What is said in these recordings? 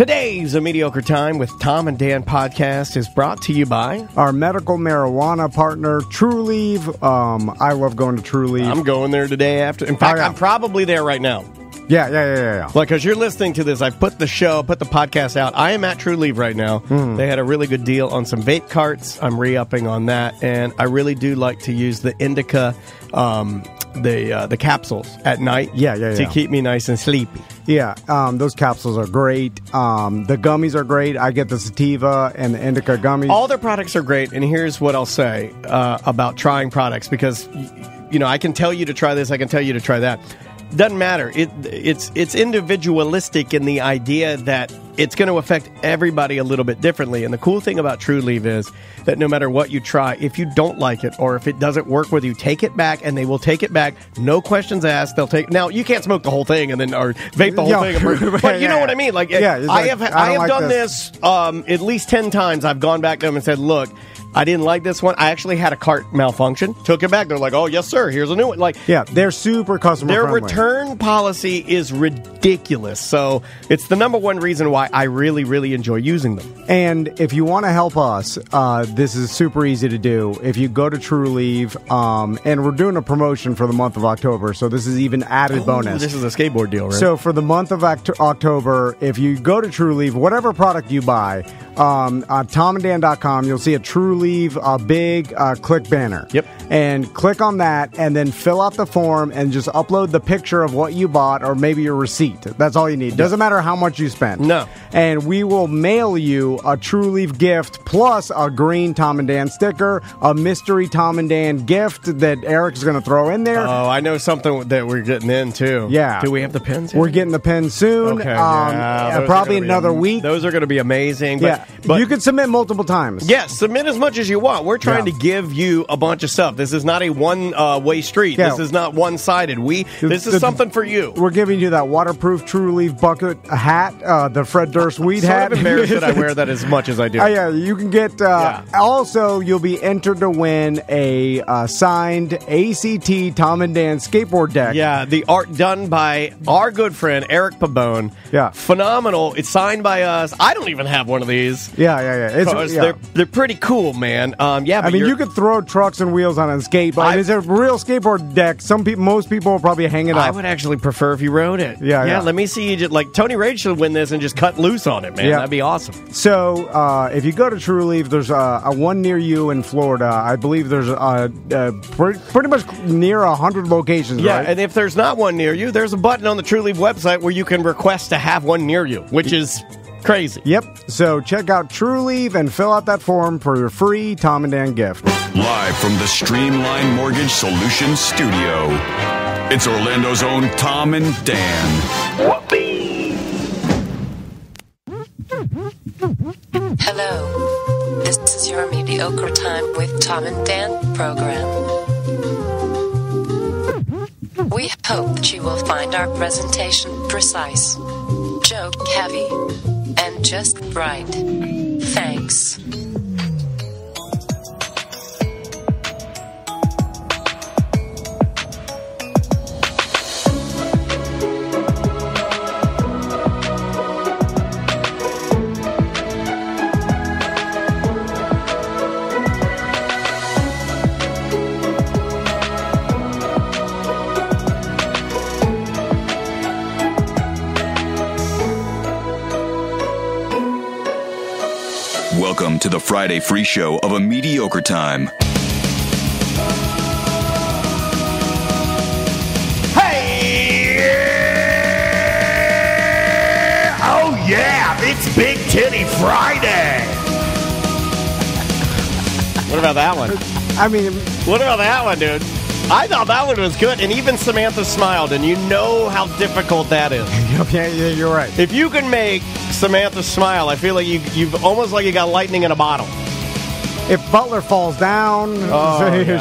Today's A Mediocre Time with Tom and Dan podcast is brought to you by our medical marijuana partner, TrueLeave. I love going to TrueLeave. I'm going there today after. In fact, I'm probably there right now. Yeah. Like, because you're listening to this, I've put the podcast out. I am at TrueLeave right now. They had a really good deal on some vape carts. I'm re-upping on that, and I really do like to use the indica, the capsules at night. To keep me nice and sleepy. Yeah, those capsules are great. The gummies are great. I get the sativa and the indica gummies. All their products are great, and here's what I'll say about trying products, because I can tell you to try this, I can tell you to try that. Doesn't matter. It's individualistic in the idea that it's going to affect everybody a little bit differently. And the cool thing about TrueLeave is that no matter what you try, if you don't like it or if it doesn't work with you, take it back, and they will take it back. No questions asked. They'll take. Now, you can't smoke the whole thing and then or vape the whole thing, but you know what I mean. Like, I have done this at least 10 times. I've gone back to them and said, "Look, I didn't like this one. I actually had a cart malfunction. Took it back. They're like, oh, yes, sir. Here's a new one." Like, yeah, they're super customer friendly. Their return policy is ridiculous. So it's the number one reason why I really, really enjoy using them. And if you want to help us, this is super easy to do. If you go to TrueLeave, and we're doing a promotion for the month of October, so this is even added bonus. This is a skateboard deal, right? So for the month of October, if you go to TrueLeave, whatever product you buy, on TomandDan.com, you'll see a TrueLeave big click banner. Yep. And click on that, and then fill out the form and just upload the picture of what you bought, or maybe your receipt. That's all you need. Doesn't matter how much you spend. No. And we will mail you a TrueLeave gift plus a green Tom and Dan sticker, a mystery Tom and Dan gift that Eric's going to throw in there. Oh, I know something that we're getting in, too. Yeah. Do we have the pens? We're getting the pens soon. Okay. Probably another week. Those are going to be amazing. But you can submit multiple times. Yes, submit as much as you want. We're trying to give you a bunch of stuff. This is not a one-way street. Yeah. This is not one-sided. This is something for you. We're giving you that waterproof TrueLeave bucket hat, the Fred Durst weed hat. I'm embarrassed that I wear that as much as I do. Yeah, you can get... Also, you'll be entered to win a signed ACT Tom and Dan skateboard deck. Yeah, the art done by our good friend, Eric Pabone. Yeah. Phenomenal. It's signed by us. I don't even have one of these. Yeah. They're pretty cool, man. But I mean, you could throw trucks and wheels on a skate, but it's a real skateboard deck. Most people will probably hang it up. I would actually prefer if you rode it. Yeah. Let me see you just like Tony Rage should win this and just cut loose on it, man. Yeah. That'd be awesome. So, if you go to TrueLeave, there's a one near you in Florida. I believe there's pretty much near 100 locations. Yeah, right? and if there's not one near you, there's a button on the TrueLeave website where you can request to have one near you, which is crazy. Yep. So check out TrueLeave and fill out that form for your free Tom and Dan gift. Live from the Streamline Mortgage Solutions studio, it's Orlando's own Tom and Dan. Hello. This is your Mediocre Time with Tom and Dan program. We hope that you will find our presentation precise, joke heavy, and just right. Thanks. Welcome to the Friday free show of A Mediocre Time. Hey! Oh, yeah! It's Big Titty Friday! What about that one? What about that one, dude? I thought that one was good, and even Samantha smiled, and you know how difficult that is. Yeah, you're right. If you can make Samantha smile, I feel like you've almost like you got lightning in a bottle. If Butler falls down,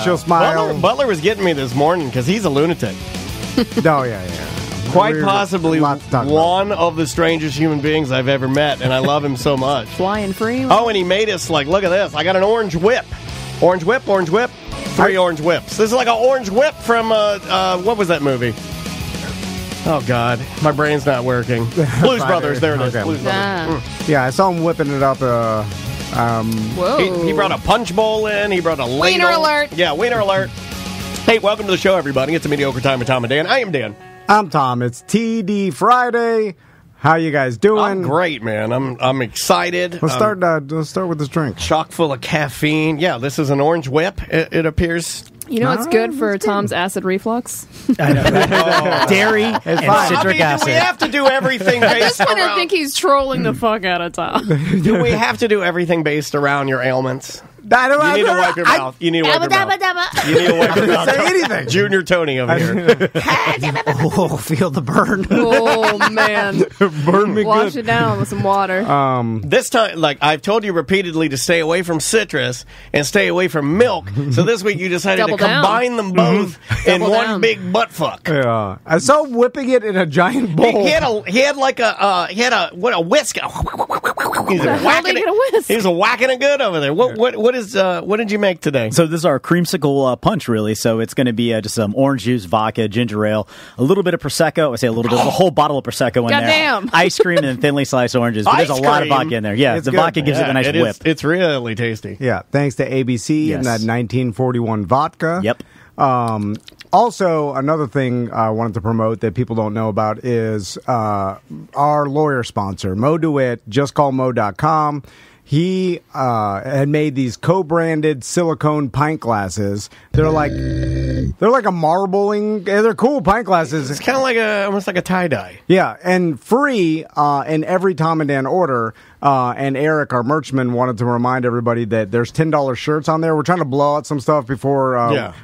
she'll smile. Butler was getting me this morning because he's a lunatic. Quite possibly one of the strangest human beings I've ever met, and I love him so much. Flying free? Oh, and he made us like, look at this. I got an orange whip. Orange whip. 3 orange whips. This is like an orange whip from, what was that movie? Oh, God. My brain's not working. Blues Brothers. There it is. Okay. Blues Brothers. Yeah, I saw him whipping it up. Whoa. He brought a punch bowl in. He brought a ladle. Wiener alert. Yeah, wiener alert. Hey, welcome to the show, everybody. It's a Mediocre Time with Tom and Dan. I am Dan. I'm Tom. It's TD Friday. How you guys doing? I'm great, man. I'm excited. Let's start with this drink. Chock full of caffeine. Yeah, this is an orange whip, it appears. You know what's good for Tom's acid reflux? I know. Dairy and fine. citric Do acid. we have to do everything I based just kind of around... think he's trolling the fuck out of Tom. Do we have to do everything based around your ailments? I don't You need to wipe your mouth. You need to wipe your mouth. You need to wipe your mouth. say anything. Junior Tony over here. Oh, feel the burn. Oh, man. Burn me Wash good. it down with some water. This time, like I've told you repeatedly to stay away from citrus and stay away from milk. So this week you decided Double to down. combine them both in Double one down. big butt fuck. Yeah, I saw him whipping it in a giant bowl. He had a whisk. He's the hell did he get a whisk? He was whacking it good over there. What did you make today? So this is our creamsicle punch, really. So it's going to be just some orange juice, vodka, ginger ale, a little bit of Prosecco. I say a little bit, a whole bottle of Prosecco in Goddamn. there. Ice cream and thinly sliced oranges. But there's a lot of Ice cream? vodka in there. Yeah, It's the good. vodka gives it a nice whip. It's really tasty. Yeah, thanks to ABC Yes. and that 1941 vodka. Yep. Also, another thing I wanted to promote that people don't know about is our lawyer sponsor, Mo DeWitt, justcallmo.com. He had made these co-branded silicone pint glasses. They're like a marbling. They're cool pint glasses. It's kind of almost like a tie-dye. Yeah, and free in every Tom and Dan order. And Eric, our merchman, wanted to remind everybody that there's $10 shirts on there. We're trying to blow out some stuff before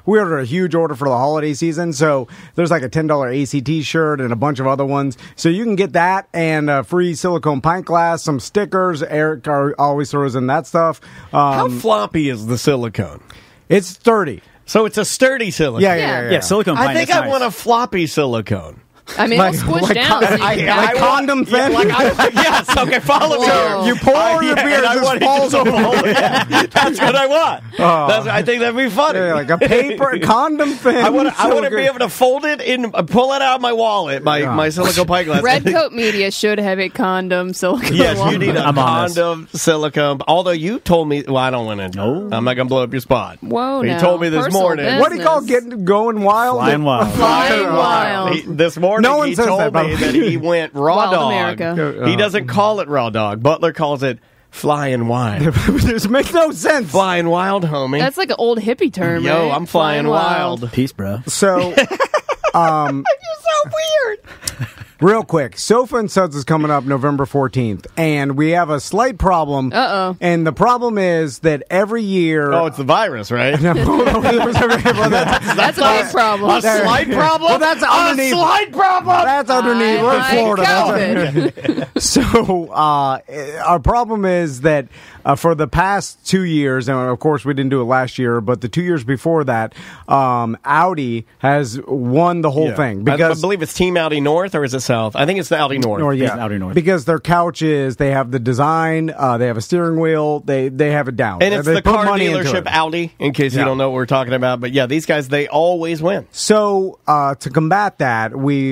we ordered a huge order for the holiday season. So there's like a $10 ACT shirt and a bunch of other ones. So you can get that and a free silicone pint glass, some stickers. Eric always throws in that stuff. How floppy is the silicone? It's sturdy. So it's a sturdy silicone. Yeah, silicone pint I think is I nice. want a floppy silicone. I mean, it'll squish down. So you can like condom thin? Yes, okay, follow Whoa. me. You pour your beer, and I it want just falls over. That's what I want. I think that'd be funny. Yeah, like a paper condom thin. I want to be able to fold it in, pull it out of my wallet, my silicone pie glass. Red Coat Media should have a condom silicone. Yes, one. you need a I'm on this. condom silicone. Although you told me, well, I don't want to. No. I'm not going to blow up your spot. Whoa, But now. you told me this Personal morning. business. What do you call getting going wild? Flying wild. Flying wild. This morning, No one he says told that, by me the way. that he went raw Wild dog. America. He doesn't call it raw dog. Butler calls it flying wild. This makes no sense. Flying wild, homie. That's like an old hippie term. Yo, right? I'm flying wild. Peace, bro. So, You're so weird. real quick, Sofa and Suds is coming up November 14th, and we have a slight problem. Uh-oh. And the problem is that every year... Oh, it's the virus, right? That's a big problem. A slight problem? Well, that's underneath. A slight problem? That's underneath. We're in Like Florida. COVID. So, our problem is that for the past 2 years, and of course we didn't do it last year, but the 2 years before that, Audi has won the whole thing. I Because believe it's Team Audi North, or is it South? I think it's the Audi North. yeah. Audi North. Because their couches, they have the design, they have a steering wheel, they have it down. And it's They the put car money into dealership it. Audi, in case you Yeah. don't know what we're talking about. But yeah, these guys, they always win. So to combat that,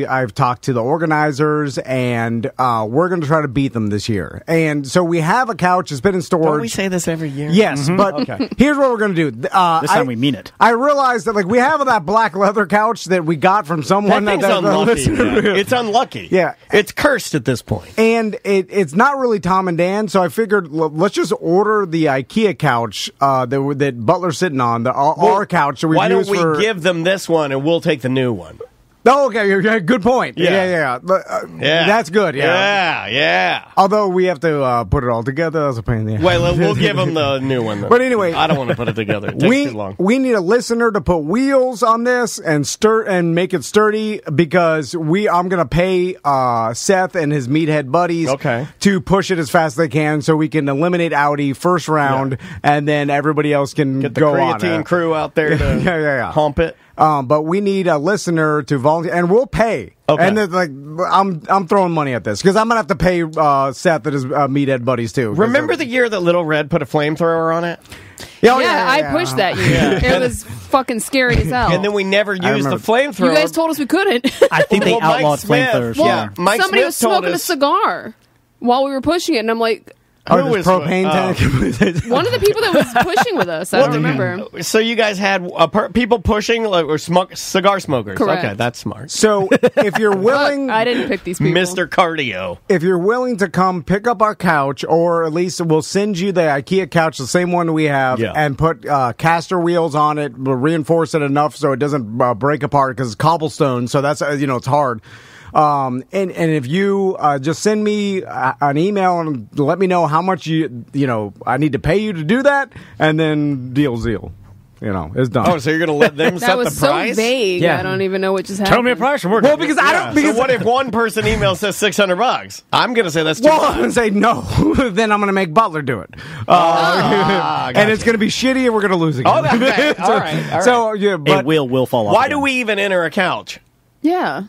I've talked to the organizers, and we're going to try to beat them this year. And so we have a couch that's been in storage. Don't we say this every year? Yes, but here's what we're going to do. This time we mean it. I realized that we have that black leather couch that we got from someone That thing's unlucky. Man. It's unlucky. Yeah. It's cursed at this point. and it's not really Tom and Dan, so I figured let's just order the IKEA couch that Butler's sitting on, our couch that we Why use don't we for. give them this one and we'll take the new one? Oh, okay, good point. Yeah. Yeah. That's good. Yeah. Although we have to put it all together, that's a pain in the ass. Well, we'll give them the new one. Then. But anyway, I don't want to put it together. It takes too long. We need a listener to put wheels on this and make it sturdy, because I'm going to pay Seth and his meathead buddies to push it as fast as they can, so we can eliminate Audi first round, and then everybody else can Get the go on. creatine crew out there to hump it. But we need a listener to volunteer, and we'll pay. Okay. And then, I'm throwing money at this because I'm gonna have to pay Seth and his meathead buddies too. Remember the year that Little Red put a flamethrower on it? Yeah, I pushed that unit. It was fucking scary as hell. And then we never used the flamethrower. You guys told us we couldn't. I think they Well, Mike outlawed Smith- flamethrowers. Well, Yeah. Mike Somebody Smith was told smoking a us- cigar while we were pushing it, and I'm like, Oh, Who this was- propane tank. one of the people that was pushing with us. I don't remember. So you guys had people pushing or cigar smokers. Correct. Okay, that's smart. So if you're willing, I didn't pick these people. Mr. Cardio. if you're willing to come pick up our couch, or at least we'll send you the IKEA couch, the same one we have, Yeah. and put caster wheels on it, we'll reinforce it enough so it doesn't break apart because it's cobblestone. So that's it's hard. And if you just send me an email and let me know how much I need to pay you to do that, and then deal's deal. It's done. Oh, so you're going to let them That set was the price? so vague. Yeah. I don't even know what just happened. Tell me a price and we're Well, because I don't. Because So what if one person emails says $600? I'm going to say that's too well, I'm much. gonna say no. Then I'm gonna make Butler do it, Gotcha. and it's gonna be shitty, and we're gonna lose again. Oh, okay. All right. So yeah, A but wheel will fall off. Why again. do we even enter a couch? Yeah.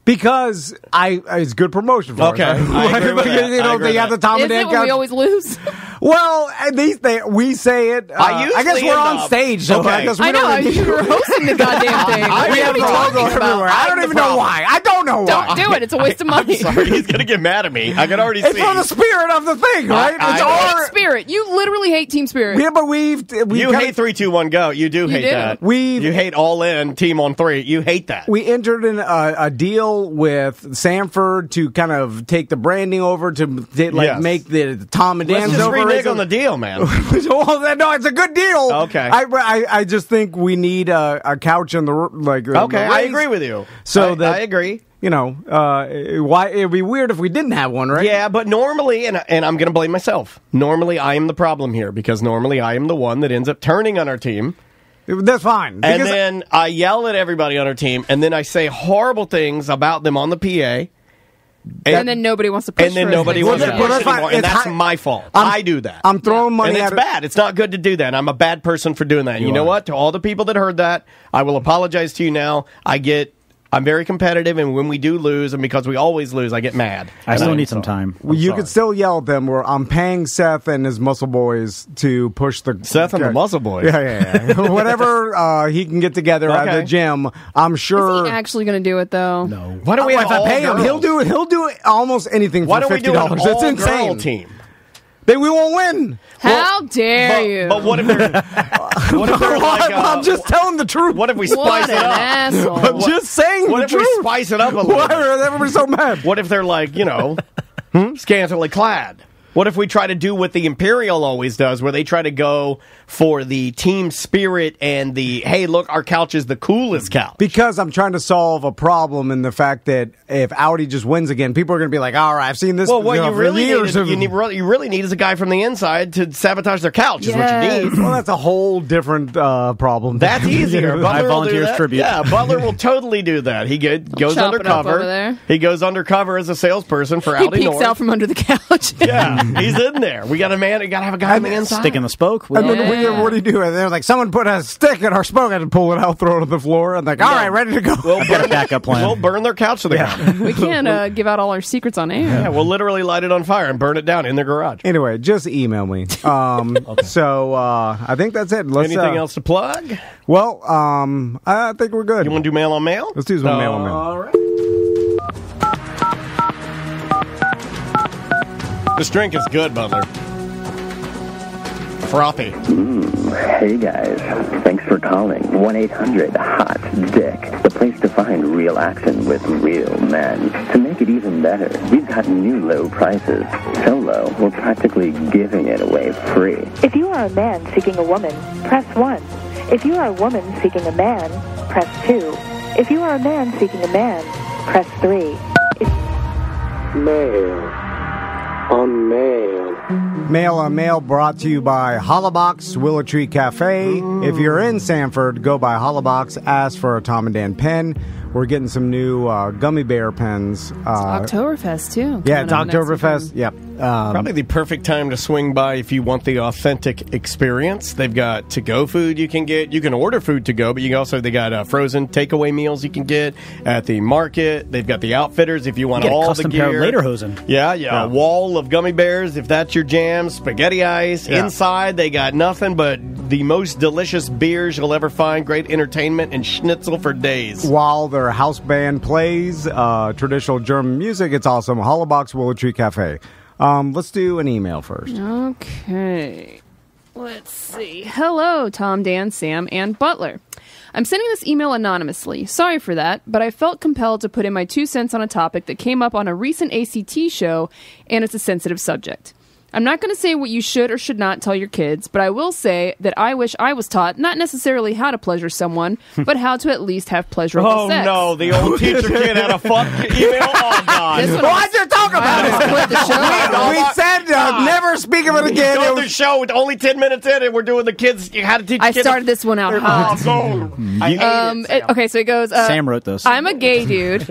because it's good promotion for Okay. us. Right? I agree with that. I agree They with have the that. Tom Is and it Dan when couch. we always lose? Well, at least we say it. I guess usually we're end on up- stage, so Okay. I guess we I know. don't. You were hosting the goddamn thing. we What have are the you logo talking about? everywhere. I don't I'm even the know problem. why. I don't know why. Don't do it. It's a waste of money. Sorry, he's going to get mad at me. I can already It's see. for the spirit of the thing, right? I It's know. our. Spirit. You literally hate Team Spirit. Yeah, but we You hate 3, 2, 1, go. You do hate do. that. We've- You hate all in, team on 3. You hate that. We entered in a deal with Sanford to kind of take the branding over to Yes. make the Tom and Let's Dan's just over. renege on the deal, man. Well, no, it's a good deal. Okay. I just think we need a couch in the Okay, I agree with you. So I agree. Why it'd be weird if we didn't have one, right? Yeah, but normally, and I'm going to blame myself. Normally, I am the problem here because normally I am the one that ends up turning on our team. That's fine. And Because then I yell at everybody on our team, and then I say horrible things about them on the PA. and then nobody wants to push And then for us. nobody Well, wants to that- push well, that's fine. anymore, and It's that's high- my fault. I'm- I do that. I'm throwing money and at it's it. bad. It's not good to do that. And I'm a bad person for doing that. And you know what? To all the people that heard that, I will apologize to you now. I'm very competitive, and when we do lose, and because we always lose, I get mad. I still need some time. you could still yell at them. Where I'm paying Seth and his muscle boys to push the Seth and the muscle boys. Yeah. Whatever he can get together at the Okay. gym. I'm Is sure. he actually going to do it, though? No. Why don't we have if I all pay him, girls? he'll do almost anything Why for don't we do $50. an It's all-girl insane. team? Then we won't win. How dare you? But what if they're like? I'm just telling the truth. What if we what spice an it up? asshole. I'm just saying What the if truth. we spice it up a little? Why bit? are everybody so mad? What if they're like, scantily clad? What if we try to do what the Imperial always does, where they try to go for the team spirit and the, hey, look, our couch is the coolest couch? Because I'm trying to solve a problem in the fact that if Audi just wins again, people are going to be like, all right, I've seen this Well, what for you really years. need, you really need is a guy from the inside to sabotage their couch. Is what Yes. you need. Well, that's a whole different problem. That's easier. Butler High will do volunteers that. tribute. Yeah, Butler will totally do that. He goes Chop it up undercover. over there. He goes undercover as a salesperson for He Audi peeks North. out from under the couch. Yeah, he's in there. We got a man. We got to have a guy on the inside. Stick in the spoke. And then Yeah. what do you do? And they're like, someone put a stick in our spoke. I had to pull it out, throw it on the floor, and like, all right, ready to go. We'll got a backup plan. We'll burn their couch to the ground. We can't give out all our secrets on air. Yeah, we'll literally light it on fire and burn it down in their garage. Anyway, just email me. So I think that's it. Let's, Anything else to plug? Well, I think we're good. You want to do mail on mail? Let's do some mail on mail. All right. This drink is good, Butler. Frothy. Hey guys, thanks for calling 1-800-HOT-DICK, the place to find real action with real men. To make it even better, we've got new low prices. So low, we're practically giving it away free. If you are a man seeking a woman, press 1. If you are a woman seeking a man, press 2. If you are a man seeking a man, press 3. Mail on mail. Mail on Mail brought to you by Hollabox, Willow Tree Cafe. If you're in Sanford, go by Hollabox, ask for a Tom and Dan pen. we're getting some new gummy bear pens. It's Oktoberfest, too. Yeah, it's Oktoberfest. Yep. Probably the perfect time to swing by if you want the authentic experience. They've got to-go food you can get. You can order food to go, but they got frozen takeaway meals you can get at the market. They've got the outfitters if you want all the gear. Lederhosen. Yeah, a wall of gummy bears if that's your jam. Spaghetti ice. Yeah. Inside, they got nothing but the most delicious beers you'll ever find. Great entertainment and schnitzel for days. While their house band plays traditional German music, it's awesome. Hollabox Willow Tree Cafe. Let's do an email first. Okay. Let's see. Hello, Tom, Dan, Sam, and Butler. I'm sending this email anonymously. Sorry for that, but I felt compelled to put in my 2 cents on a topic that came up on a recent ACT show, and it's a sensitive subject. I'm not going to say what you should or should not tell your kids, but I will say that I wish I was taught not necessarily how to pleasure someone, but how to at least have pleasurable sex. Oh, no, the old teacher kid had a fuck email? Oh, God. Why'd you talk about it? Quit the show. We said never speak of it again. We're doing the show with only 10 minutes in, and we're doing the kids how to teach kids. I started this one out hot. I hate it, okay, so it goes... Sam wrote this. I'm a gay dude,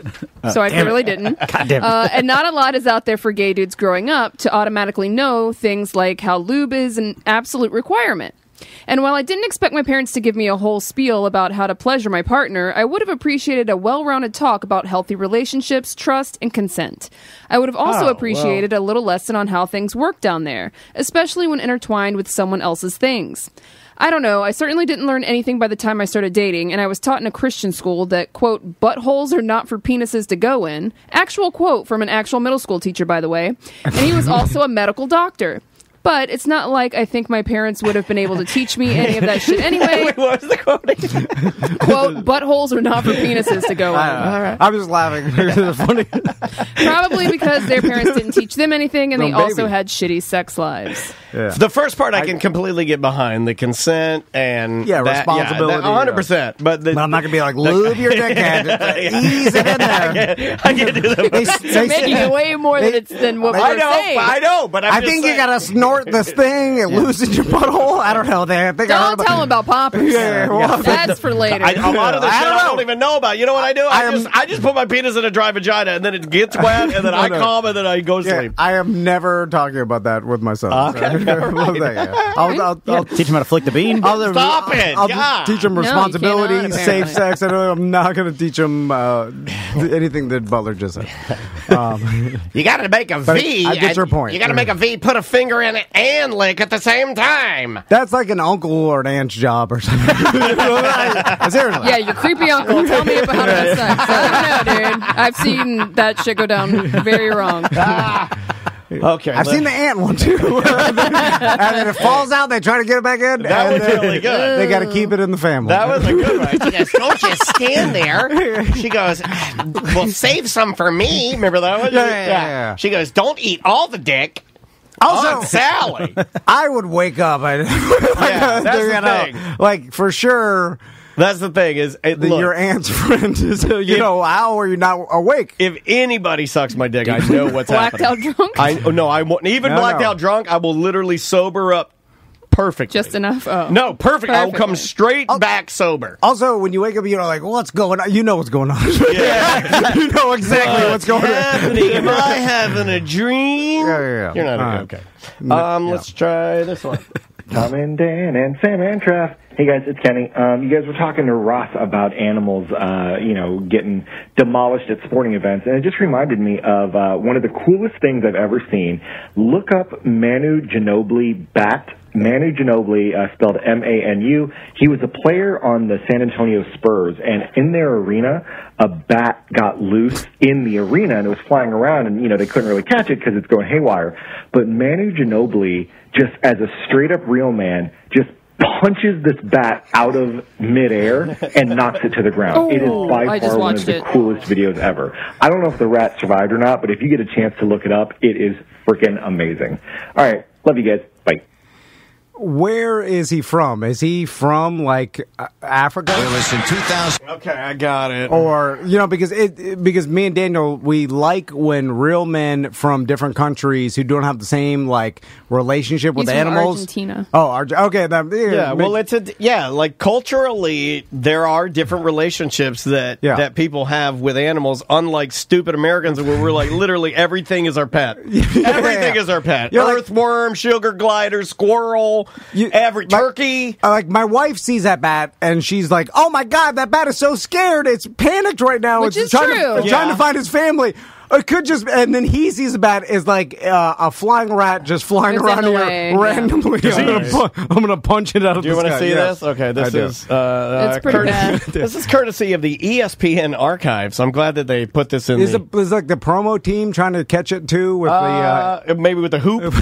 so I clearly didn't. God damn it. And not a lot is out there for gay dudes growing up to automatically know things like how lube is an absolute requirement. And while I didn't expect my parents to give me a whole spiel about how to pleasure my partner, I would have appreciated a well-rounded talk about healthy relationships, trust, and consent. I would have also appreciated a little lesson on how things work down there, especially when intertwined with someone else's things. I don't know, I certainly didn't learn anything by the time I started dating, and I was taught in a Christian school that, quote, buttholes are not for penises to go in. Actual quote from an actual middle school teacher, by the way. And he was also a medical doctor. But it's not like I think my parents would have been able to teach me any of that shit anyway. Wait, what was the quote? Quote, buttholes are not for penises to go in. I'm just laughing. It's funny. Probably because their parents didn't teach them anything, and they also had shitty sex lives. Yeah. The first part I can completely get behind, the consent and responsibility. 100%. But I'm not going to be like, lube your dickhead. Ease it in there. I can do that. You're making it way more than what we're saying. I know, but I think you got to snort this thing and loosen your butthole. I don't know. Don't tell them about poppers. That's for later. A lot of the shit I don't even know about. You know what I do? I just put my penis in a dry vagina, and then it gets wet, and then I calm, and then I go to sleep. I am never talking about that with my son. Okay. I'll teach him how to flick the bean. Stop it. I'll teach him responsibility, safe sex. I'm not going to teach him anything that Butler just said. You got to make a V. I get your point. You got to make a V, put a finger in it, and lick at the same time. That's like an uncle or an aunt's job or something. Seriously. Yeah, your creepy uncle. Tell me about how to have sex. I don't know, dude. I've seen that shit go down very wrong. Okay, I've seen the ant one too. And then it falls out. They try to get it back in. That was really good. They got to keep it in the family. That was a good one. She goes, "Don't just stand there." She goes, "Well, save some for me." Remember that one? Yeah. She goes, "Don't eat all the dick." Also, Sally, I would wake up. That's the thing. Like for sure. That's the thing is, your aunt's friend is, how are you not awake? If anybody sucks my dick, I know what's happening. Blacked out drunk? I won't. Even blacked out drunk, I will literally sober up perfectly. Just enough? Oh. No, perfect. I'll come straight back sober. Also, when you wake up, you're like, what's going on? You know what's going on. Yeah. You know exactly what's going on. Am I having a dream? Yeah. You're not okay. Let's try this one. Tom and Dan and Sam and Trev. Hey guys, it's Kenny. You guys were talking to Ross about animals, getting demolished at sporting events, and it just reminded me of one of the coolest things I've ever seen. Look up Manu Ginobili bat. Manu Ginobili, spelled M-A-N-U. He was a player on the San Antonio Spurs, and in their arena, a bat got loose in the arena, and it was flying around, and, they couldn't really catch it because it's going haywire. But Manu Ginobili, just as a straight-up real man, just punches this bat out of midair and knocks it to the ground. It is by far one of the coolest videos ever. I don't know if the rat survived or not, but if you get a chance to look it up, it is freaking amazing. All right. Love you guys. Bye. where is he from? Is he from like Africa? It was in 2000. Okay, I got it. Or because me and Daniel, we like when real men from different countries who don't have the same like relationship with He's from animals. Argentina. Oh, okay. Like culturally, there are different relationships that people have with animals. Unlike stupid Americans, where we're like literally everything is our pet. Everything is our pet. Earthworm, sugar glider, squirrel, turkey. Like my wife sees that bat and she's like, "Oh my god, that bat is so scared! It's panicked right now. Which it's is true. trying to find his family." It could just, and then he sees a bat is like a flying rat just flying around here randomly. I'm gonna punch it out of the sky. Do you want to see this? Okay, this is it's pretty bad. This is courtesy of the ESPN archives. I'm glad that they put this in. Is like the promo team trying to catch it too with maybe with the hoop?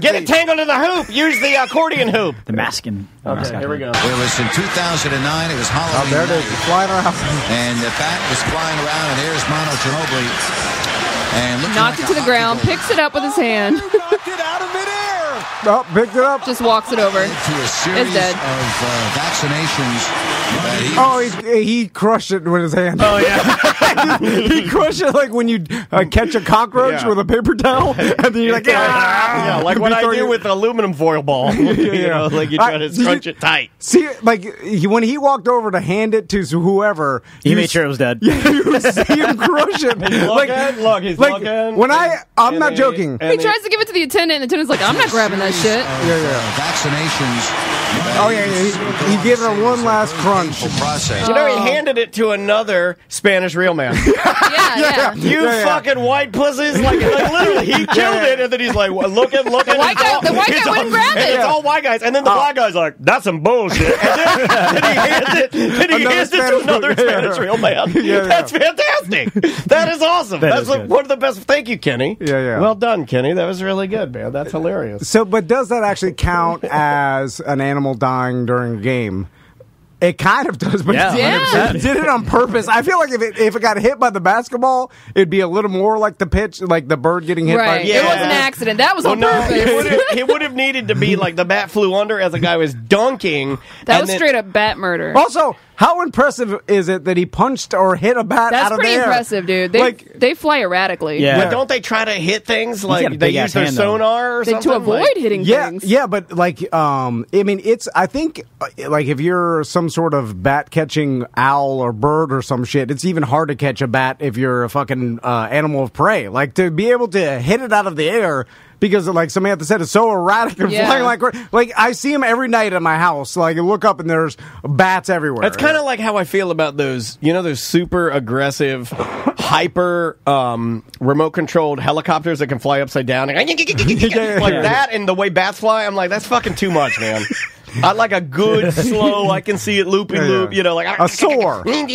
Get it tangled in the hoop. Use the accordion hoop. The masking. Okay, here we go. It was in 2009. It was Halloween. There it is. It's flying around. And the bat was flying around, and there's Mono Ginobili. And knocked it to the ground, picks it up with his hand. Knocked it out of midair. Oh, picked it up. Just walks it over. To a series It's dead. of vaccinations. He crushed it with his hand. Oh yeah, he crushed it like when you catch a cockroach with a paper towel, and then you're like, yeah, like what I do with aluminum foil ball. You know, like you try to crunch it tight. See, like when he walked over to hand it to whoever, he made sure it was dead. Yeah, you see him crush it. He's looking. When I'm not joking. He tries to give it to the attendant, and the attendant's like, "I'm not grabbing that shit." Vaccinations. Oh yeah, he gave her one last crunch. Process. You know, he handed it to another Spanish real man. Yeah. You fucking white pussies! Like literally, he killed it, and then he's like, looking. The white guy wouldn't grab it. It's all white guys, and then the black guy's like, "That's some bullshit." And then he hands it to another Spanish real man. That's fantastic. That is awesome. That's one of the best. Thank you, Kenny. Yeah. Well done, Kenny. That was really good, man. That's hilarious. So, but does that actually count as an animal dying during a game? It kind of does, but it did it on purpose. I feel like if it got hit by the basketball, it'd be a little more like the pitch, like the bird getting hit by. It was an accident. That was on purpose. It would have needed to be like the bat flew under as the guy was dunking. That was straight up bat murder. Also, how impressive is it that he punched or hit a bat out of the air? That's pretty impressive, dude. They fly erratically. Yeah. But don't they try to hit things like they use their sonar or something? To avoid hitting things. Yeah, but like, I mean, I think, like, if you're some sort of bat-catching owl or bird or some shit, it's even hard to catch a bat if you're a fucking animal of prey. Like, to be able to hit it out of the air... Because, like Samantha said, it's so erratic and flying like I see them every night at my house. Like, I look up and there's bats everywhere. It's kind of like how I feel about those, those super aggressive, hyper remote-controlled helicopters that can fly upside down. Like that, and the way bats fly, I'm like, that's fucking too much, man. I like a good, slow, I can see it looping, like a soar. What the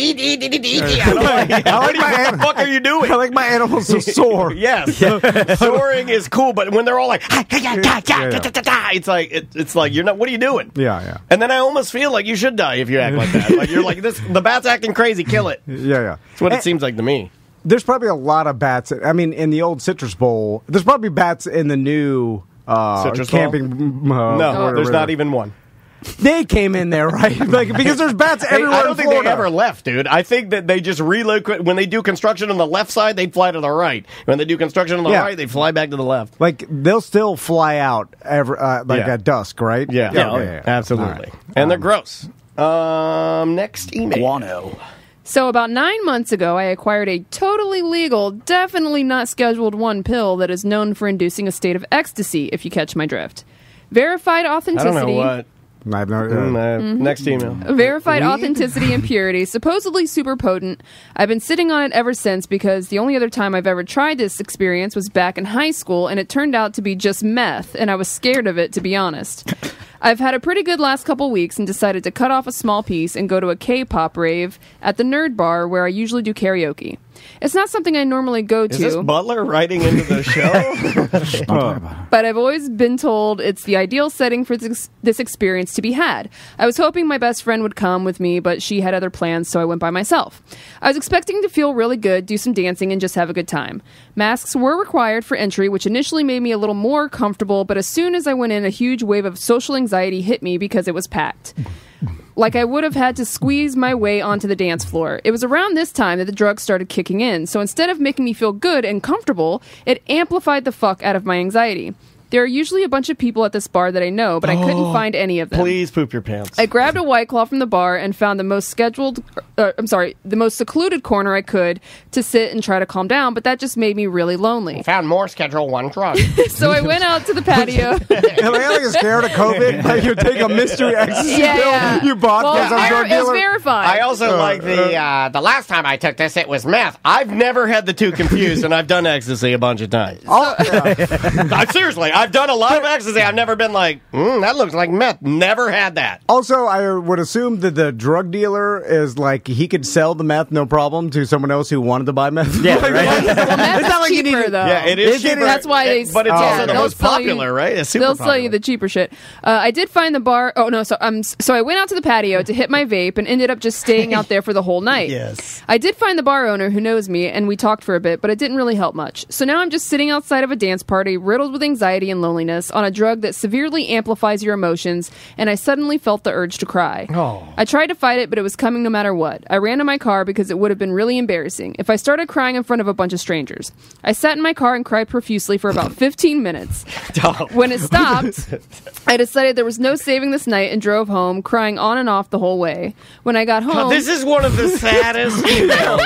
fuck are you doing? I like my animals to soar. Yes. Soaring is cool, but when they're all like, it's like, you're not, what are you doing? Yeah. And then I almost feel like you should die if you act like that. Like, you're like, the bat's acting crazy, kill it. Yeah. That's what it seems like to me. There's probably a lot of bats. I mean, in the old Citrus Bowl, there's probably bats in the new Citrus camping. No, there's not even one. They came in there, right? Like, because there's bats everywhere. I don't think they ever left, dude. I think that they just relocate. When they do construction on the left side, they fly to the right. When they do construction on the right, they fly back to the left. Like, they'll still fly out at dusk, right? Yeah. Absolutely. Right. And they're gross. Next email. Guano. So about 9 months ago, I acquired a totally legal, definitely not scheduled 1 pill that is known for inducing a state of ecstasy, if you catch my drift. Verified authenticity. I don't know what. Next email. Verified authenticity and purity, supposedly super potent. I've been sitting on it ever since because the only other time I've ever tried this experience was back in high school, and it turned out to be just meth, and I was scared of it, to be honest. I've had a pretty good last couple weeks and decided to cut off a small piece and go to a K-pop rave at the Nerd Bar where I usually do karaoke. It's not something I normally go to. Is this Butler writing into the show? But I've always been told it's the ideal setting for this experience to be had. I was hoping my best friend would come with me, but she had other plans, so I went by myself. I was expecting to feel really good, do some dancing, and just have a good time. Masks were required for entry, which initially made me a little more comfortable, but as soon as I went in, a huge wave of social anxiety hit me because it was packed. Like I would have had to squeeze my way onto the dance floor. It was around this time that the drugs started kicking in, so instead of making me feel good and comfortable, it amplified the fuck out of my anxiety. There are usually a bunch of people at this bar that I know, but I couldn't find any of them. Please poop your pants. I grabbed a White Claw from the bar and found the most secluded corner I could to sit and try to calm down, but that just made me really lonely. Found more Schedule 1 drugs. So I went out to the patio. Am I like scared of COVID? Like you take a mystery ecstasy pill you bought from some drug It's dealer? verified. I also like the last time I took this, it was meth. I've never had the two confused, and I've done ecstasy a bunch of times. Seriously, I've done a lot of ecstasy. I've never been like, that looks like meth. Never had that. Also, I would assume that the drug dealer is like, he could sell the meth no problem to someone else who wanted to buy meth. Yeah, right. Well, meth It's not is like you cheaper, need- though. Yeah, it is cheaper. That's why they... But it's also the they'll most sell you- popular, right? It's super They'll sell you popular. the cheaper shit. I did find the bar... Oh, no, so I went out to the patio to hit my vape and ended up just staying out there for the whole night. Yes. I did find the bar owner who knows me, and we talked for a bit, but it didn't really help much. So now I'm just sitting outside of a dance party, riddled with anxiety and loneliness, on a drug that severely amplifies your emotions, and I suddenly felt the urge to cry. Oh. I tried to fight it, but it was coming no matter what. I ran to my car because it would have been really embarrassing if I started crying in front of a bunch of strangers. I sat in my car and cried profusely for about 15 minutes. When it stopped, I decided there was no saving this night and drove home, crying on and off the whole way. When I got home... This is one of the saddest emails.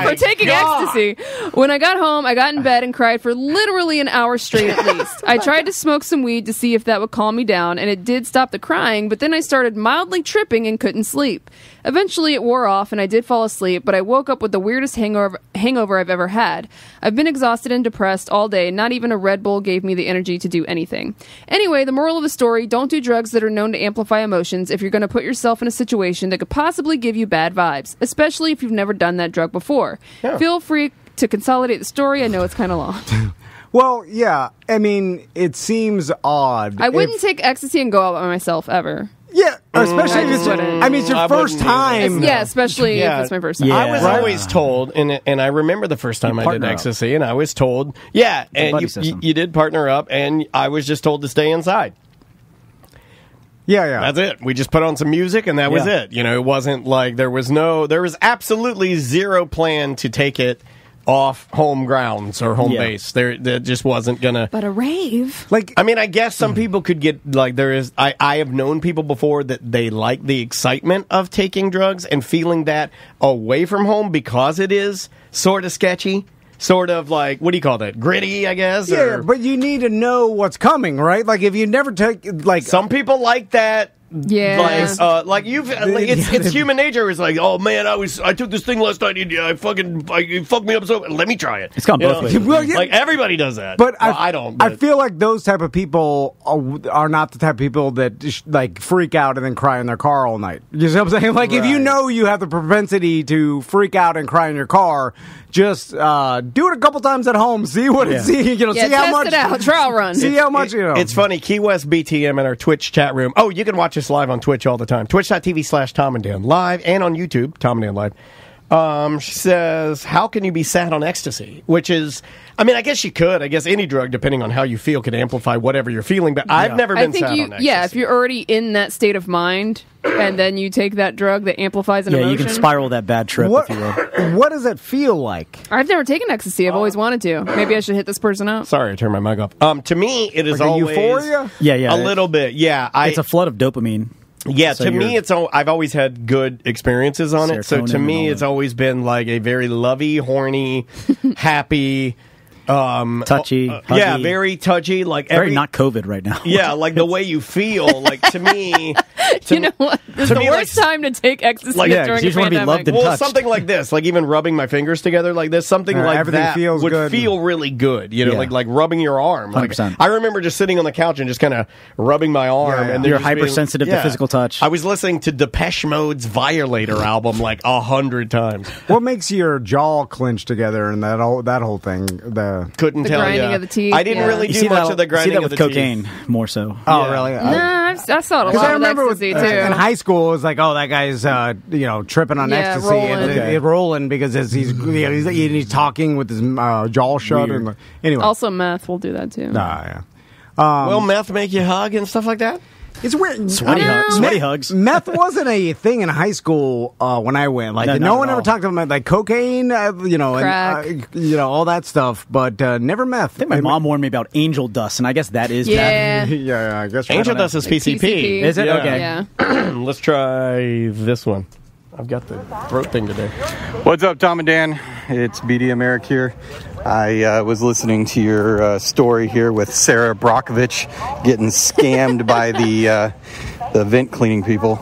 For taking ecstasy. When I got home, I got in bed and cried for literally an hour straight at least. I tried to smoke some weed to see if that would calm me down, and it did stop the crying, but then I started mildly tripping and couldn't sleep. Eventually it wore off and I did fall asleep, but I woke up with the weirdest hangover I've ever had. I've been exhausted and depressed all day. Not even a Red Bull gave me the energy to do anything. Anyway, the moral of the story, don't do drugs that are known to amplify emotions if you're going to put yourself in a situation that could possibly give you bad vibes, especially if you've never done that drug before. Yeah. Feel free to consolidate the story. I know it's kind of long. Well, yeah. I mean, it seems odd. I wouldn't take ecstasy and go out by myself ever. Yeah, especially if I it's, wouldn't. I mean, it's your first time. Yeah, especially if it's my first time. I was always told, and I remember the first time I did ecstasy, and I was told, and you did partner up, and I was just told to stay inside. Yeah. That's it. We just put on some music, and that was it. You know, it wasn't like there was absolutely zero plan to take it off home grounds or home base. There just wasn't gonna. But a rave, I mean, I guess some people could get like there is. I have known people before that they like the excitement of taking drugs and feeling that away from home because it is sort of sketchy. Sort of like, what do you call that? Gritty, I guess? Yeah, but you need to know what's coming, right? Like, if you never take, like... Some people like that. Yeah. It's human nature. It's like, oh man, I took this thing last night. You fucked me up. So let me try it. It's gone both ways. Well, yeah. Like everybody does that. But I don't. But. I feel like those type of people are not the type of people that like freak out and then cry in their car all night. You see what I'm saying? Like if you know you have the propensity to freak out and cry in your car, just do it a couple times at home. See what it's see how much. Test it out. Trial run. See how much you know. It's funny. Key West BTM in our Twitch chat room. Oh, you can watch us live on Twitch all the time. Twitch.tv/Tom and Dan live, and on YouTube, Tom and Dan live. She says, how can you be sad on ecstasy? Which is, I mean, I guess you could. I guess any drug, depending on how you feel, could amplify whatever you're feeling. But I've never been sad on ecstasy. Yeah, if you're already in that state of mind, and then you take that drug that amplifies an emotion. Yeah, you can spiral that bad trip, if you will. What does it feel like? I've never taken ecstasy. I've always wanted to. Maybe I should hit this person up. Sorry, I turned my mic off. To me, it is like always... euphoria? Yeah. A little bit, yeah. It's a flood of dopamine. Yeah, so to me, I've always had good experiences on it. So to me, it's always been like a very lovey, horny, happy, touchy. Yeah, very touchy. Like very not COVID right now. Yeah, like the way you feel. Like to me, You know what? This is the worst time to take ecstasy during a pandemic. You just want to be loved and touched. Something like this, like even rubbing my fingers together like this, something like that would feel really good. You know, like rubbing your arm. 100%. I remember just sitting on the couch and just kind of rubbing my arm. And you're hypersensitive to physical touch. I was listening to Depeche Mode's Violator album like 100 times. What makes your jaw clench together and that whole thing? Couldn't tell you. Grinding of the teeth. I didn't really do much of the grinding of the teeth. You see that with cocaine more so. Oh, really? Nah, I saw it a lot. I remember with ecstasy too. In high school, it was like, oh, that guy's tripping on ecstasy and rolling because he's talking with his jaw shut. And, anyway, also meth will do that too. Will meth make you hug and stuff like that? It's weird. Sweaty hugs. Meth wasn't a thing in high school when I went. Like no one ever talked about like cocaine, crack. And, all that stuff, but never meth. I think my mom warned me about angel dust, and I guess that is meth. Yeah, I guess angel dust is PCP. Is it? Yeah. Okay. Yeah. Let's try this one. I've got the throat thing today. What's up, Tom and Dan? It's BD Americ here. I was listening to your story here with Sarah Brockovich getting scammed by the vent cleaning people.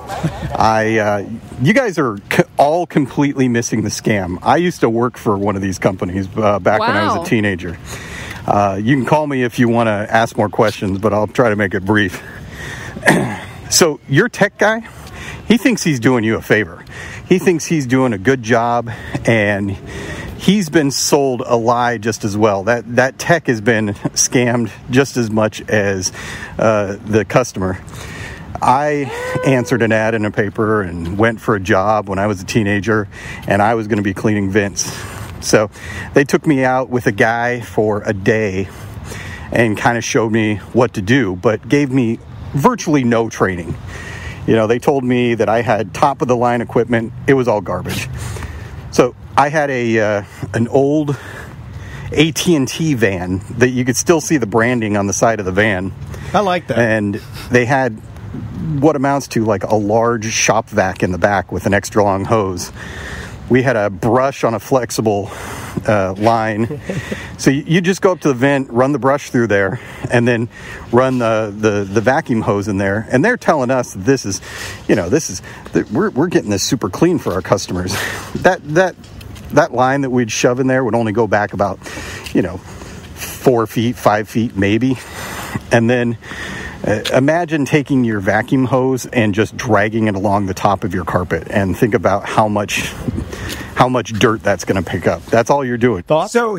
You guys are all completely missing the scam. I used to work for one of these companies back when I was a teenager. You can call me if you want to ask more questions, but I'll try to make it brief. So your tech guy, he thinks he's doing you a favor. He thinks he's doing a good job, and he's been sold a lie just as well. That tech has been scammed just as much as the customer. I answered an ad in a paper and went for a job when I was a teenager, and I was going to be cleaning vents. So they took me out with a guy for a day and kind of showed me what to do, but gave me virtually no training. They told me that I had top-of-the-line equipment. It was all garbage. So I had an old AT&T van that you could still see the branding on the side of the van. I like that. And they had what amounts to like a large shop vac in the back with an extra long hose. We had a brush on a flexible line. So you just go up to the vent, run the brush through there, and then run the vacuum hose in there. And they're telling us we're getting this super clean for our customers. That line that we'd shove in there would only go back about 4 feet, 5 feet maybe. And then imagine taking your vacuum hose and just dragging it along the top of your carpet, and think about how much dirt that's going to pick up. That's all you're doing. Thoughts? So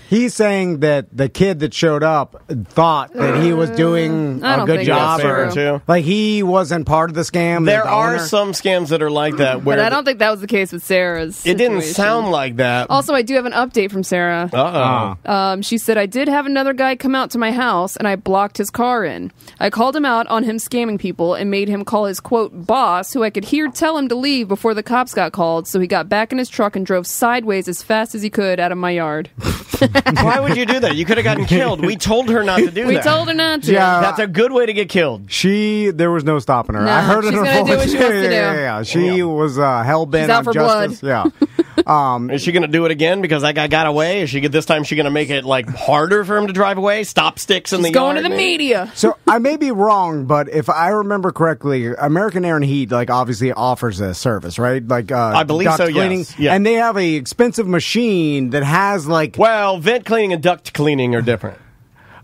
he's saying that the kid that showed up thought that he was doing a good job, or like he wasn't part of the scam. There are some scams that are like that, but I don't think that was the case with Sarah's situation. It didn't sound like that. Also, I do have an update from Sarah. She said, I did have another guy come out to my house, and I blocked his car in. I called him out on him scamming people and made him call his, quote, boss, who I could hear tell him to leave before the cops got called, so he got back in his truck and drove sideways as fast as he could out of my yard. Why would you do that? You could have gotten killed. We told her not to do that. We told her not to. Yeah. That's a good way to get killed. There was no stopping her. No, I heard it in her voice. Do what she wants to do. Yeah. She was hell-bent on justice. Yeah. Is she going to do it again because that guy got away? This time she going to make it like harder for him to drive away? Stop sticks in the yard? Going to the media. So I may be wrong, but if I remember correctly, American Air and Heat obviously offers a service, right? I believe so. Cleaning, yes. Yeah. And they have a expensive machine that has vent cleaning and duct cleaning are different.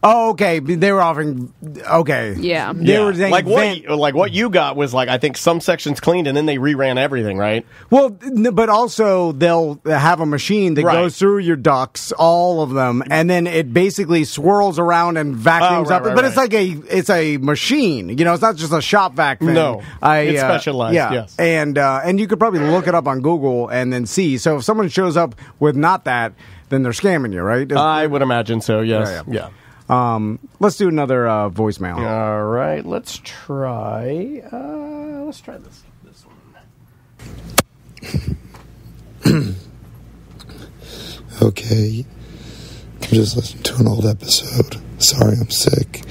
Oh, okay. They were offering. Okay. Yeah. They were saying what you got was I think some sections cleaned and then they reran everything, right? Well, but also they'll have a machine that goes through your ducts, all of them, and then it basically swirls around and vacuums up. But it's a machine. It's not just a shop vac thing. No, it's specialized. Yeah. Yes. And you could probably look it up on Google and then see. So if someone shows up with not that, then they're scamming you, right? I would imagine so. Yes. Yeah. Let's do another voicemail. All right, let's try this one. Okay, I'm just listening to an old episode. Sorry, I'm sick.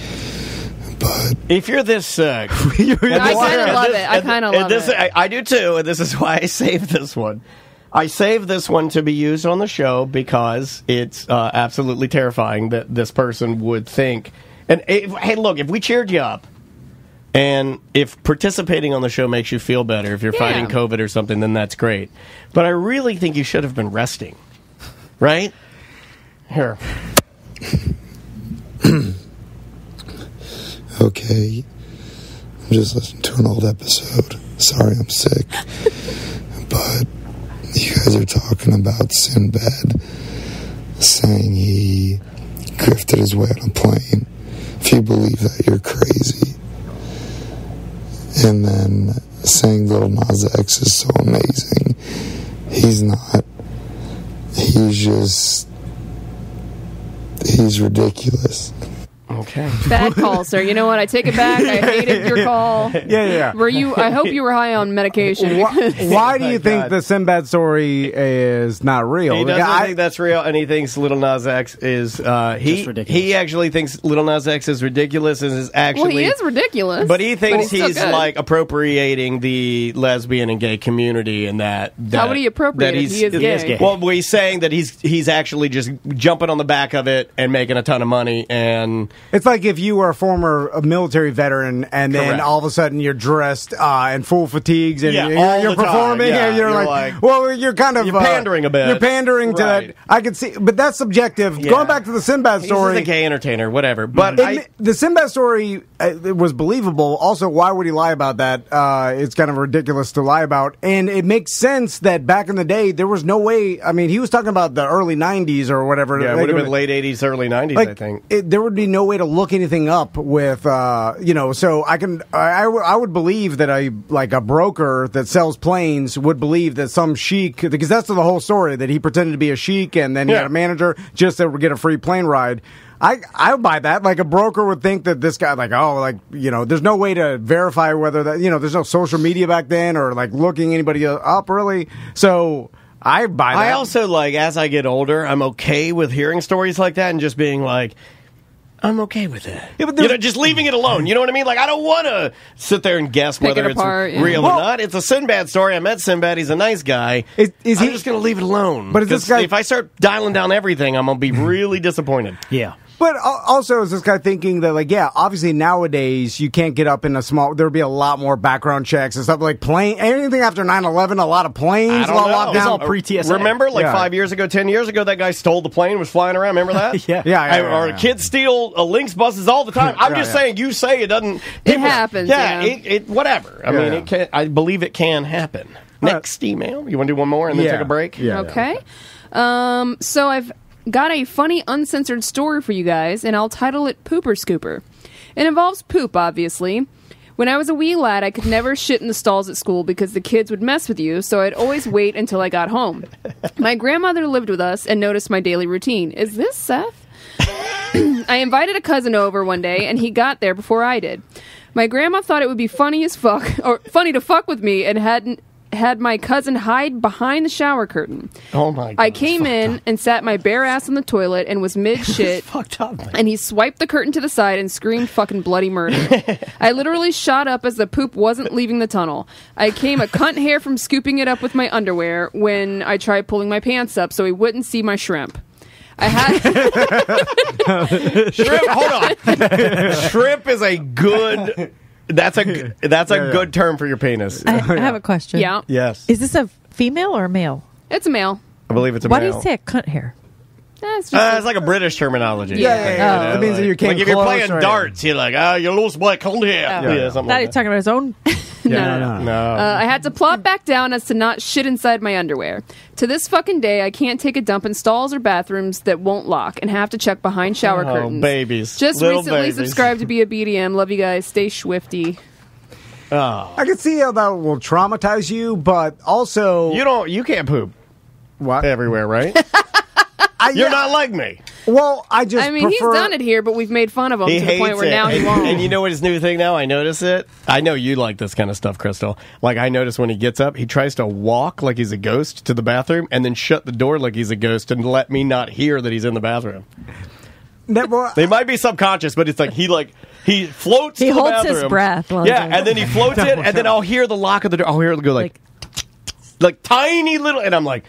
But if you're this sick, I kind of love it. I kind of love it. I do too, and this is why I saved this one. I saved this one to be used on the show because it's absolutely terrifying that this person would think. And hey, look, if we cheered you up And if participating on the show makes you feel better, if you're fighting COVID or something, then that's great. But I really think you should have been resting. Right? Here. Okay. I'm just listening to an old episode. Sorry I'm sick. But you guys are talking about Sinbad saying he grifted his way on a plane. If you believe that, you're crazy. And then saying Lil Nas X is so amazing. He's not. He's ridiculous. Okay. Bad call, sir. You know what? I take it back. I hated your call. Yeah. Were you? I hope you were high on medication. Why do you think the Sinbad story is not real? He doesn't think that's real, and he thinks Lil Nas X is he actually thinks Lil Nas X is ridiculous and is actually he is ridiculous, but he thinks he's like appropriating the lesbian and gay community, and that how would he appropriate it? He is gay. Well, he's saying that he's actually just jumping on the back of it and making a ton of money, and it's like if you were a former military veteran and then all of a sudden you're dressed in full fatigues and you're performing and you're like, well, you're kind of... You're pandering a bit. You're pandering to that. I can see, but that's subjective. Yeah. Going back to the Sinbad story... He's a gay entertainer, whatever. But the Sinbad story it was believable. Also, why would he lie about that? It's kind of ridiculous to lie about. And it makes sense that back in the day, there was no way... I mean, he was talking about the early 90s or whatever. Yeah, it would have been late 80s, early 90s, I think. There would be no way to look anything up with, so I would believe that a broker that sells planes would believe that some sheik, because that's the whole story, that he pretended to be a sheik and then he had a manager just to get a free plane ride. I would buy that. Like, a broker would think that this guy, there's no way to verify whether that, there's no social media back then or like looking anybody up really. So I buy that. I also, as I get older, I'm okay with hearing stories like that and just being like, I'm okay with it. Yeah, but just leaving it alone. You know what I mean? I don't want to sit there and guess whether it's real or not. It's a Sinbad story. I met Sinbad. He's a nice guy. I'm just going to leave it alone. But if I start dialing down everything, I'm going to be really disappointed. Yeah. But also, is this guy thinking that, obviously nowadays you can't get up in there would be a lot more background checks and stuff anything after 9/11, a lot of planes, I don't know. It's all pre-TSA. Remember, 5 years ago, 10 years ago, that guy stole the plane, was flying around. Remember that? Yeah. Or kids steal Lynx buses all the time. I'm just saying, you say it doesn't. It happens. Yeah, it whatever. I mean, it can. I believe it can happen. Next email. You want to do one more and then take a break? Yeah. Okay. So I've got a funny uncensored story for you guys, and I'll title it Pooper Scooper. It involves poop, obviously. When I was a wee lad, I could never shit in the stalls at school because the kids would mess with you, so I'd always wait until I got home. My grandmother lived with us and noticed my daily routine. Is this Seth? I invited a cousin over one day, and he got there before I did. My grandma thought it would be funny to fuck with me, and had my cousin hide behind the shower curtain. Oh my God. I came in and sat my bare ass on the toilet and was mid-shit. Fucked up, man. And he swiped the curtain to the side and screamed fucking bloody murder. I literally shot up as the poop wasn't leaving the tunnel. I came a cunt hair from scooping it up with my underwear when I tried pulling my pants up so he wouldn't see my shrimp. I had shrimp. Hold on. Shrimp is a good. That's a good term for your penis. I have a question. Yeah. Yes. Is this a female or a male? It's a male. I believe it's a Why male. do you say a cunt hair? It's like a British terminology. Yeah. It means that you can't. If you're playing darts, you're like, you lost my cunt hair. I thought he was talking about his own. No. I had to plop back down as to not shit inside my underwear. To this fucking day, I can't take a dump in stalls or bathrooms that won't lock and have to check behind shower curtains. Babies. Just Little recently babies. subscribed to be a BDM. Love you guys. Stay swifty. I can see how that will traumatize you, but also you can't poop what everywhere, right? You're not like me. Well, he's done it here, but we've made fun of him to the point where now he won't. And you know what his new thing now? I notice it. I know you like this kind of stuff, Crystal. I notice when he gets up, he tries to walk like he's a ghost to the bathroom and then shut the door like he's a ghost and let me not hear that he's in the bathroom. They might be subconscious, but it's he floats to the bathroom. He holds his breath. And then he floats it, and then I'll hear the lock of the door. I'll hear it go like tiny little, and I'm like,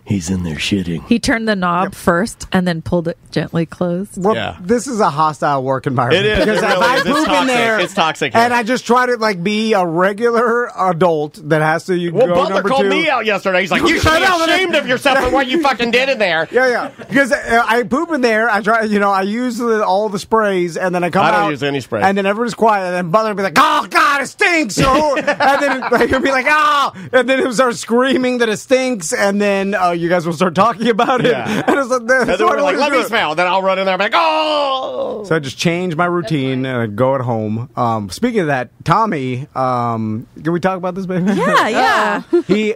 He's in there shitting. He turned the knob first and then pulled it gently closed. Well, this is a hostile work environment. It is. Because It if really I is. It's poop in toxic. there, It's toxic here. and I just try to be a regular adult that has to Well, go Butler number called 2. me out yesterday. He's like, you should be ashamed of yourself for what you fucking did in there. Yeah. Because I poop in there. I try, I use all the sprays, and then I come out. I don't use any spray. And then everybody's quiet, and then Butler will be like, "Oh God, it stinks!" and then he'll be like, "Oh!" And then he'll start screaming that it stinks, and then you guys will start talking about it. Yeah. And it's like, And then we're like, let me smell. Then I'll run in there and be like, oh! So I just change my routine and I go at home. Speaking of that, Tommy, can we talk about this, baby? Yeah. He,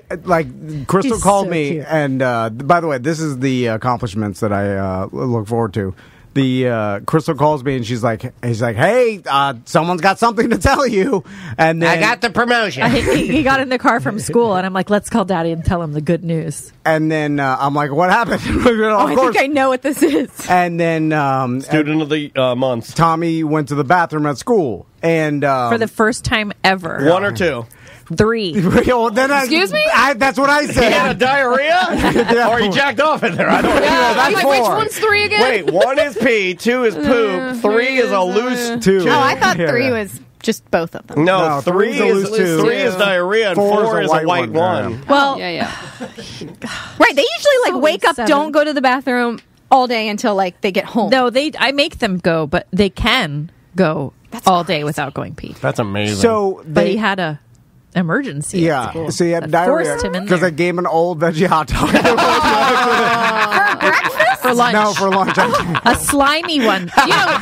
Crystal He's called so me, cute. and by the way, this is the accomplishments that I look forward to. The Crystal calls me and he's like, hey, someone's got something to tell you. And then I got the promotion. He got in the car from school, and I'm like, let's call Daddy and tell him the good news. And then I'm like, what happened? I think I know what this is. And then Student of the month. Tommy went to the bathroom at school, and For the first time ever. 1 or 2. 3. Excuse me? That's what I He said. had a diarrhea? Or he jacked off in there? I don't know. that's He's like, which 4. one's 3 again? Wait, 1 is pee, 2 is poop, 3 is a loose 2. Oh, I thought Yeah. 3 was just both of them. No, No, 3 three's a is loose 2. 3 is diarrhea and 4 4 is a white one. Well, Yeah. Right, they usually Probably wake up, 7. don't go to the bathroom all day until they get home. no, I make them go, but they can go all day without going pee. That's amazing. So But he had a emergency. at school so he had that diarrhea forced him in because there. I gave him an old veggie hot dog. for lunch. No, for lunch. A slimy one. You know,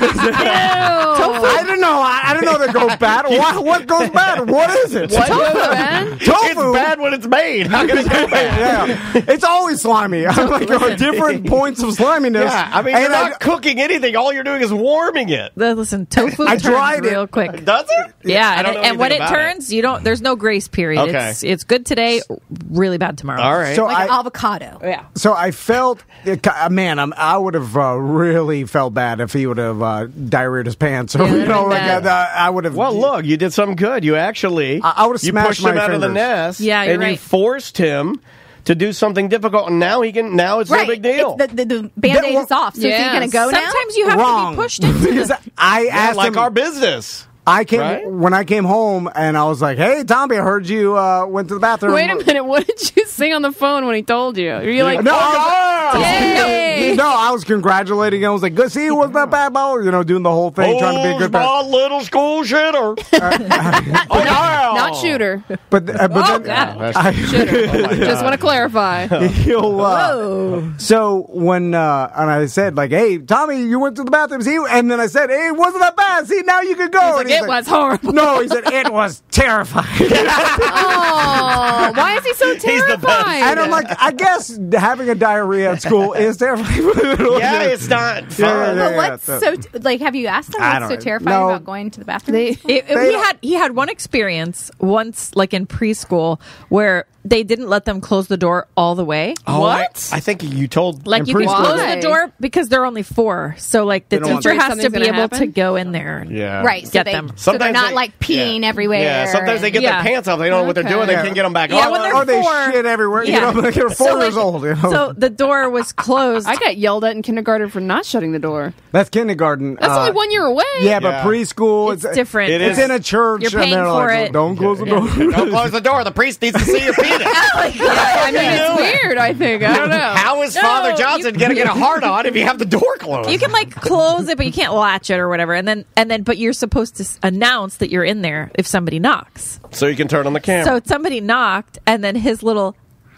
tofu. I don't know. I don't know that goes bad. What goes bad? What is it? What? Tofu, man. Tofu. It's bad when it's made. How can it go bad? Yeah, it's always slimy. I'm like different points of sliminess. Yeah, I mean, And you're not cooking anything. All you're doing is warming it. Listen, tofu I turns tried it. real quick. Does it? Yeah, I don't know and when it anything about turns, you don't. There's no grace period. Okay. It's good today, really bad tomorrow. All right. So like an avocado. Yeah. So I felt, man, I would have really felt bad if he would have diarrheaed his pants, or Yeah, that'd be bad. I would have. Well, look, you did something good. You actually, I would've you smashed pushed him my out of the fingers. nest. Yeah, you're and you right. forced him to do something difficult, and now he can. Now it's Right. no big deal. It's the Band-Aid is off. So is he Yes. going to go now? Sometimes you have Wrong. to be pushed into because the. I Yeah, asked like him. our business. I came right? when I came home, and I was like, "Hey, Tommy, I heard you went to the bathroom." Wait a minute. What did you sing on the phone when he told you? Are you like, No, Yay! no, I was congratulating him. I was like, "Good, see, it wasn't that bad, ball." Doing the whole thing, trying to be a good my person. little school shitter. Oh, yeah. Not shooter. But then, God. Shooter. Just want to clarify. he'll. So when and I said like, "Hey, Tommy, you went to the bathroom," see, and then I said, "Hey, it wasn't that bad. See, now you can go." He's like, And he's it was horrible. No, he said it was terrifying. Oh, why is he so terrified? And I'm like, I guess having a diarrhea at school is terrifying. Yeah, it's not fun. But what's so have you asked them I what's so don't- terrifying no. about going to the bathroom? He had one experience once, like in preschool, where they didn't let them close the door all the way. Oh, I think you told. Like In you can preschool. close Why? the door because they're only 4, so like the They don't want teacher to- has to Something's be gonna able to happen? go in there. And Yeah. Right, so Get they them. so they're Sometimes not they- like peeing everywhere. Yeah, sometimes they get Yeah. their pants off. They don't know what they're doing. They Okay. can't get them back Yeah, on. when they're Or they 4. shit everywhere. Yeah. Like they're 4 So, like, years old. So the door was closed. I got yelled at in kindergarten for not shutting the door. That's kindergarten. That's only 1 year away. Yeah, but Yeah. preschool, It's different. It It's is. in a church. You're and paying they're for like, it. Don't close the door. Don't close the door. The priest needs to see your penis. I mean, it's weird, I think. I don't know. How is No, Father Johnson going to get a hard on if you have the door closed? You can like close it, but you can't latch it or whatever. And then, but you're supposed to announce that you're in there if somebody knocks. So you can turn on the camera. So somebody knocked, and then his little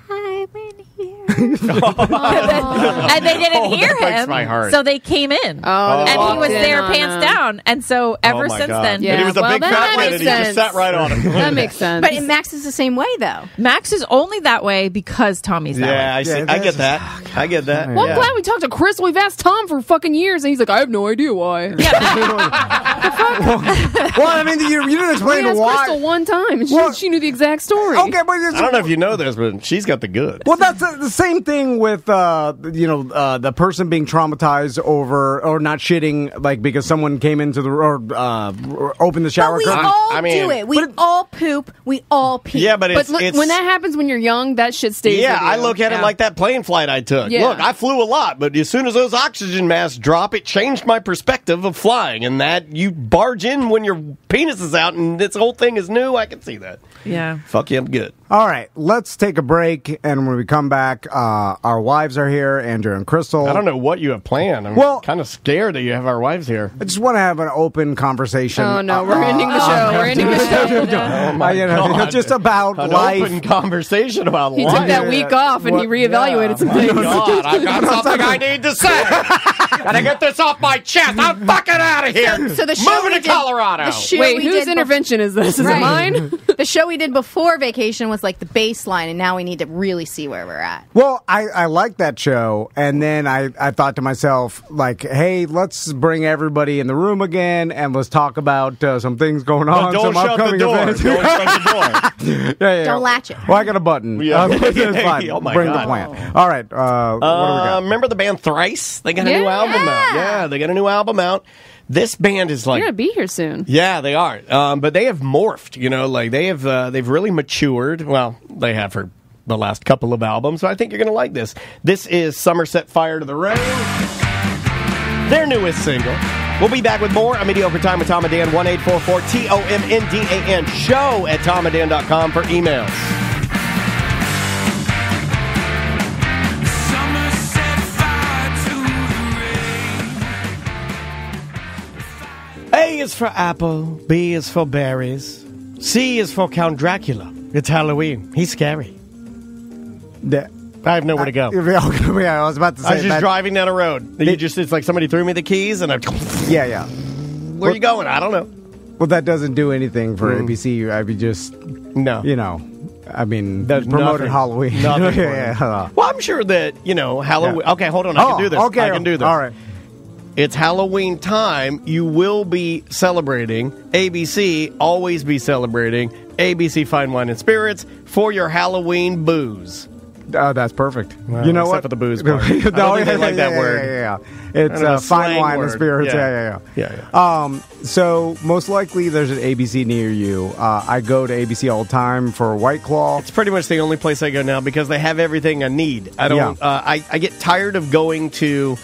"I'm in here," and they didn't Oh, hear that breaks him. my heart. So they came in, Oh, and he walked was in there on pants him. down. And so ever Oh my since God. then, Yeah. And he was a well, big that fat kid, makes and he just sense. sat right on him. That makes sense. But Max is the same way though. Max is only that way because Tommy's that Yeah, way. I see. Yeah, I get that. I get that. Well, I'm Yeah. glad we talked to Chris. We've asked Tom for fucking years, and he's like, I have no idea why. Yeah, Well, I mean, you didn't explain We asked why. Crystal one time, and she knew the exact story. Okay, but I don't know if you know this, but she's got the goods. Well, that's the same thing with the person being traumatized over or not shitting, like because someone came into the or opened the shower But we curtain. all do it. We all poop. We all pee. Yeah, but But look, when that happens when you're young, that shit stays. Yeah, with you. I look at it like that plane flight I took. Yeah. Look, I flew a lot, but as soon as those oxygen masks drop, it changed my perspective of flying. And that you barge in when your penis is out and this whole thing is new, I can see that. Yeah. Fuck you, I'm good. All right, let's take a break, and when we come back, our wives are here, Andrew and Crystal. I don't know what you have planned. I'm kind of scared that you have our wives here. I just want to have an open conversation. Oh no, we're ending the show. We're ending the show. Oh my God. Just about An life. open conversation about He life. took that week off and he reevaluated some things. God, I've got something I need to say. Gotta get this off my chest. I'm fucking out of here. So the show Moving we to did- Colorado. the show Wait, we whose did intervention is this? Is it mine? The show we did before vacation was like the baseline, and now we need to really see where we're at. Well, I liked that show, and then I thought to myself, like, hey, let's bring everybody in the room again, and let's talk about some things going on. Don't some shut the upcoming door. events. Don't shut the door. Yeah. Don't latch it. Well, I got a button. Yeah. It's fine. Oh, my Bring God. the plant. All right. What do we got? Remember the band Thrice? They got a new album out. Yeah, they got a new album out. This band is like... You're going to be here soon. Yeah, they are. But they have morphed, like they've really matured. Well, they have for the last couple of albums, so I think you're going to like this. This is Somerset Fire to the Rain, their newest single. We'll be back with more. A Mediocre Time with Tom and Dan, 1-844-TOMNDAN, show at tomandan.com for emails. A is for apple, B is for berries, C is for Count Dracula. It's Halloween. He's scary. I have nowhere to go. Yeah, I was about to say I was just driving down a road. It's like somebody threw me the keys and I... Yeah. Where are you going? I don't know. Well, that doesn't do anything for ABC. I mean, just... No. I mean, There's promoted nothing. Halloween. Nothing for Yeah. Well, I'm sure that, Halloween... Yeah. Okay, hold on. I can do this. Okay. I can do this. All right. It's Halloween time. You will be celebrating. ABC, always be celebrating. ABC Fine Wine and Spirits for your Halloween booze. That's perfect. Well, you know except what? for the booze part. I don't think they like that word. Yeah. I don't know, It's fine slang wine and word. spirits. Yeah. Yeah. So most likely there's an ABC near you. I go to ABC all the time for White Claw. It's pretty much the only place I go now because they have everything I need. I don't. Yeah. I get tired of going to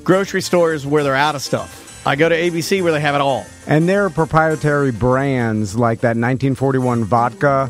grocery stores where they're out of stuff. I go to ABC where they have it all. And their proprietary brands, like that 1941 vodka,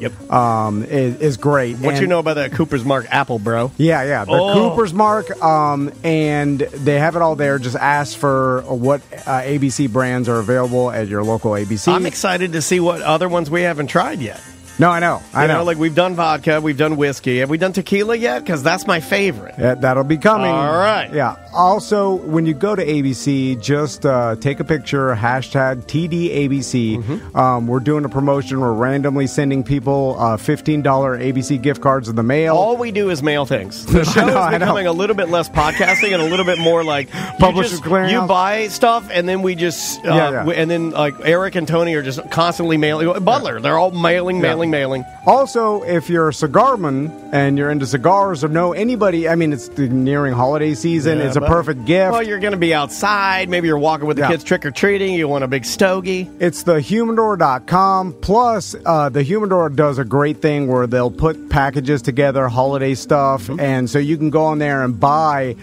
is great. What and you know about that Cooper's Mark apple, bro? Yeah. The Cooper's Mark, and they have it all there. Just ask for what ABC brands are available at your local ABC. I'm excited to see what other ones we haven't tried yet. No, I know. I know. Like we've done vodka, we've done whiskey. Have we done tequila yet? Because that's my favorite. Yeah, that'll be coming. All right. Yeah. Also, when you go to ABC, just take a picture, hashtag TDABC. Mm-hmm. We're doing a promotion. We're randomly sending people $15 ABC gift cards in the mail. All we do is mail things. The show is becoming a little bit less podcasting and a little bit more like Publishers Clearinghouse. You buy stuff and then we just and then like Eric and Tony are just constantly mailing. Butler, they're all mailing. Also, if you're a cigarman and you're into cigars or know anybody, I mean, it's the nearing holiday season. It's a perfect gift. Well, you're going to be outside. Maybe you're walking with the kids trick-or-treating. You want a big stogie. It's thehumidor.com. Plus, the Humidor does a great thing where they'll put packages together, holiday stuff, and so you can go on there and buy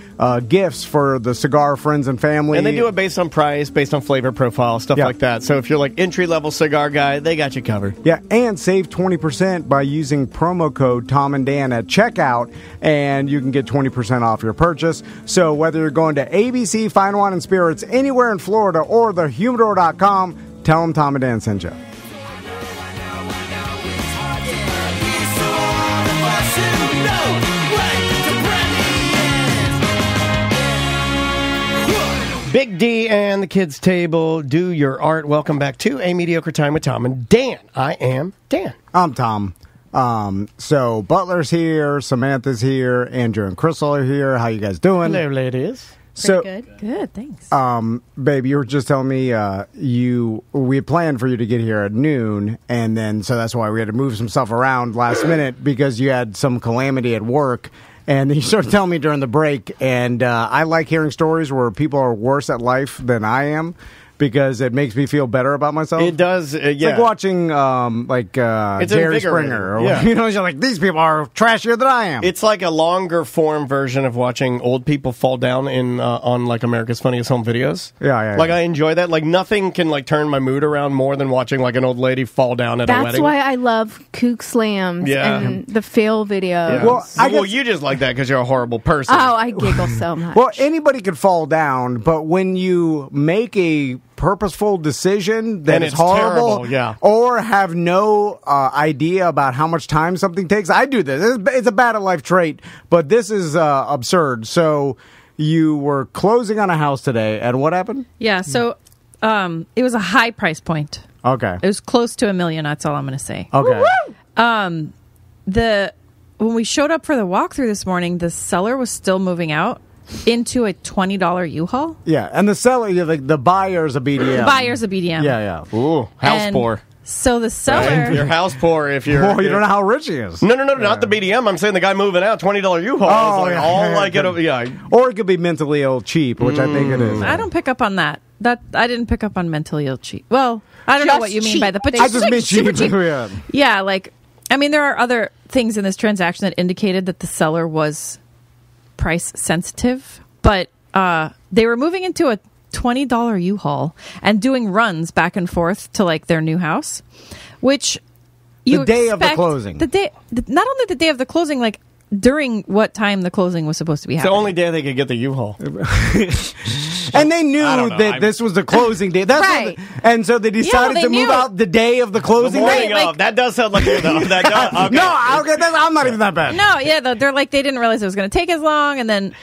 gifts for the cigar friends and family. And they do it based on price, based on flavor profile, stuff like that. So if you're like entry-level cigar guy, they got you covered. Yeah, and save 20% by using promo code Tom and Dan at checkout, and you can get 20% off your purchase. So whether you're going to ABC Fine Wine and Spirits anywhere in Florida or thehumidor.com, tell them Tom and Dan sent you. Big D and the Kids Table, do your art. Welcome back to A Mediocre Time with Tom and Dan. I am Dan. I'm Tom. So Butler's here, Samantha's here, Andrew and Crystal are here. How you guys doing? Hello, ladies. So good, thanks. Babe, you were just telling me we had planned for you to get here at noon, and then so that's why we had to move some stuff around last minute because you had some calamity at work. And you started telling me during the break, and I like hearing stories where people are worse at life than I am. Because it makes me feel better about myself. It does, It's like watching, Jerry Springer. Or, you're like, these people are trashier than I am. It's like a longer form version of watching old people fall down on like America's Funniest Home Videos. Yeah. I enjoy that. Like nothing can like turn my mood around more than watching like an old lady fall down at a wedding. That's why I love kook slams and the fail videos. Yeah. Well, you just like that because you're a horrible person. Oh, I giggle so much. Well, anybody could fall down, but when you make a purposeful decision that And is it's horrible, terrible, or have no idea about how much time something takes. I do this. It's a bad at life trait, but this is absurd. So you were closing on a house today, and what happened? Yeah, so it was a high price point. Okay. It was close to $1 million, that's all I'm going to say. Okay. When we showed up for the walkthrough this morning, the seller was still moving out into a $20 U-Haul. Yeah, and the seller, the buyer's a BDM. The buyer's a BDM. Yeah. Ooh, house poor. So the seller... Right? You're house poor if you're... Well, you don't know how rich he is. No, not the BDM. I'm saying the guy moving out, $20 U-Haul. Or it could be mentally ill cheap, which I think it is. I don't pick up on that. I didn't pick up on mentally ill cheap. Well, I don't know what you mean by that, but I just mean super cheap. Yeah, there are other things in this transaction that indicated that the seller was price sensitive, but they were moving into a $20 U-Haul and doing runs back and forth to like their new house, which the day of the closing. Not only the day of the closing, like during what time the closing was supposed to be happening. It's the only day they could get the U-Haul. And they knew that this was the closing day. That's right. And so they decided to move out the day of the closing. The morning of. That does sound like you, though. That does, okay. No, I'm not even that bad. No, yeah, they're like, they didn't realize it was going to take as long, and then,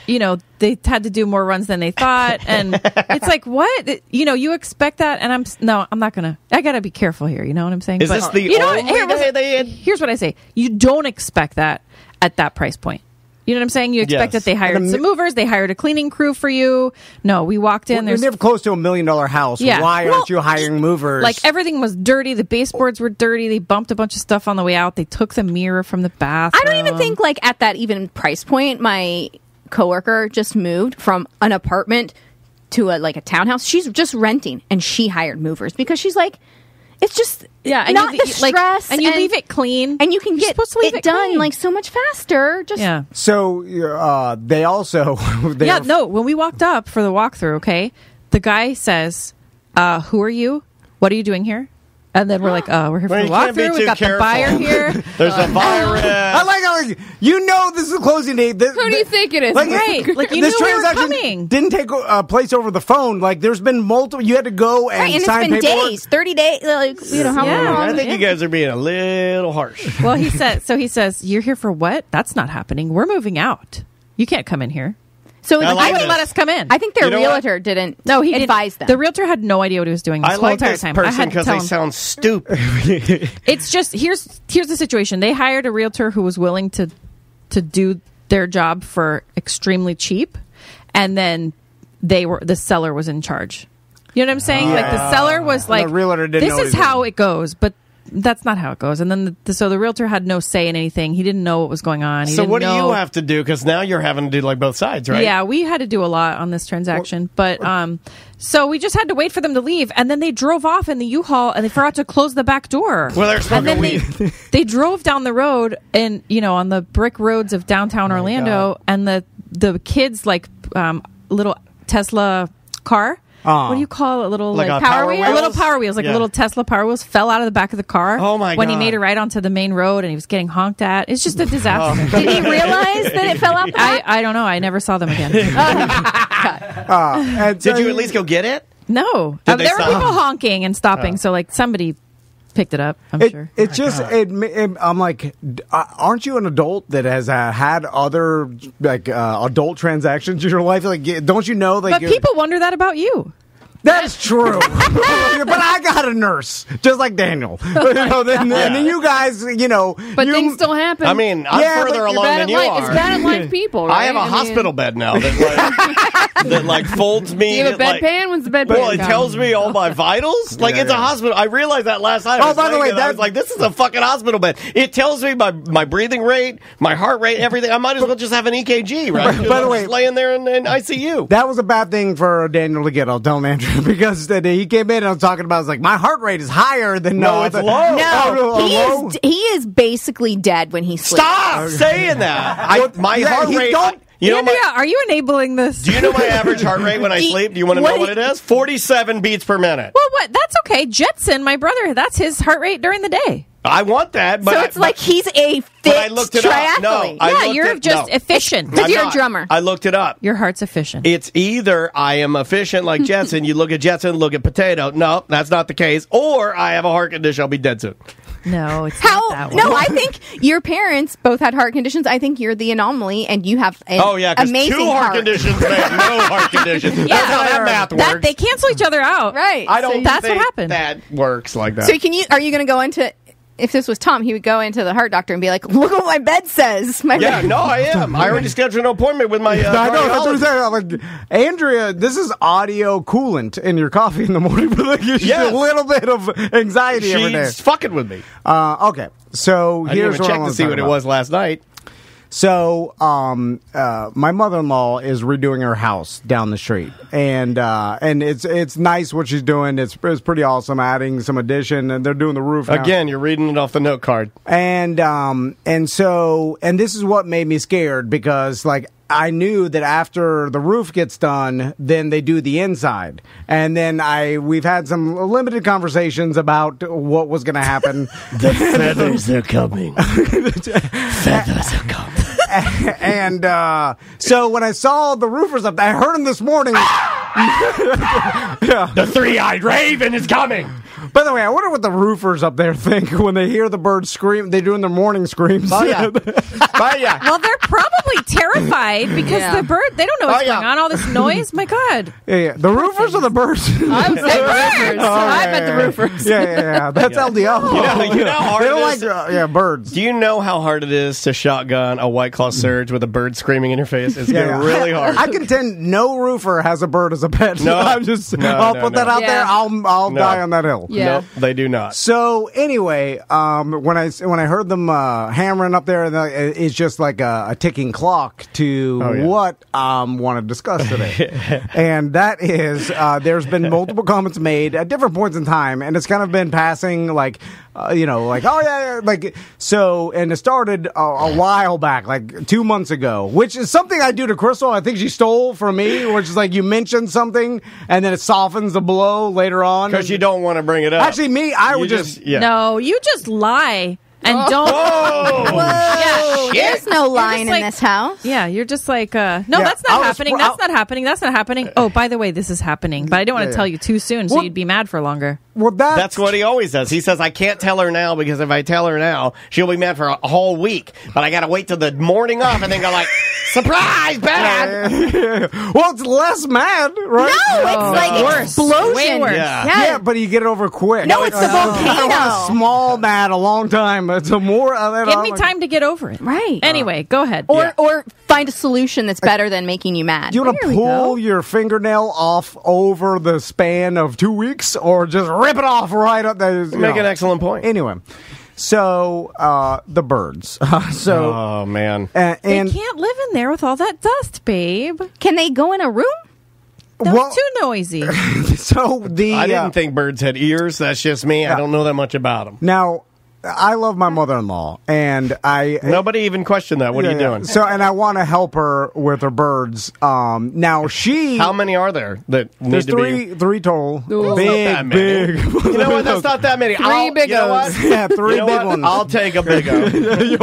they had to do more runs than they thought, and it's like, what? You expect that, and I'm not going to, I got to be careful here, you know what I'm saying? Is this the only day they had? Here's what I say. You don't expect that at that price point. You know what I'm saying? You expect that they hired some movers, they hired a cleaning crew for you. No, we walked in. You're never close to $1 million house. Yeah. Why aren't you hiring movers? Like everything was dirty. The baseboards were dirty. They bumped a bunch of stuff on the way out. They took the mirror from the bathroom. I don't even think at that even price point, my coworker just moved from an apartment to a townhouse. She's just renting, and she hired movers because she's like, it's just and not the stress, and you leave it clean, and you can get it done clean. so much faster. So they also when we walked up for the walkthrough, okay, the guy says, "Who are you? What are you doing here?" And then we're like, we're here for the walkthrough. We've got the buyer here. There's a virus. I like how this is the closing date. Who do you think it is? Right. Like you this knew we were transaction coming. didn't take place over the phone. Like there's been multiple. You had to go and sign it's been paperwork. days, 30 days. How long? I think you guys are being a little harsh. Well, he says, you're here for what? That's not happening. We're moving out. You can't come in here. So I wouldn't let us come in. I think their realtor didn't advise them. The realtor had no idea what he was doing this I whole like entire this time. person because they sound stupid. It's just, here's the situation. They hired a realtor who was willing to do their job for extremely cheap, and then the seller was in charge. You know what I'm saying? Like the seller was like, the realtor didn't know this is how it goes, but that's not how it goes. And then so the realtor had no say in anything. He didn't know what was going on. So what do you have to do? Because now you're having to do both sides, right? Yeah, we had to do a lot on this transaction. But so we just had to wait for them to leave. And then they drove off in the U-Haul and they forgot to close the back door. Well, they're smoking weed. They drove down the road and, on the brick roads of downtown Orlando. God. And the kids, little Tesla car. What do you call it? Little Power Wheels? A little Power Wheels, a little Tesla Power Wheels fell out of the back of the car. Oh my God! When he made it right onto the main road and he was getting honked at. It's just a disaster. Did he realize that it fell out the back? I don't know. I never saw them again. Did you at least go get it? No. There were people honking and stopping, so somebody picked it up, I'm sure. It's just, I'm like, aren't you an adult that has had other adult transactions in your life? Like, don't you know? But people wonder that about you. That is true. But I got a nurse, just like Daniel. And then you guys, But things still happen. I mean, I'm further along than you are. It's bad at life people, right? I have a hospital bed now that folds me. Do you have a bedpan? When's the bedpan? Well, it tells me all my vitals. It's a hospital. I realized that last night. Oh, by the way, I was like, this is a fucking hospital bed. It tells me my breathing rate, my heart rate, everything. I might as well just have an EKG, right? By the way, just laying there in ICU. That was a bad thing for Daniel to get. I'll tell Andrew because he came in and I was talking about. I was like, my heart rate is higher than no, it's low. No, he is basically dead when he sleeps. Stop saying that. My heart rate. Are you enabling this? Do you know my average heart rate when I sleep? Do you want to know what it is? 47 beats per minute. Well, what? That's okay. Jetson, my brother, that's his heart rate during the day. I want that, but so it's like he's a fit I looked it triathlete. Up. No, you're just efficient because you're a drummer. I looked it up. Your heart's efficient. It's either I am efficient like Jetson. You look at Jetson, look at Potato. No, that's not the case. Or I have a heart condition. I'll be dead soon. No, it's not that way. No, I think your parents both had heart conditions. I think you're the anomaly, and you have an amazing two heart conditions make no heart conditions. That's how that math works. They cancel each other out. Right. I don't that's think what happened. That works like that. So are you going to go into... If this was Tom, he would go into the heart doctor and be like, look what my bed says. No, I am. I already scheduled an appointment with my I know, that's what I'm saying. I'm like, Andrea, this is audio coolant in your coffee in the morning, but you a little bit of anxiety every day. She's fucking with me. Okay, so I here's didn't even check to see what it was last night. So, my mother-in-law is redoing her house down the street, and it's nice what she's doing. It's pretty awesome, adding some addition, and they're doing the roof now. Again, you're reading it off the note card. And this is what made me scared because I knew that after the roof gets done, then they do the inside. And then we've had some limited conversations about what was going to happen. The feathers are coming. Feathers are coming. And so when I saw the roofers up there, I heard them this morning. The three-eyed raven is coming. By the way, I wonder what the roofers up there think when they hear the birds scream. They're doing their morning screams. Oh, yeah. Well, they're probably terrified because the bird, they don't know what's going on. All this noise. My God. Yeah. The roofers or the birds? I would say roofers. I bet the roofers. Yeah. That's LDL. You know how hard they don't it is like birds. Do you know how hard it is to shotgun a White Claw Surge with a bird screaming in your face? It's really hard. I contend no roofer has a bird as a pet. No. I'll put that out there. I'll die on that hill. Yeah. Nope, they do not. So anyway, when I heard them hammering up there, it's just like a ticking clock to what I want to discuss today, and that is there's been multiple comments made at different points in time, and it's kind of been passing so, and it started a while back, like 2 months ago, which is something I do to Crystal. I think she stole from me, which is like you mention something and then it softens the blow later on because you don't want to bring it up. Actually, I would just no, you just lie. And don't. Whoa. There's no lying in this house. Yeah, you're just like, no, that's not happening. That's not happening. That's not happening. Oh, by the way, this is happening. But I didn't want to tell you too soon, so you'd be mad for longer. Well, that's what he always does. He says, I can't tell her now because if I tell her now, she'll be mad for a whole week. But I got to wait till the morning off and then go like, surprise, bad. Well, it's less mad, right? No, it's like worse. Explosion. Way worse. Yeah, but you get it over quick. No, it's the volcano. I want a small mad a long time. It's a more. Give me time to get over it. Right. Anyway, go ahead. Or find a solution that's better than making you mad. Do you want to pull your fingernail off over the span of 2 weeks, or just rip it off right up there? Make an excellent point. Anyway. So, the birds. Oh, man. They can't live in there with all that dust, babe. Can they go in a room? That's too noisy. So, I didn't think birds had ears. That's just me. I don't know that much about them. Now, I love my mother-in-law, and nobody even questioned that. What are you doing? So, and I want to help her with her birds. Now how many are there that there's need to be? three total. Ooh, big. You know what? That's not that many. Three big ones. Yeah, three big ones. I'll take a big one. Put me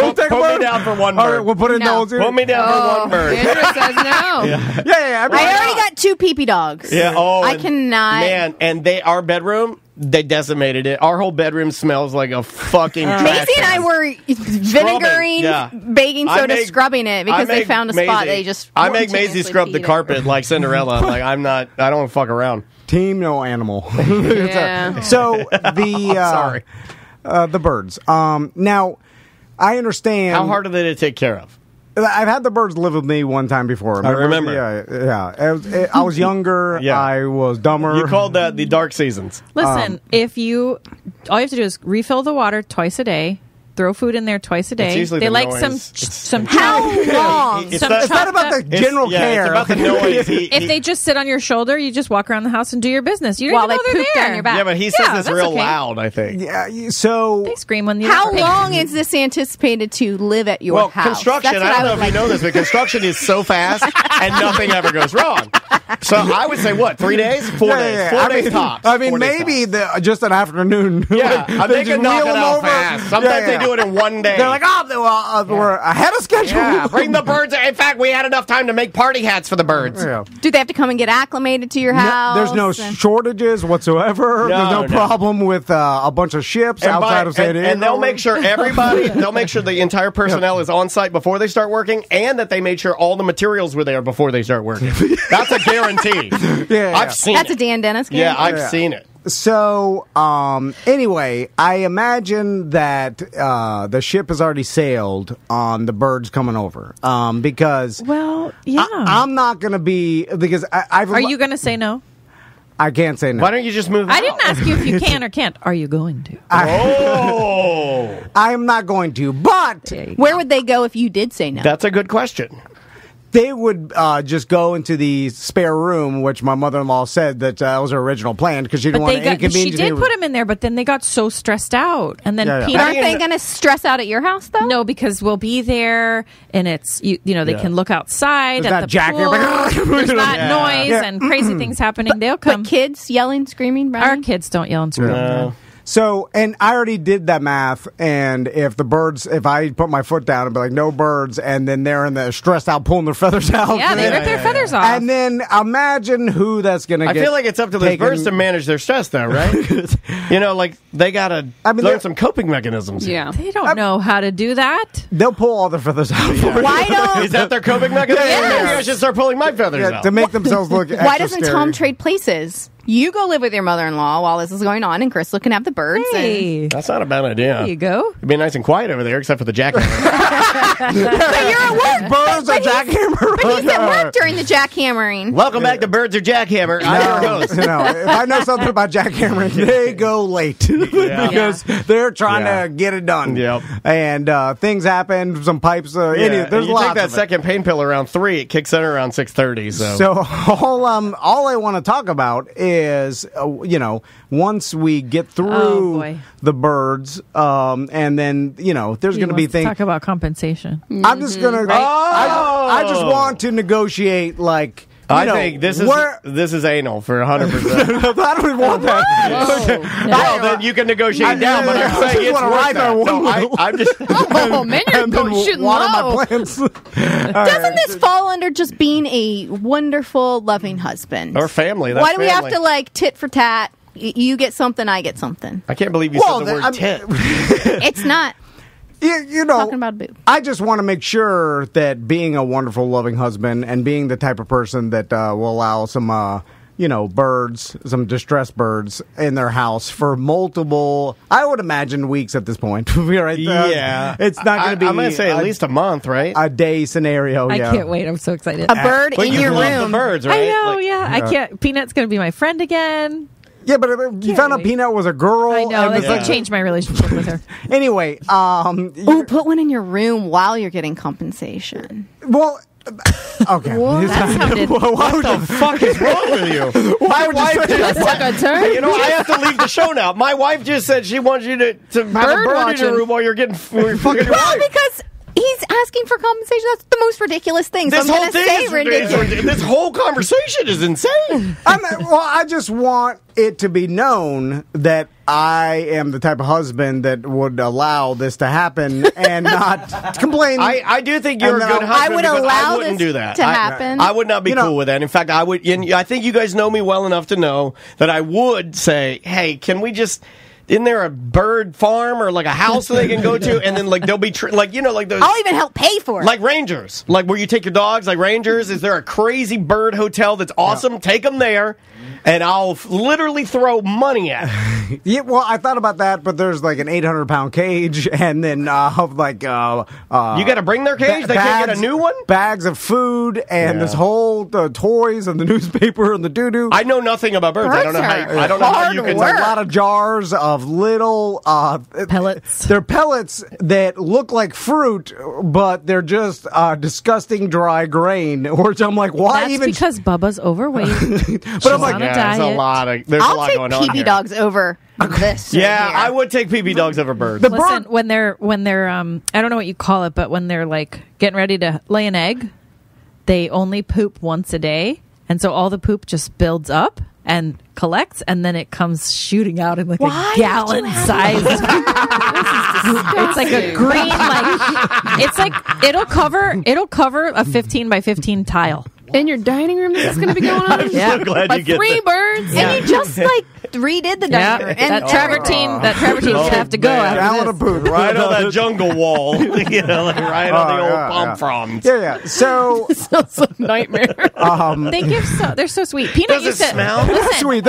down for one bird. All right, we'll put it in those. Put me down for one bird. Andrew says no. Yeah. I already got 2 pee-pee dogs. Yeah. Oh, I cannot. Man, and our bedroom. They decimated it. Our whole bedroom smells like a fucking trash Macy and I were vinegary, baking soda, scrubbing it because they found a spot they just. I make Maisie scrub the carpet like Cinderella. Like I don't fuck around. team, no animal. Yeah. So the the birds. Now, I understand. How hard are they to take care of? I've had the birds live with me one time before. I remember. Yeah. I was younger. Yeah. I was dumber. You called that the dark seasons. Listen, all you have to do is refill the water twice a day. Throw food in there twice a day. Usually they the like noise. some How long? It's not about the general care. It's about the noise. If they just sit on your shoulder, you just walk around the house and do your business. You don't While even know they they're poop there. down your back. Yeah, but he says this that's real okay. loud, I think. Yeah, so They scream when you. How long is this anticipated to live at your Well, house? construction, That's I what don't know would if you know this, but construction is so fast and nothing ever goes wrong. So I would say, what, 3 days? 4 days. 4 days tops. I mean, 4 days maybe tops. just an afternoon. Yeah, Like, they can knock wheel it them out over. fast. Sometimes they do it in one day. They're like, we're ahead of schedule. Yeah, bring the birds. In fact, we had enough time to make party hats for the birds. Yeah. Do they have to come and get acclimated to your house? There's no shortages whatsoever. There's no problem with a bunch of ships outside of San Diego. And they'll make sure they'll make sure the entire personnel is on site before they start working, and that they made sure all the materials were there before they start working. That's a guarantee. I've seen That's it. a Dan Dennis game? Yeah, I've seen it. So, anyway, I imagine that the ship has already sailed on the birds coming over. Because I'm not going to be because I've. Are you going to say no? I can't say no. Why don't you just move? I didn't ask you if you can or can't. Are you going to? I am not going to. But where would they go if you did say no? That's a good question. They would just go into the spare room, which my mother-in-law said that was her original plan because she didn't want to inconvenience. She did put him in there, but then they got so stressed out, and then Peter. Aren't they going to stress out at your house though? No, because we'll be there, and it's they can look outside There's at that the jacket. pool. There's not noise and crazy things happening. They'll come. But kids yelling, screaming, running? Our kids don't yell and scream. No. So, and I already did that math, and if I put my foot down and be like, no birds, and then they're in the stressed out pulling their feathers out. Yeah, they rip their feathers off. And then imagine who that's going to get. I feel like it's up to those birds to manage their stress, though, right? Like they got to learn some coping mechanisms. Yeah. They don't know how to do that. They'll pull all their feathers out. Why don't... Is that their coping mechanism? Yes. Maybe I should start pulling my feathers out. To make themselves look extra Why doesn't scary. Tom trade places? You go live with your mother-in-law while this is going on, and Crystal can have the birds. Hey. That's not a bad idea. There you go. It'd be nice and quiet over there, except for the jackhammer. But you're at work. Birds are jackhammer. But he's at work during the jackhammering. Welcome back to Birds or Jackhammer. I'm your host. No, if I know something about jackhammering, they go late because they're trying to get it done. Yep. And things happen, some pipes. There's you lots take that of it. second pain pill around 3, it kicks in around 6:30. So all I want to talk about is, once we get through the birds, and then there's going to be things. Talk about compensation. I'm just going to. I just want to negotiate like. I think this is anal for 100%. I don't even want that. Well, then you can negotiate down, but I'm saying it's worth that. I'm just. Oh, man, you're shooting water low. my plants. Doesn't this fall under just being a wonderful, loving husband? Or family. Why do we have to tit for tat? You get something, I get something. I can't believe you said the word tit. It's not. Talking about a boob. I just want to make sure that being a wonderful, loving husband and being the type of person that will allow some, birds, some distressed birds in their house for multiple, I would imagine, weeks at this point. Right? Yeah. It's not going to be. I'm going to say at least a month, right? A day scenario. I can't wait. I'm so excited. A bird in your room. The birds, right? I know, I can't. Peanut's going to be my friend again. Yeah, but if you found out Peanut was a girl. I know. That changed my relationship with her. Anyway, put one in your room while you're getting compensation. Well, okay. What the fuck is wrong with you? My wife just took a turn. I have to leave the show now. My wife just said she wants you to have a bird in your room while you're fucking your wife. Because he's asking for compensation. That's the most ridiculous thing. So I'm going to say ridiculous. This whole conversation is insane. I just want it to be known that I am the type of husband that would allow this to happen and not complain. I do think you're a good husband. I would allow I wouldn't this do that to happen. I would not be cool with that. In fact, I think you guys know me well enough to know that I would say, hey, can we just Isn't there a bird farm or like a house that they can go to, and then like they'll be like those. I'll even help pay for it. Like Rangers, like where you take your dogs, like Rangers. Is there a crazy bird hotel that's awesome? Yeah. Take them there, and I'll literally throw money at it. Yeah, well, I thought about that, but there's like an 800-pound cage, and then you got to bring their cage. They can't get a new one. Bags of food and this whole toys and the newspaper and the doo-doo. I know nothing about birds. I don't know how you can. It's a lot of jars of little pellets. They're pellets that look like fruit, but they're just disgusting dry grain. Which I'm like, why That's even? Because Bubba's overweight. But I'm like, there's a lot going on. I'll take PB dogs over this. Yeah, I would take PB dogs over birds. Listen, when they're I don't know what you call it, but when they're like getting ready to lay an egg, they only poop once a day, and so all the poop just builds up and collects, and then it comes shooting out in like a gallon size. It's like a green, it's like it'll cover a 15 by 15 tile. In your dining room, this is going to be going on? I'm so glad you get 3 birds. Yeah. And you just redid the dining room. And that travertine should have to go out of poop right on that jungle wall. Right on the old palm fronds. Yeah. So sounds like a nightmare. They're so sweet. Peanut used to smell. They're sweet.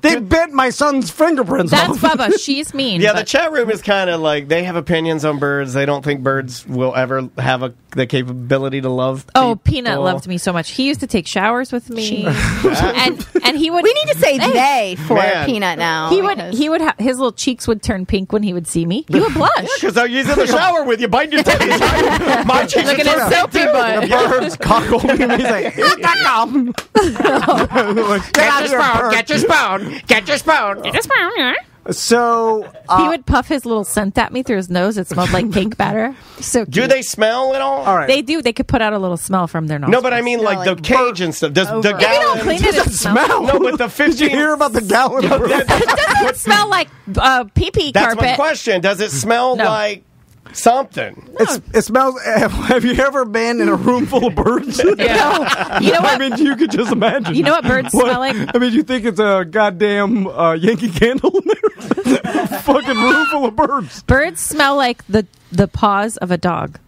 They bit my son's fingerprints off. That's Bubba. She's mean. Yeah, the chat room is kind of like they have opinions on birds. They don't think birds will ever have the capability to love people. Oh, Peanut loved me so much. He used to take showers with me, and he would. We need to say they for Peanut now. He would have his little cheeks would turn pink when he would see me. He would blush because I was in the shower with you, biting your titties. My cheeks look at his selfie butt. The birds cockle me. He's like, get your spoon. Get your spoon. So he would puff his little scent at me through his nose. It smelled like cake batter. So cute. Do they smell at all? All right. They do. They could put out a little smell from their nostrils. No, but I mean like the cage and stuff. Does the gallon? We don't clean it. It smell. No, but the 15. Did you hear about the gallon? It doesn't smell like pee-pee carpet. That's my question. Does it smell like something? It smells. Have you ever been in a room full of birds? Yeah. You know what? I mean, you could just imagine. You know what birds smell like? I mean, you think it's a goddamn Yankee Candle in there? Fucking room full of birds. Birds smell like the paws of a dog.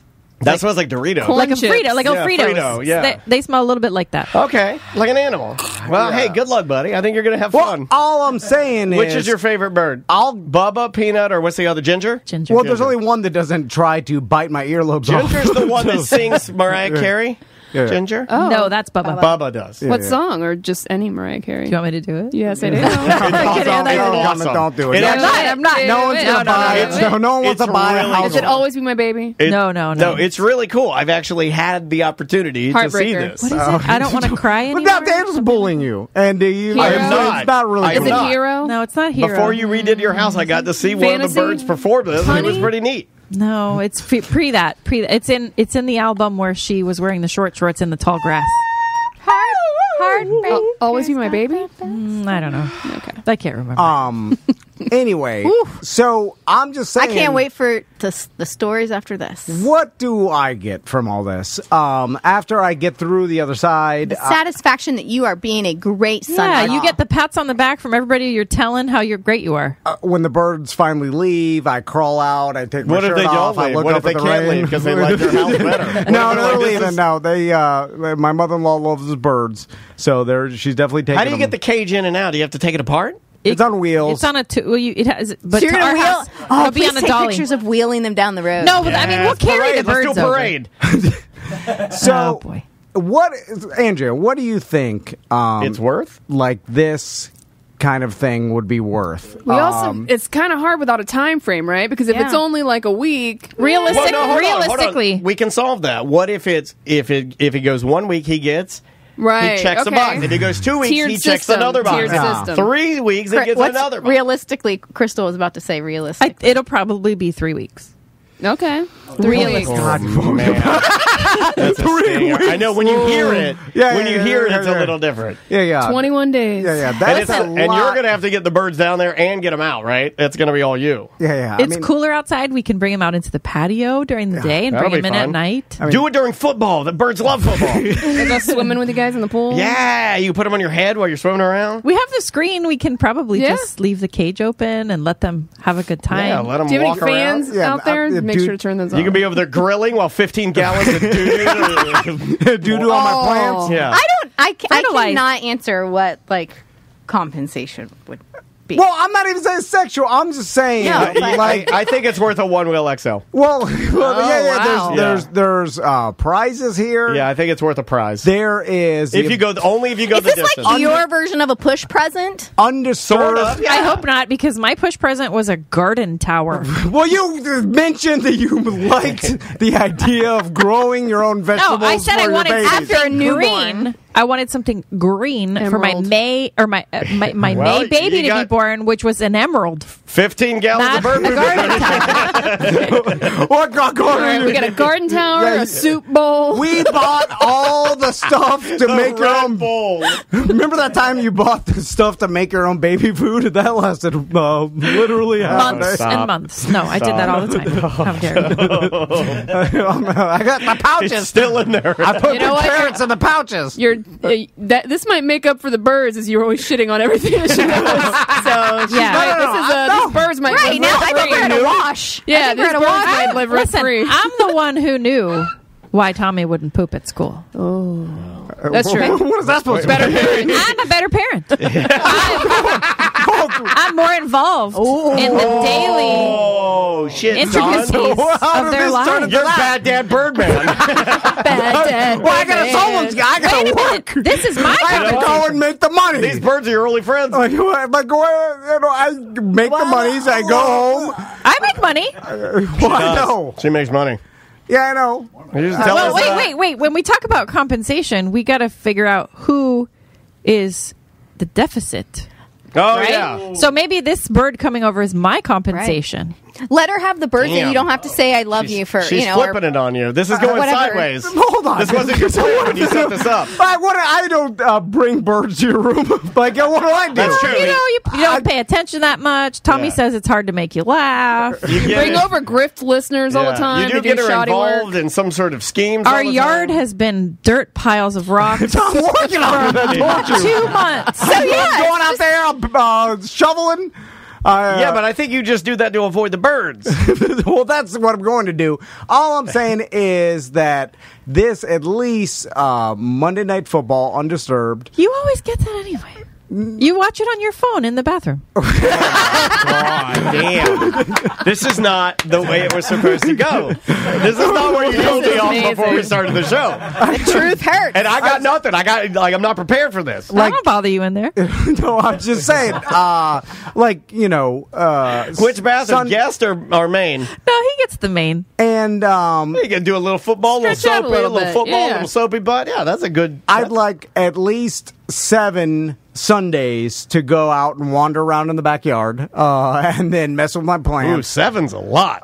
That smells like Doritos. Like a Frito. Like a Fritos. Frito, yeah. They smell a little bit like that. Okay. Like an animal. Well, hey, good luck, buddy. I think you're going to have fun. All I'm saying is... Which is your favorite bird? Bubba, Peanut, or what's the other? Ginger? Ginger. Well, there's only one that doesn't try to bite my earlobes off. Ginger's the one that sings Mariah Carey? Yeah. Ginger? Oh. No, that's Bubba. Bubba does. What song? Or just any Mariah Carey? Do you want me to do it? Yes, I do. Don't do it. I'm not. No one's going to buy it. No one wants to buy a house. Does it always be my baby? No. No, it's really cool. I've actually had the opportunity to see this. What is it? I don't want to cry anymore. But now Dan's bullying you. And I am not. It's not really. Is it Hero? No, it's not Hero. Before you redid your house, I got to see one of the birds perform this, and it was pretty neat. No, it's pre that. It's in the album where she was wearing the short shorts in the tall grass. Hard always be my baby? I don't know. Okay. I can't remember. Anyway, so I'm just saying. I can't wait for the stories after this. What do I get from all this? After I get through the other side, the satisfaction that you are being a great son. Yeah, you get the pats on the back from everybody you're telling how great you are. When the birds finally leave, I crawl out. I take my shirt off. I look what up if they at the can't rain. leave because they like their house better? No, they're leaving. No, they. My mother-in-law loves birds, so she's definitely taking. How do you get the cage in and out? Do you have to take it apart? It's on wheels. It's on a it has, but so you're our house, it'll be please on a take dolly. pictures of wheeling them down the road. No, but I mean we'll carry the birds. Let's do a parade. So, Andrea? What do you think? It's worth like this kind of thing would be worth. We also it's kind of hard without a time frame, right? Because if it's only like a week, realistically, we can solve that. What if if it goes 1 week, he gets. Right. He checks the box. If he goes 2 weeks, he checks another box. 3 weeks, he gets another box. Realistically, Crystal was about to say realistically. It'll probably be 3 weeks. Okay. 3 weeks. God, man. That's a stinger. I know when you hear it. It's a little different. Yeah. 21 days. Yeah. And you're going to have to get the birds down there and get them out, right? It's going to be all you. Yeah. It's cooler outside. We can bring them out into the patio during the day and bring them in at night. Do it during football. The birds love football. They go swimming with you guys in the pool. Yeah, you put them on your head while you're swimming around. We have the screen. We can probably just leave the cage open and let them have a good time. Yeah, let them Do you have walk any fans around. out there? Make sure to turn those on. You can be over there grilling while 15 gallons of doo-doo on my plants. Yeah. I cannot answer what compensation would be. Well, I'm not even saying sexual. I'm just saying, I think it's worth a one-wheel XL. There's prizes here. Yeah, I think it's worth a prize. There is if you go the distance. Like your version of a push present? Undisturbed. Sort of, yeah. I hope not, because my push present was a garden tower. Well, you mentioned that you liked the idea of growing your own vegetables. No, I said I wanted after a newborn. green. I wanted something green for my May May baby to be born, which was an emerald. 15 gallons of bird food. What garden? We got a garden tower, a soup bowl. We bought all the stuff to make your own bowl. Remember that time you bought the stuff to make your own baby food? That lasted literally months and months. No, I did that all the time. How dare you? I got the pouches. It's still in there. I put the carrots in the pouches. This might make up for the birds, as you're always shitting on everything that she does. So these birds might right now. I think we're at a wash. Yeah, these birds might live rent free. I'm the one who knew why Tommy wouldn't poop at school. Oh. That's true. What is that supposed to be? I'm a better parent. I'm more involved in the daily intricacies of their lives. You're bad dad Birdman. Bad dad. Well, I gotta work. This is my I have to go and make the money. These birds are your only friends. I make the monies. I go home. I make money. I know. She makes money. Yeah, I know. Wait. When we talk about compensation, we got to figure out who is the deficit. Oh, right? yeah. So maybe this bird coming over is my compensation. Right. Let her have the birds, and you don't have to say "I love you" for she's flipping it on you. This is going sideways. Hold on. This wasn't your plan when you set this up. I don't bring birds to your room. What do I do? That's true. You don't pay attention that much. Tommy says it's hard to make you laugh. You bring over grift listeners all the time. You do get her involved in some sort of schemes. Our yard has been dirt piles of rocks. I'm working on it. 2 months. So going out there shoveling. Yeah, but I think you just do that to avoid the birds. Well, that's what I'm going to do. All I'm saying is that this, at least Monday Night Football, undisturbed. You always get that anyway. You watch it on your phone in the bathroom. God damn. This is not the way it was supposed to go. This is not where you told me off before we started the show. The truth hurts. And I got nothing. I'm not prepared for this. I don't bother you in there. No, I'm just saying. Which bathroom? Guest or main? No, he gets the main. And you can do a little football, a Stretch out little soapy, a little football, yeah. a little soapy butt. Yeah, that's a good. I'd like at least 7 Sundays to go out and wander around in the backyard and then mess with my plants. Ooh, 7's a lot.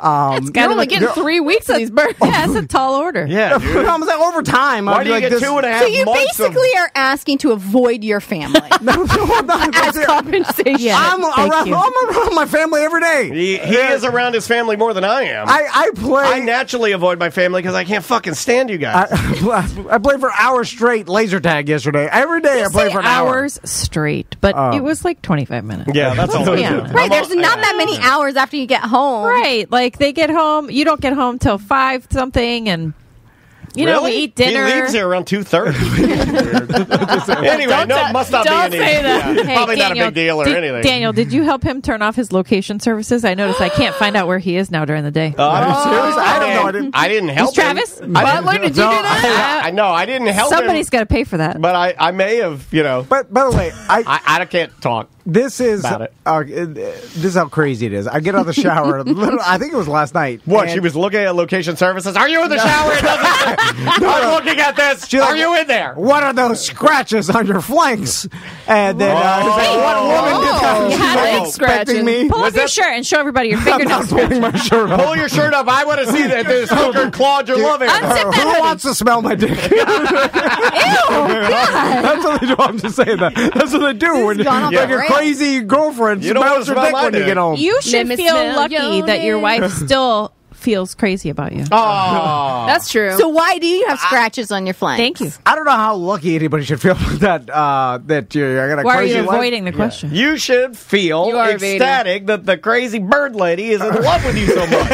You're only getting 3 weeks of these birds. Yeah, that's a tall order. Yeah, dude. I'm saying over time. Why do you get 2.5 months? So you basically are asking to avoid your family. As compensation. I'm around my family every day. He is around his family more than I am. I naturally avoid my family because I can't fucking stand you guys. I played for hours straight laser tag yesterday. Every day I played for an hour. Straight, but it was like 25 minutes. Yeah, that's all. Right, there's not that many hours after you get home. Right, like they get home, you don't get home till 5 something, and you know, we eat dinner. He leaves here around 2:30. Anyway, it must not be say that. Hey, probably Daniel, not a big deal or anything. Daniel, did you help him turn off his location services? I noticed I can't find out where he is now during the day. Are you serious? I don't know. I didn't help Travis? him. Butler, did you do that? No, I didn't help Somebody's got to pay for that. But I may have, But by the way, I can't talk. This is About it. This is how crazy it is. I get out of the shower. I think it was last night. What? She was looking at location services. Are you in the shower? I'm looking at this. Are you in there? What are those scratches on your flanks? And then what woman did that? You had She's big expecting me. Pull up your shirt and show everybody your fingernails. I'm not pulling my shirt up. Pull your shirt up. I want to see that this hooker clawed your loving. Who wants to smell my dick? Ew, God. That's what they do. I'm just saying that. That's what they do when like your crazy girlfriend smells your dick when you get home. You should feel lucky that your wife still feels crazy about you. Oh, that's true. So why do you have scratches on your flanks? Thank you. I don't know how lucky anybody should feel about that. That you're gonna. Why are crazy you wife. avoiding the question? You should feel You are ecstatic that the crazy bird lady is in love with you so much.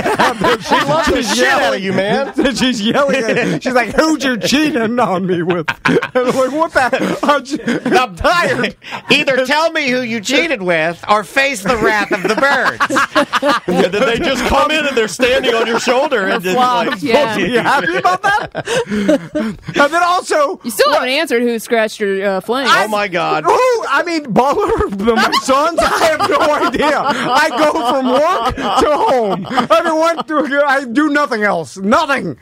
She loves the shit out of you, man. She's yelling at you. She's like, "Who'd you cheating on me with?" And I'm like, "What the? I'm tired. Either tell me who you cheated with or face the wrath of the birds." And then they just come in and they're standing on your shoulder and just like, Yeah. Are you happy about that? And then also, You still haven't answered who scratched your flanks. oh my God. who? I mean, Baller, my sons. I have no idea. I go from work to home. I do nothing else. Nothing.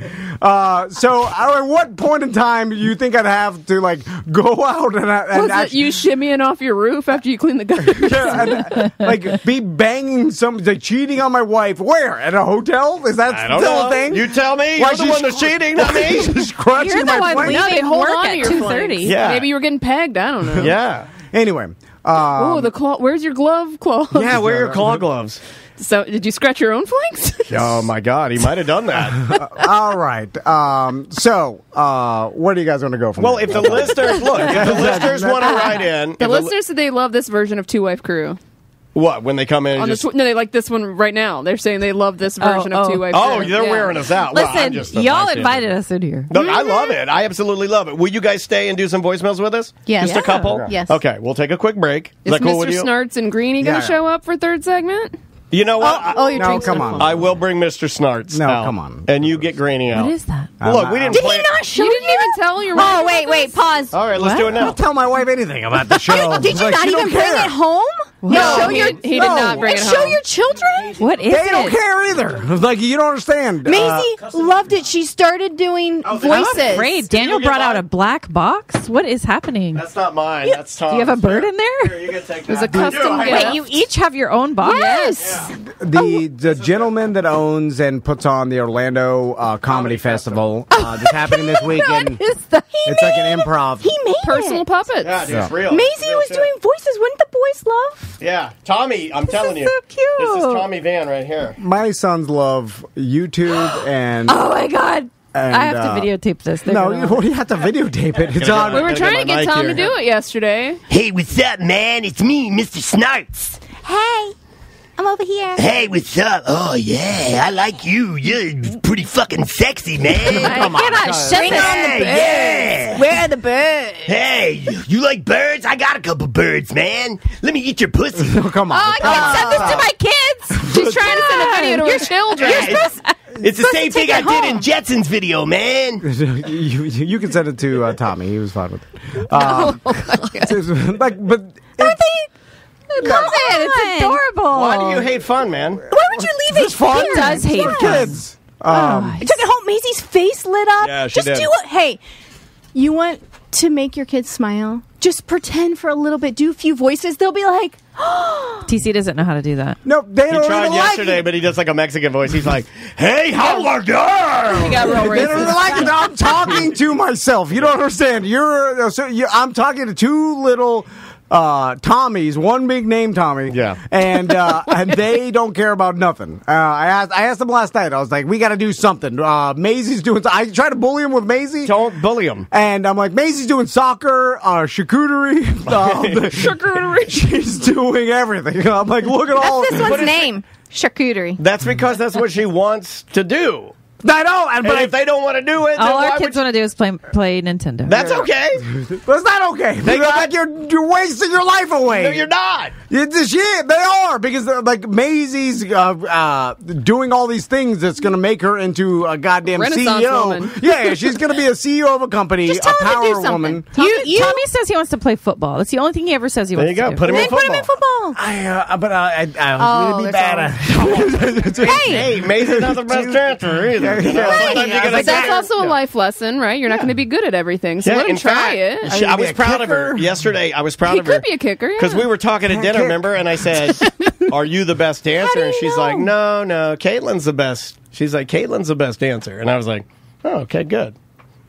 So, at what point in time do you think I'd have to like go out and Was it you shimmying off your roof after you clean the gutters? like be banging like cheating on my wife? Where? At a hotel? Is that I don't still know. a thing? You tell me. Why You're the she's one that's cheating, not me. She's scratching You're the my one flank. leaving No, they hold work on at to your 2:30. flanks. Yeah. Maybe you were getting pegged. I don't know. Yeah. Anyway. Oh, the claw. Where's your glove claw? Yeah, wear your claw gloves. So, did you scratch your own flanks? Oh my God, he might have done that. All right. Where do you guys want to go from Well, here? if the listeners want to write in, The listeners said they love this version of Two Wife Crew. what when they come in and just No, they like this one right now. They're saying they love this version of Two Wife Crew. they're wearing us out. Well, I'm Listen, just a y'all bystander. invited us in here. No, I love it. I absolutely love it. Will you guys stay and do some voicemails with us? Yes. Just a couple? Yes. Okay, we'll take a quick break. Is Is that cool with Mr. you? Snarts and Greenie going Yeah. to show up for third segment? You know what? Your No, drinks come are on. full. I will bring Mr. Snarts No, out. come on. And you get Greenie out. What is that? Look, we didn't Did play he not show You didn't even tell your Oh, wife wait, about wait, this? pause. All right, let's do it now. Don't tell my wife anything about the show. Did you Like, not she even don't bring care. it home? No, show he your, did not bring and it show home. your children? What is They don't it? care either. Like, you don't understand. Maisie loved it. She started doing voices. I'm afraid. Daniel brought out a black box. What is happening? That's not mine. That's Tom's. Do you have a bird in there? Here, you can take It was that. a custom gift. Wait, you each have your own box? Yes. The gentleman that owns and puts on the Orlando Comedy Festival that's happening this weekend. It's like an improv. He made Personal it. puppets. Yeah, dude, it's real. Maisie It's real was shit. doing voices. Wouldn't the boys love? Yeah, Tommy, I'm telling is you. so cute. This is Tommy Van right here. My sons love YouTube and. Oh my God. and, I have to videotape this. They're No, gonna- you have to videotape it. It's on. We were Gotta trying get to my get mic Tom here. to do it yesterday. Hey, what's up, man? It's me, Mr. Snarts. Hey, I'm over here. Hey, what's up? Oh, yeah, I like you. You're pretty fucking sexy, man. I cannot shut Bring this. on the birds. Yeah. Where are the birds? Hey, you like birds? I got a couple birds, man. Let me eat your pussy. Oh, come on. Oh, I can't send this to my kids. She's trying to send a video to her children. It's the same thing I did in Jetson's video, man. you can send it to Tommy. He was fine with it. But Come on, it's adorable. Why do you hate fun, man? Why would you leave it fun. here? He does hate for fun. kids. I took it home. Maisie's face lit up. Yeah, she Just did. do it. Hey, you want to make your kids smile? Just pretend for a little bit. Do a few voices. They'll be like, TC doesn't know how to do that. No, they He don't tried even yesterday, like it. but he does like a Mexican voice. He's like, "Hey, how are you?" He got real They don't even racist. like it. I'm talking to myself. You don't understand. I'm talking to two little Tommies, one big name Tommy. Yeah. And they don't care about nothing. I asked them last night. I was like, we got to do something. Maisie's doing. I try to bully him with Maisie. Don't bully him. And I'm like, Maisie's doing soccer, charcuterie. Charcuterie. She's doing everything. I'm like, look at all. that's this one's name. Charcuterie. That's because that's what she wants to do. I know, but if they don't want to do it, all our kids want to do is play Nintendo. That's okay. That's not okay. You're wasting your life away. No, you're not. Shit, they are, because like Maisie's doing all these things that's going to make her into a goddamn Renaissance CEO. woman. Yeah, she's going to be a CEO of a company, Just a tell him to do power something. woman. Tommy says he wants to play football. That's the only thing he ever says he wants to do. There you go. Put him in football. football. I was going to be bad. Hey, Maisie's not the best dancer either. But that's also a life lesson, right? You're not going to be good at everything, so let him try it. I was proud of her yesterday. I was proud of her. He could be a kicker, because we were talking at dinner, remember? And I said, "Are you the best dancer?" And she's like, "No, Caitlin's the best." She's like, "Caitlin's the best dancer," and I was like, "Oh, okay, good.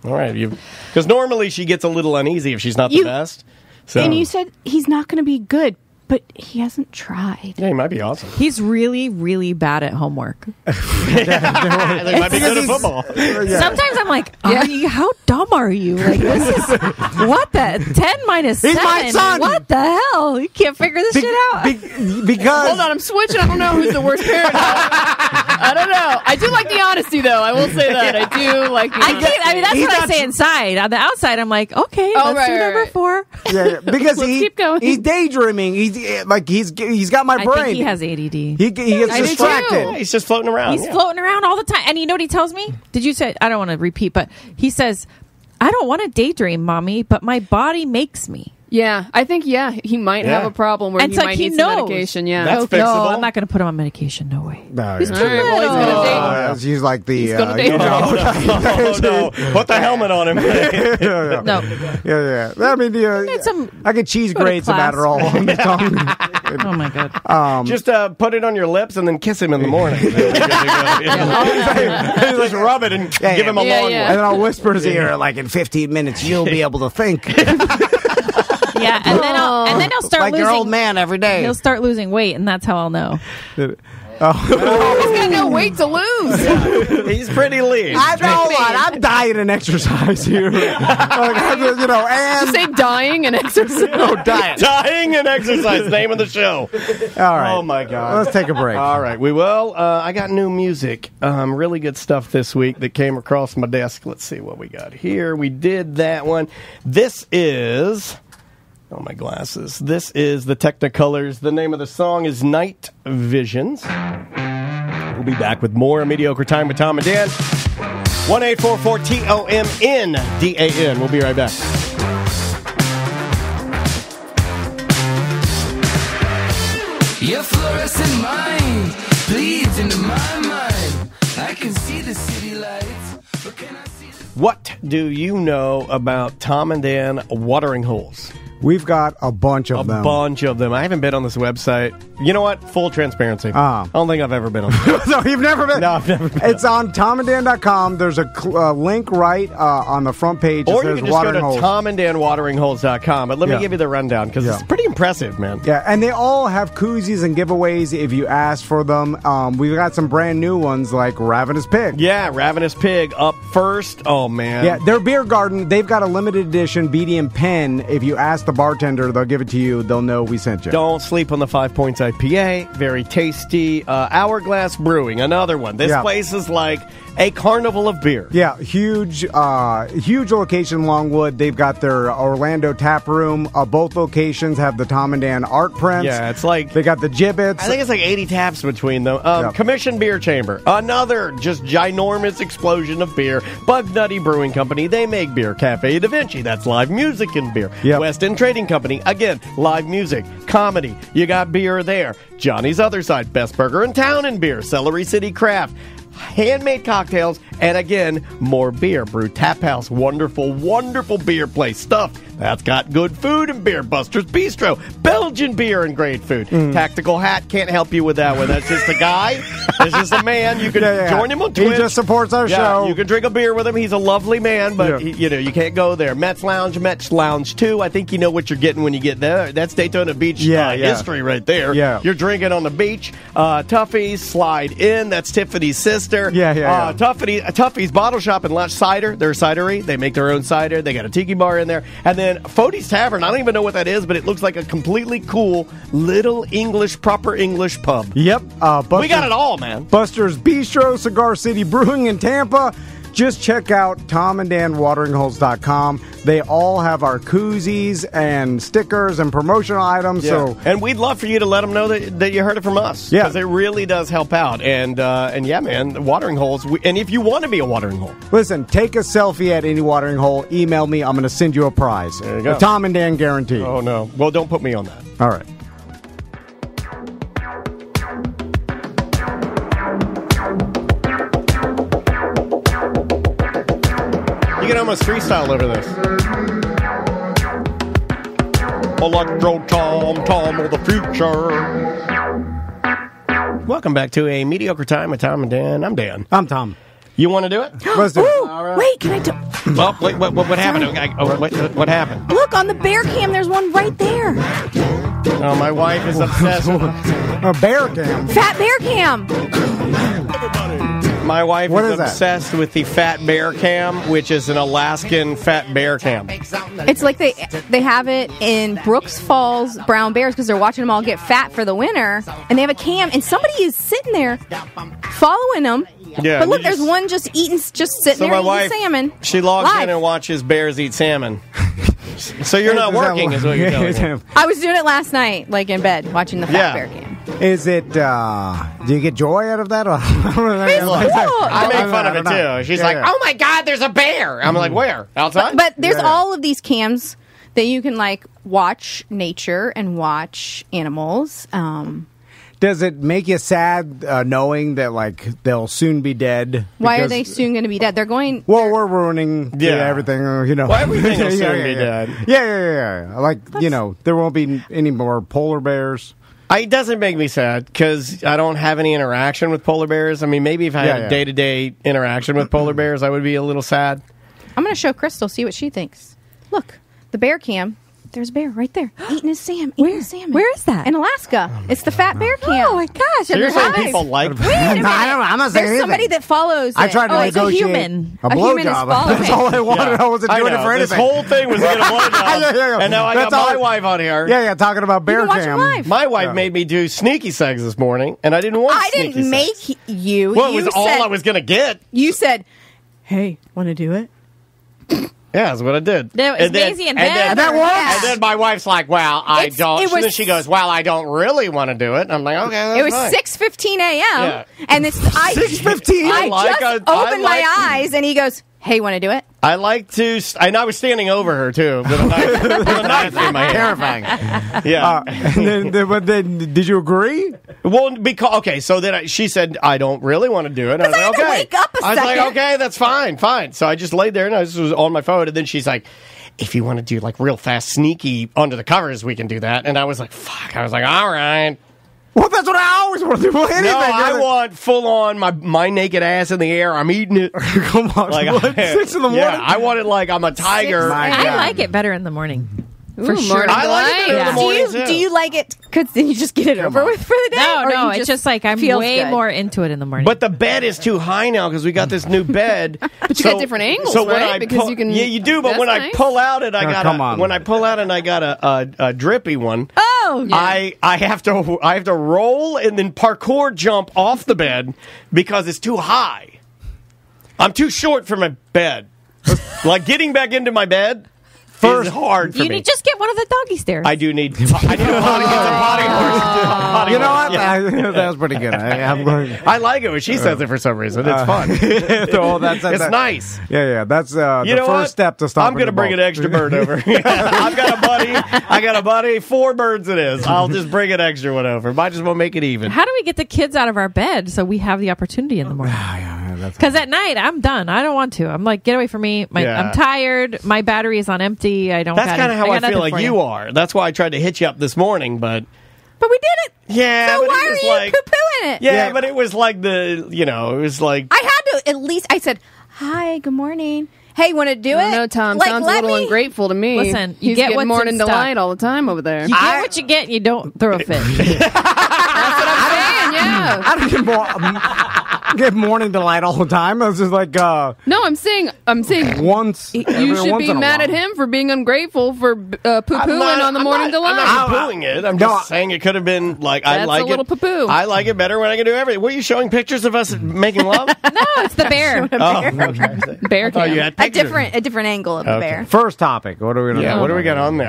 All right, because normally she gets a little uneasy if she's not the best." So. And you said he's not going to be good, but he hasn't tried. Yeah, he might be awesome. He's really, really bad at homework. They might be good at football. Sometimes I'm like, how dumb are you? Like, this is what the 10 minus 7. He's my son. What the hell? You can't figure this shit out. Because hold on, I'm switching. I don't know who's the worst parent. I don't know. I do like the honesty, though. I will say that. I do like the honesty. That's what I say inside. On the outside, I'm like, okay, let's do number 4. Yeah, because keep going. He's daydreaming. He's got my brain. I think he has ADD. He gets distracted. Yeah, he's just floating around. He's floating around all the time. And you know what he tells me? Did you say? I don't want to repeat, but he says, "I don't want to daydream, Mommy, but my body makes me." Yeah, I think he might have a problem where and he it's might like need some medication. Yeah, that's no, fixable. I'm not going to put him on medication. No way. No, he's too little. Well, he's going to date. She's like the. He's gonna date no. Put the helmet on him. No. Yeah. I mean, I get cheese grates about her all on the tongue. Oh my god. Just put it on your lips and then kiss him in the morning. Just rub it and give him a long one. And then I'll whisper in his ear, like, in 15 minutes, you'll be able to think. Yeah, and then he'll start like losing. your old man every day. He'll start losing weight, and that's how I'll know. He's got no weight to lose. He's pretty lean. I'm diet and exercise here. And say dying and exercise. No, diet. Dying and exercise. Name of the show. All right. Oh my God. Let's take a break. All right, we will. I got new music. Really good stuff this week that came across my desk. Let's see what we got here. We did that one. This is. Oh, my glasses. This is the Technicolors. The name of the song is Night Visions. We'll be back with more Mediocre Time with Tom and Dan. 1-844-TOMNDAN. We'll be right back. Your fluorescent mind bleeds into my mind. I can see the city lights, but can I see What do you know about Tom and Dan watering holes? We've got a bunch of them. A bunch of them. I haven't been on this website. You know what? Full transparency. I don't think I've ever been on this. No, you've never been? No, I've never been. It's on tomanddan.com. There's a link right on the front page. Or that you says can just go to holes. tomanddanwateringholes.com. But let me give you the rundown because it's pretty impressive, man. Yeah, and they all have koozies and giveaways if you ask for them. We've got some brand new ones like Ravenous Pig. Yeah, Ravenous Pig up first. Oh, man. Yeah, their beer garden, they've got a limited edition BDM pen. If you ask the bartender, they'll give it to you. They'll know we sent you. Don't sleep on the 5 Points IPA. Very tasty. Hourglass Brewing, another one. This place is like a carnival of beer. Yeah, huge location, Longwood. They've got their Orlando tap room. Both locations have the Tom and Dan art prints. Yeah, it's like... They got the gibbets. I think it's like 80 taps between them. Commission Beer Chamber. Another just ginormous explosion of beer. Bug Nutty Brewing Company. They make beer. Cafe Da Vinci. That's live music and beer. West End Trading Company. Again, live music. Comedy. You got beer there. Johnny's Other Side. Best Burger in Town and beer. Celery City Craft. Handmade cocktails, and again, more beer. Brew Tap House, wonderful, wonderful beer place. Stuff that's got good food and beer. Buster's Bistro, Belgian beer and great food. Tactical Hat, can't help you with that one. That's just a guy. That's just a man. You can join him on Twitch. He just supports our show. You can drink a beer with him. He's a lovely man, but you can't go there. Mets Lounge 2. I think you know what you're getting when you get there. That's Daytona Beach history right there. Yeah. You're drinking on the beach. Tuffy's, Slide In. That's Tiffany's sister. Buster. Tuffy's Bottle Shop and Lunch Cider. They're a cidery. They make their own cider. They got a tiki bar in there. And then Fody's Tavern. I don't even know what that is, but it looks like a completely cool little proper English pub. Yep. We got it all, man. Buster's Bistro, Cigar City Brewing in Tampa. Just check out TomandDanWateringHoles.com. They all have our koozies and stickers and promotional items. Yeah. And we'd love for you to let them know that you heard it from us. Yeah. Because it really does help out. And yeah, man, watering holes. And if you want to be a watering hole. Listen, take a selfie at any watering hole. Email me. I'm going to send you a prize. There you go. A Tom and Dan guarantee. Oh, no. Well, don't put me on that. All right. You can almost freestyle over this. Electro Tom of the future. Welcome back to a mediocre time with Tom and Dan. I'm Dan. I'm Tom. You want to do it? Let's do it. Ooh, wait, can I do... Well, wait, what happened? What happened? Look, on the bear cam, there's one right there. Oh, my wife is obsessed with a bear cam. Fat bear cam. My wife is obsessed with the Fat Bear Cam, which is an Alaskan fat bear cam. It's like they have it in Brooks Falls Brown Bears because they're watching them all get fat for the winter, and they have a cam, and somebody is sitting there following them. Yeah, but look, there's one just sitting there eating salmon. She logs live. in and watches bears eat salmon. So you're not working, is what you're telling me. I was doing it last night, like in bed, watching the Fat Bear Cam. Is it, do you get joy out of that? I make fun of it, too. She's like, oh, my God, there's a bear. I'm like, where? Outside? But there's all of these cams that you can, like, watch nature and watch animals. Does it make you sad knowing that, like, they'll soon be dead? Why are they soon going to be dead? They're going... Well, we're ruining everything, you know. Well, everything will soon be dead. Yeah. Like, you know, there won't be any more polar bears. It doesn't make me sad because I don't have any interaction with polar bears. I mean, maybe if I had a day-to-day interaction with polar bears, I would be a little sad. I'm going to show Crystal, see what she thinks. Look, the bear cam. There's a bear right there eating his salmon. Where is that? In Alaska. It's the Fat Bear Cam. Oh my gosh! So you're saying people like Wait a minute. I'm not saying There's somebody that follows it. I tried to negotiate a human. a blowjob. That's all I wanted. I wasn't doing it for anything. This whole thing was to get a blowjob. And now I got my wife on here. Yeah, talking about bear cam. My wife made me do sneaky sex this morning, and I didn't want sneaky sex. I didn't make you. Well, it was all I was going to get. You said, hey, want to do it? Yeah, that's what I did. That was Maisie and Ben. That works. And then my wife's like, well, I don't. Then she goes, well, I don't really want to do it. And I'm like, okay, that's It was fine. 6:15 a.m. And it's 6:15? I just opened my eyes, and he goes, hey, want to do it? I like to... And I was standing over her, too, with a knife in my hand. Terrifying. Yeah. But then, did you agree? Well, because... Okay, so then she said, I don't really want to do it. I was like, okay. Wake up a I was second. like, okay, that's fine. So I just laid there, and I just was on my phone, and then she's like, if you want to do, like, real fast, sneaky, under the covers, we can do that. And I was like, fuck. I was like, all right. Well, that's what I always want to do. Anything. No, I want full on my naked ass in the air. I'm eating it. Come on, like, 6 in the morning. Yeah, I want it like I'm a tiger. I like it better in the morning. For sure. I like it better in the morning, too. Do you like it because then you just get it over with for the day? No, it's just like I'm way more into it in the morning. But the bed is too high now because we got this new bed. But you got different angles, right? Because you can. Yeah, you do. But when I pull out and I got a drippy one. Oh, yeah. I have to roll and then parkour jump off the bed because it's too high. I'm too short for my bed. Like getting back into my bed. First, hard for me. You need just get one of the doggy stairs. I do need. I need a potty horse. You know what? Yeah. That was pretty good. I like it when she says it for some reason. It's fun. It's nice. Yeah. That's the first step to stop. I'm going to bring an extra bird over. I've got a buddy. 4 birds it is. I'll just bring an extra one over. Might as well make it even. How do we get the kids out of our bed so we have the opportunity in the morning? Because at night I'm done. I don't want to. I'm like, get away from me. I'm tired. My battery is on empty. I don't. That's kind of how I feel like you are. That's why I tried to hit you up this morning, but we did it. Yeah. So why are you poo-pooing it? Yeah, but it was like it was like I had to at least. I said, "Hi, good morning." Hey, want to do it? No, Tom sounds a little ungrateful to me. Listen, you get what's morning delight all the time over there. You get what you get, and you don't throw a fit. That's what I'm saying. Yeah. I don't get more. get morning delight all the time. I was just like, no, I'm saying once. you should be mad at him for being ungrateful for poo-pooing on the morning delight. I'm not poo-pooing it. I'm just saying it could have been like I like a little it. poo-poo. I like it better when I can do everything. Were you showing pictures of us making love? No, it's the bear. Bear cam. You had a different angle of the bear. First topic. What are we gonna what do we got on there?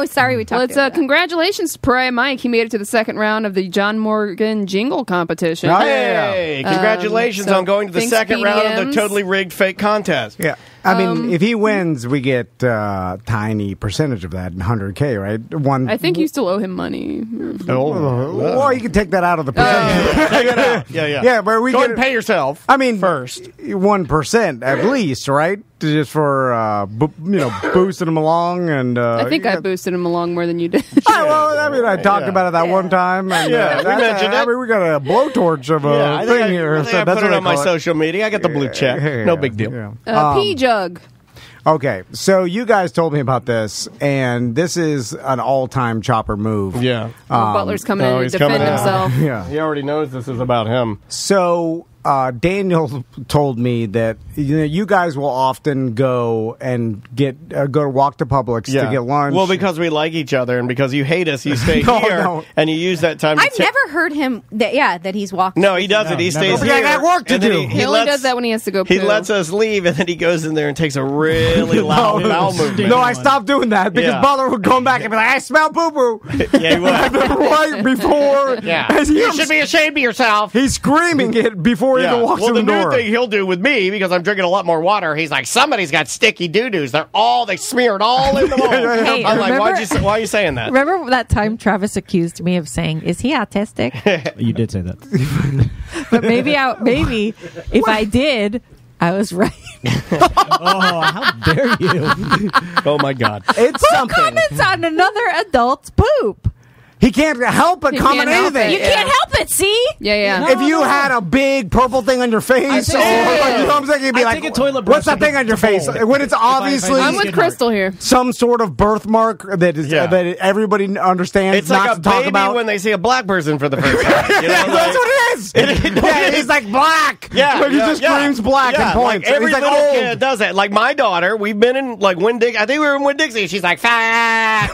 Sorry, we talked. Well, it's congratulations to Pariah Mike. He made it to the second round of the John Morgan Jingle Competition. Hey, congratulations on going to the second round of the totally rigged fake contest. Yeah. I mean, if he wins, we get tiny percentage of that, $100K, right? I think you still owe him money. Or you can take that out of the percentage. Take it out. Yeah, but we go and pay yourself. I mean, first 1% at least, right? Just for boosting him along, and I think I boosted him along more than you did. I talked about it that one time. And, we mentioned it. I mean, we got a blowtorch of a thing here. I think I put it on my social media. I got the blue check. No big deal. Pea jug. Okay, so you guys told me about this, and this is an all-time Chopper move. Yeah. Butler's coming in to defend himself. Yeah. He already knows this is about him. So Daniel told me that you guys will often go and go walk to Publix to get lunch. Well, because we like each other, and because you hate us, you stay here, and you use that time. I've never heard him that he's walking. No, he doesn't. He stays here. I got work to do. He only does that when he has to go poo. He lets us leave, and then he goes in there and takes a really loud bowel movement. No, I stopped doing that because Butler would come back and be like, "I smell poo-poo." Yeah, he would. Right before. Yeah. You should be ashamed of yourself. He's screaming it before he even walks in the door. New thing he'll do with me, because I'm drinking a lot more water, he's like, somebody's got sticky doo-doos. They smeared all in the bowl. Hey, I'm like, why are you saying that? Remember that time Travis accused me of saying, "Is he autistic?" You did say that. But maybe if I did, I was right. Oh, how dare you! Oh my God! It's Who something. comments on another adult's poop? He can't help but comment anything. You can't help it, see? Yeah. If you had a big purple thing on your face, you know what I'm saying? You'd be like, take a toilet brush what's that thing on your face? When it's obviously I'm with Crystal here. some sort of birthmark that everybody understands It's not like to a talk baby about. when they see a black person for the first time. You know, That's what it is. He's like black. Yeah, He just screams black and points. Like every he's like, little old. kid does that. Like my daughter, we've been in like Winn-Dixie. I think we were in Winn-Dixie. She's like, fat.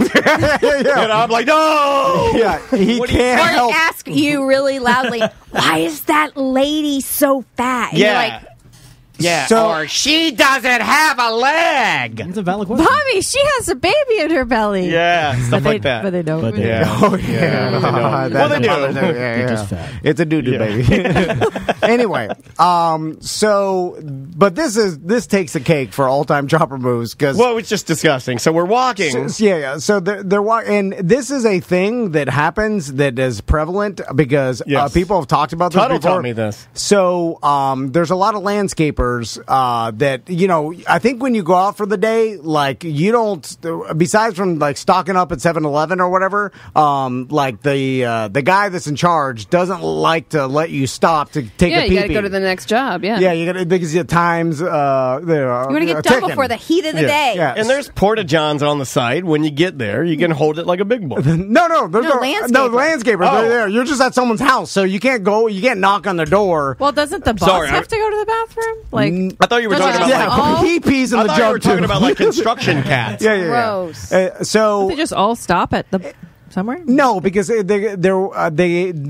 You know, I'm like, no. Yeah, he can't help. Ask you really loudly, why is that lady so fat? And you're like, or she doesn't have a leg. That's a valid question. Mommy, she has a baby in her belly. Yeah, stuff like that. But they don't. But they Well, they do. They're just fat. It's a doo-doo, baby. Anyway, but this takes the cake for all-time Chopper moves because it's just disgusting. So we're walking. So they're walking, and this is a thing that happens that is prevalent because people have talked about this Tuttle before. taught me this. So there's a lot of landscapers that I think when you go out for the day, like you don't, besides from like stocking up at 7-Eleven or whatever, like the guy that's in charge doesn't like to let you stop to take a pee-pee. You got to go to the next job. Yeah, you got to because the times. You want to get done before the heat of the day. Yeah. And there's porta johns on the side. When you get there, you can hold it like a big boy. No, there's no landscapers. Oh. They're there. You're just at someone's house, so you can't go. You can't knock on the door. Well, doesn't the boss have to go to the bathroom? Like, I thought you were talking about he pees in the jug you were talking too. about like construction cats. Yeah. Gross. they just all stop at the somewhere? No, because they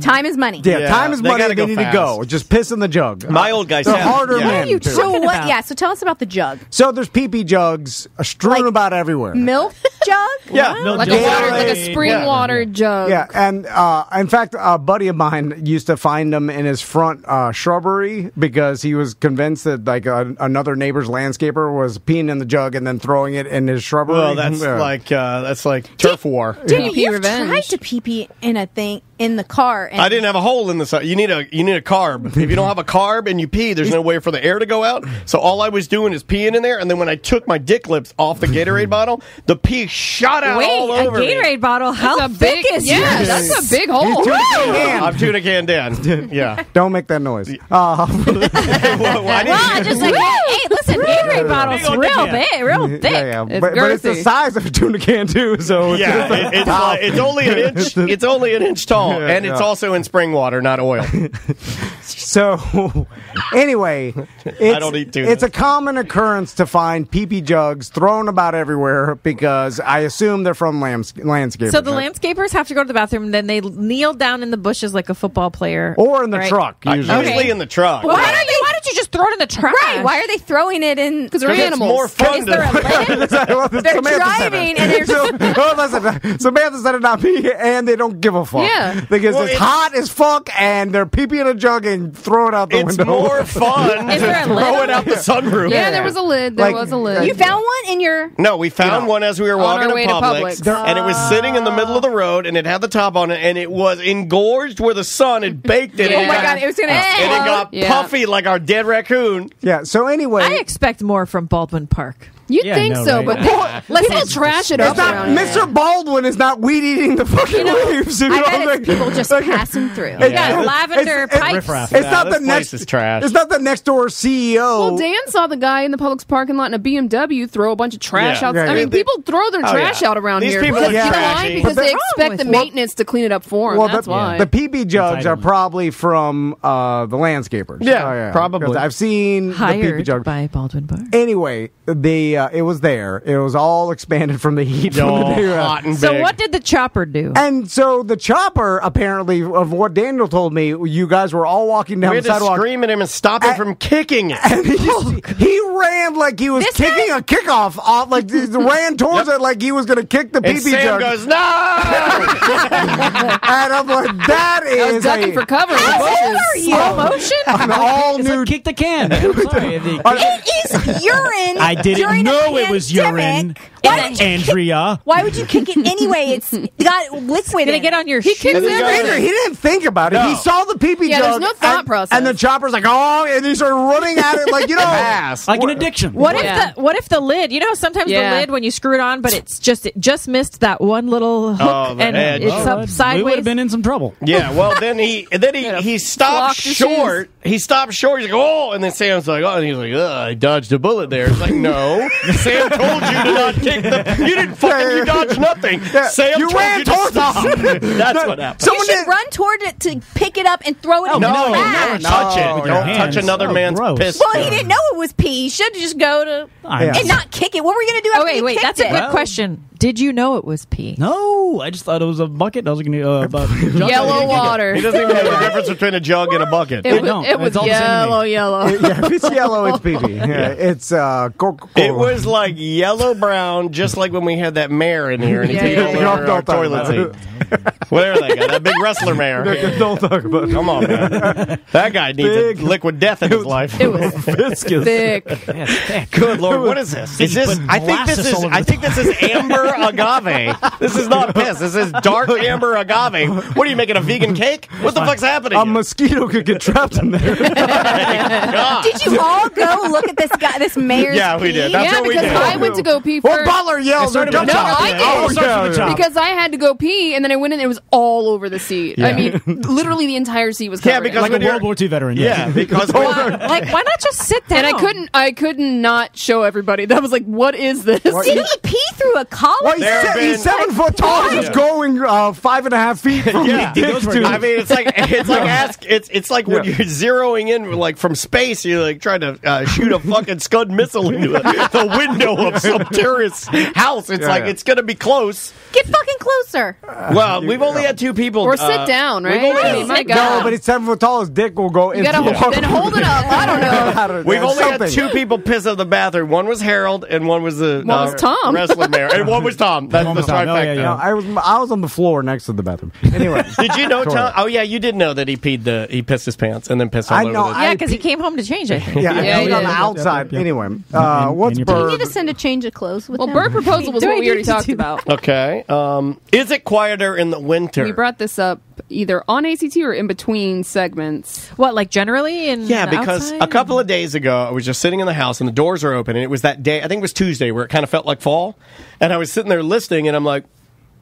time is money. Yeah, time is money. They need to go. Just piss in the jug. My old guy They're said, harder men. So what? Yeah. So tell us about the jug. So there's pee-pee jugs strewn about everywhere. Milk jug. Like a spring water jug. Yeah, and in fact, a buddy of mine used to find them in his front shrubbery because he was convinced that like another neighbor's landscaper was peeing in the jug and then throwing it in his shrubbery. Well, that's like turf war. You've tried to pee in a thing in the car. And I didn't have a hole in the side. You need a carb. If you don't have a carb and you pee, there's no way for the air to go out. So all I was doing is peeing in there, and then when I took my dick lips off the Gatorade bottle, the pee shot out all over a Gatorade bottle? How thick is yours? Yeah, that's a big hole. I'm tuna can Dan. Yeah. Don't make that noise. Well, just like, hey, listen, Gatorade bottle's real thick. Yeah. But it's the size of a tuna can too. So it's only an inch. It's only an inch tall. all. And it's also in spring water, not oil. So, anyway, I don't eat tuna. It's a common occurrence to find pee-pee jugs thrown about everywhere because I assume they're from landscapers. So the landscapers have to go to the bathroom, and then they kneel down in the bushes like a football player. Or in the right? truck, usually. Usually in the truck. Why don't you just throw it in the trash? Right. Why are they throwing it in? Because they're animals. It's more fun They're driving and they're just... Samantha said it not me, and they don't give a fuck. Yeah. Because it's hot as fuck, and they're pee-pee in a jug and throw it out the window. It's more fun to throw it out the sunroof. Yeah, there was a lid. There was a lid. You found one in your... No, we found one as we were walking our way to to Publix, Publix. and it was sitting in the middle of the road, and it had the top on it, and it was engorged where the sun had baked it. Oh my God, it was going to And it got puffy like our dead raccoon. Yeah, so anyway... I expect more from Baldwin Park. You'd think so, but people trash it up around here. Mr. Baldwin is not weed eating the fucking leaves. I bet it's people just passing through. They got lavender pipes. It's not the this next. place is trash. It's not the next door CEO. Well, Dan saw the guy in the Publix parking lot in a BMW throw a bunch of trash out. Yeah, I mean, people throw their trash out around These here. people Because are you know why? trashy. Because they expect the maintenance to clean it up for them. That's why. The PB jugs are probably from the landscapers. Yeah, probably. 'Cause I've seen the PB Hired jugs by Baldwin Park. Anyway, it was there. It was all expanded from the heat. From the hot and So big. what did the chopper do? And so the chopper, apparently, of what Daniel told me, you guys were all walking down We the had to sidewalk. scream at him and stop him from kicking it. And he ran like he was kicking a kickoff off, like he ran towards it like he was going to kick the And PB Sam jug. goes, no! And I'm like, that I was is ducking for cover. Slow motion? an all new. Kick the can. I'm sorry. It is urine. I didn't during a know it was urine, Andrea. Why would you kick it anyway? It's got liquid. Gonna get on your He shoes. kicks Andrew, everything. he didn't think about it. No. He saw the PB Yeah, jug. there's no thought process. And the chopper's like, oh, and he started running at it like, Like an addiction. What if the lid? You know, sometimes the lid when you screw it on, but it just missed that one little hook the and edge. it's up We would sideways. have been in some trouble. Yeah, well, then he stopped Flocked his short. He stopped short. He's like, oh, and then Sam's like, oh, and he's like, I dodged a bullet there. It's like, no, Sam told you to not kick you didn't fucking, you dodged nothing. Sam You told ran you to towards stop. it. That's what happened. You should run toward it to pick it up and throw it in the No, trash. don't touch it. with your Don't hands. touch another Oh, man's gross. piss. Well, he didn't know it was pee. He should just go to and not kick it. What were you going to do after you Wait, kicked that's a it? good question. Did you know it was pee? No, I just thought it was a bucket. I was going to Yellow water. He doesn't even know the difference between a jug and a bucket. It don't. was It's all the same to me. yellow. Yeah, if it's yellow, it's PB. Yeah, it's Coca-Cola. It was like yellow brown, just like when we had that mare in here and he Yeah, peed yeah, all yeah. over our Don't talk toilet about seat. Whatever that guy, that big wrestler mare. Don't talk about it. Come on, man. That guy needs a liquid death in his life. It was thick. Good Lord, what is this? Is this? I think this is amber agave. This is not piss. This is dark amber agave. What are you making, a vegan cake? What the fuck's happening? A mosquito could get trapped in there. God. Did you all go look at this mayor's Yeah, we did. That's Yeah, what we because did. I went to go pee Well, first. Butler yelled. started "Don't with the talk." top. I did. Oh, It started yeah, with the top. Because I had to go pee, and then I went in, and it was all over the seat. I mean, literally the entire seat was covered. Yeah, because Like a when you're- World War II veteran. Yeah, because Like, why not just sit down? and I couldn't not show everybody. That was like, what is this? Did he pee through a collar? Well, There he's have been- 7 foot tall. He's going 5.5 feet from Yeah, the dick to. I mean, it's like when you're zeroing in like from space, you're like trying to shoot a fucking Scud missile into the window of some terrorist's house. It's it's going to be close. Get fucking closer. Well, we've only had two people. Or sit down, right? We've only, I mean, my God. No, but he's 7 foot tall. His dick will go You into gotta the then hold it up. I don't know. we've only had two people piss in the bathroom. One was Harold, and one was the One was Tom. wrestling mayor, and one was Tom. That's the Tom. Oh, trifecta. yeah. No, I was on the floor next to the bathroom. Anyway, Did you know, Tom? Oh yeah, you did know that he pissed his pants and then pissed all I over know, the. Yeah, because he came home to change, I think. yeah, I Yeah, peed yeah, on the yeah. outside. Yep. Anyway, In what's your You Bird? need to send a change of clothes with Well, him. bird proposal was Do what I we already need to talked do about. Okay. Is it quieter in the winter? We brought this up either on ACT or in between segments. What, like generally in Yeah, the because outside? a couple of days ago, I was just sitting in the house and the doors are open, and it was that day, I think it was Tuesday, where it kind of felt like fall. And I was sitting there listening, and I'm like,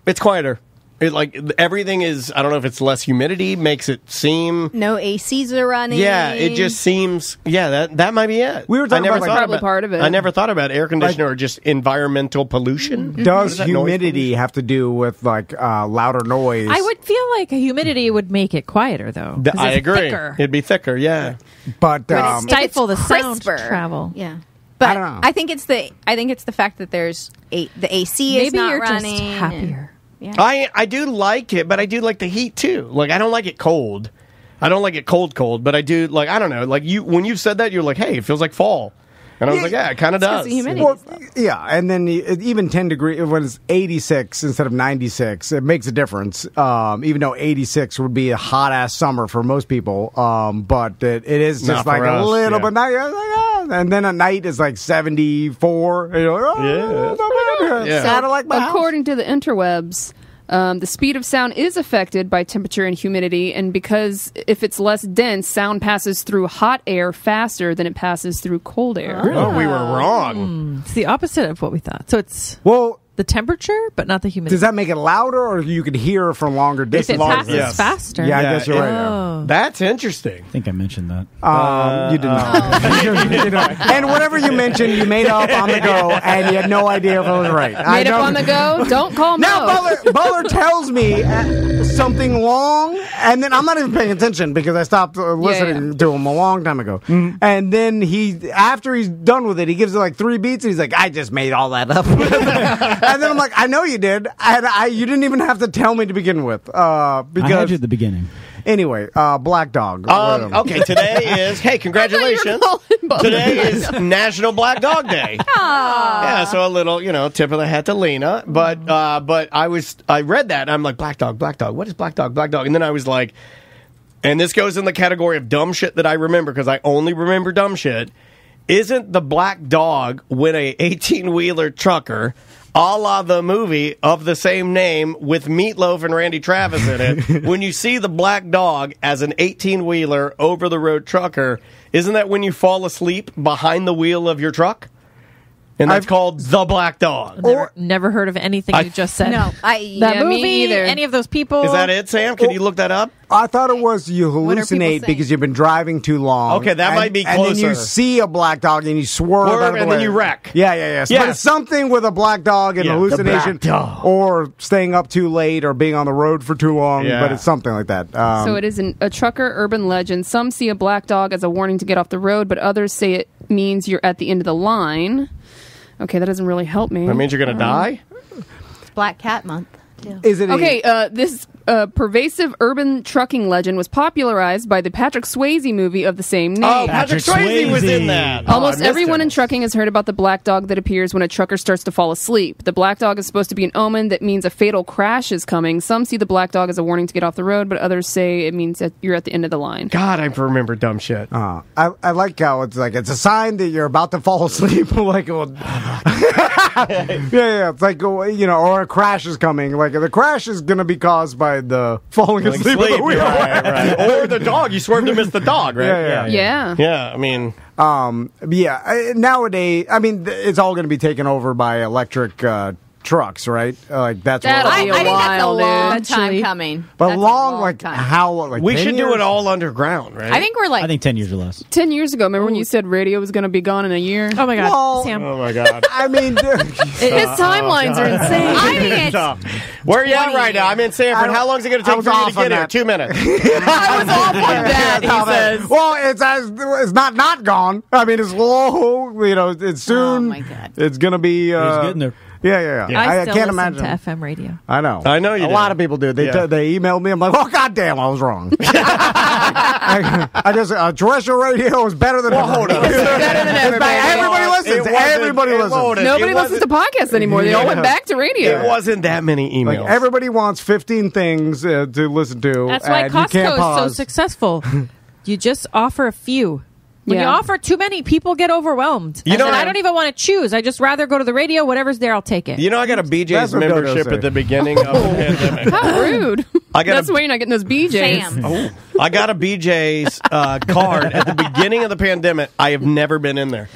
it's quieter. Everything is, I don't know if it's less humidity, makes it seem... No ACs are running. Yeah, it just seems... Yeah, that might be it. We were talking about probably part of it. I never thought about air conditioner or just environmental pollution. Does humidity have to do with louder noise? I would feel like humidity would make it quieter, though. 'cause I it's agree. thicker. It'd be thicker, yeah. But stifle the sound crisper. travel. Yeah. But I don't know. I think it's the fact that there's the AC is Maybe not you're running. just happier. Yeah. I do like it, but I do like the heat too. Like, I don't like it cold. I don't like it cold, but I do, like, I don't know. Like, when you said that, you're like, hey, it feels like fall. And I was like, yeah, it kind of does. Well, yeah, and then even 10 degrees, when it's 86 instead of 96, it makes a difference. Even though 86 would be a hot-ass summer for most people. But it is just Not like for a us, little yeah. bit, and then at night it's like 74. And you're like, Yeah. like my house. According to the interwebs, the speed of sound is affected by temperature and humidity, and because if it's less dense, sound passes through hot air faster than it passes through cold air. Oh, we were wrong. It's the opposite of what we thought. So it's the temperature, but not the humidity. Does that make it louder, or you could hear from longer if distance? it passes faster? Yeah, I guess you're right. Oh. That's interesting. I think I mentioned that. You did not. And whatever you mentioned, you made up on the go, and you had no idea if it was right. Made up on the go? Don't call Now Mo. Butler tells me something long, and then I'm not even paying attention because I stopped listening to him a long time ago. And then after he's done with it, he gives it like 3 beats, and he's like, I just made all that up. And then I'm like, I know you did. And you didn't even have to tell me to begin with. Because I had you at the beginning. Anyway, Black Dog. Okay, today is, hey, congratulations. Today is National Black Dog Day. Yeah, so a little, tip of the hat to Lena. But I read that, and I'm like, Black Dog. What is Black Dog? And then I was like, and this goes in the category of dumb shit that I remember, because I only remember dumb shit. Isn't the black dog when a 18-wheeler trucker, a la the movie of the same name with Meatloaf and Randy Travis in it, when you see the black dog as an 18-wheeler over-the-road trucker, isn't that when you fall asleep behind the wheel of your truck? And that's called The Black Dog. Never heard of anything you just said. No, that movie, me either. any of those people. Is that it, Sam? Can you look that up? I thought it was you What are people hallucinate saying? because you've been driving too long. Okay, that might be And then closer. you see a black dog and you swerve out of the and way. then you wreck. Yeah. But it's something with a black dog and Yeah, the hallucination, black dog. or staying up too late, or being on the road for too long. Yeah. But it's something like that. So it is a trucker urban legend. Some see a black dog as a warning to get off the road, but others say it means you're at the end of the line. Okay, that doesn't really help me. That means you're going to die? It's Black Cat Month. Too. Is it Okay, this pervasive urban trucking legend was popularized by the Patrick Swayze movie of the same name. Oh, Patrick Swayze was in that. Almost everyone in trucking has heard about the black dog that appears when a trucker starts to fall asleep. The black dog is supposed to be an omen that means a fatal crash is coming. Some see the black dog as a warning to get off the road, but others say it means that you're at the end of the line. God, I remember dumb shit. I like how it's like it's a sign that you're about to fall asleep. Like, yeah. It's like or a crash is coming. Like the crash is going to be caused by the falling asleep at the wheel. Right. Or the dog. You swerved to miss the dog, right? Yeah. Yeah, I mean... nowadays, I mean, it's all going to be taken over by electric trucks, right? Like that's That'll what be I think that's a while, long dude. time coming. But That's a long, like time. how? Like we 10 should do years? it all underground, right? I think we're like I think 10 years or less. 10 years ago, remember when you said radio was going to be gone in a year? Oh my God, Well, Sam. Oh, my God. I mean, His timelines are insane. I think it's Where are you at right now? I'm in Sanford. How long is it going to I take was for you off to on get here? that. 2 minutes. I was off on that, he says. Well, it's not gone. I mean, it's low. It's soon. Oh, my God. It's gonna be. He's getting there. Yeah. I still can't listen imagine. to FM radio. I know. You A do. lot of people do. They Yeah. they emailed me. I'm like, oh goddamn, I was wrong. I just terrestrial radio is better than. hold on. Better than ever, baby. Everybody listens. Everybody listens. Nobody listens to podcasts anymore. They all went back to radio. It wasn't that many emails. Like everybody wants 15 things to listen to. That's why and you can't Costco is so pause. successful. You just offer a few. When you Yeah. offer too many, people get overwhelmed. You know and what? I don't even want to choose. I just rather go to the radio. Whatever's there, I'll take it. I got a BJ's That's what Dodo membership said. at the beginning of the pandemic. How rude. I got That's a- why you're not getting those BJs. Sam. I got a BJ's card at the beginning of the pandemic. I have never been in there.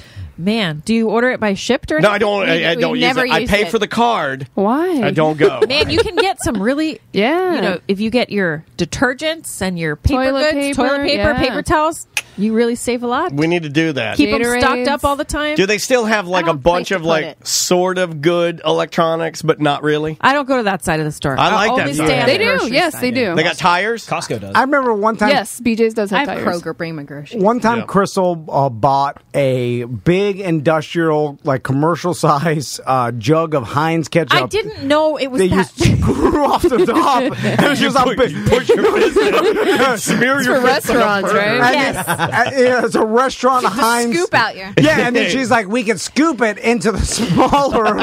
Man, do you order it by shipped or No, anything? I don't. I don't use it. I pay for the card. Why? I don't go. Man, you can get some really, if you get your detergents and your paper Toilet goods, paper, toilet paper, yeah. paper towels, you really save a lot. We need to do that. Keep them stocked up all the time. Do they still have like a bunch of like sort of good electronics, but not really? I don't go to that side of the store. I like I'll that only side. stay on They the do. grocery Yes, side. they do. They got tires? Costco does. I remember one time. Yes, BJ's does have I have tires. Kroger bring my groceries. One time, Crystal bought a big industrial, like commercial size jug of Heinz ketchup. I didn't know it was They that. used screw off the top. And it's just a big. Push your fist in and smear It's your for fist in the restaurants, burger. right? Yes. Yeah, it's a restaurant. Just Heinz. scoop out your. Yeah, and then she's like, "We can scoop it into the smaller."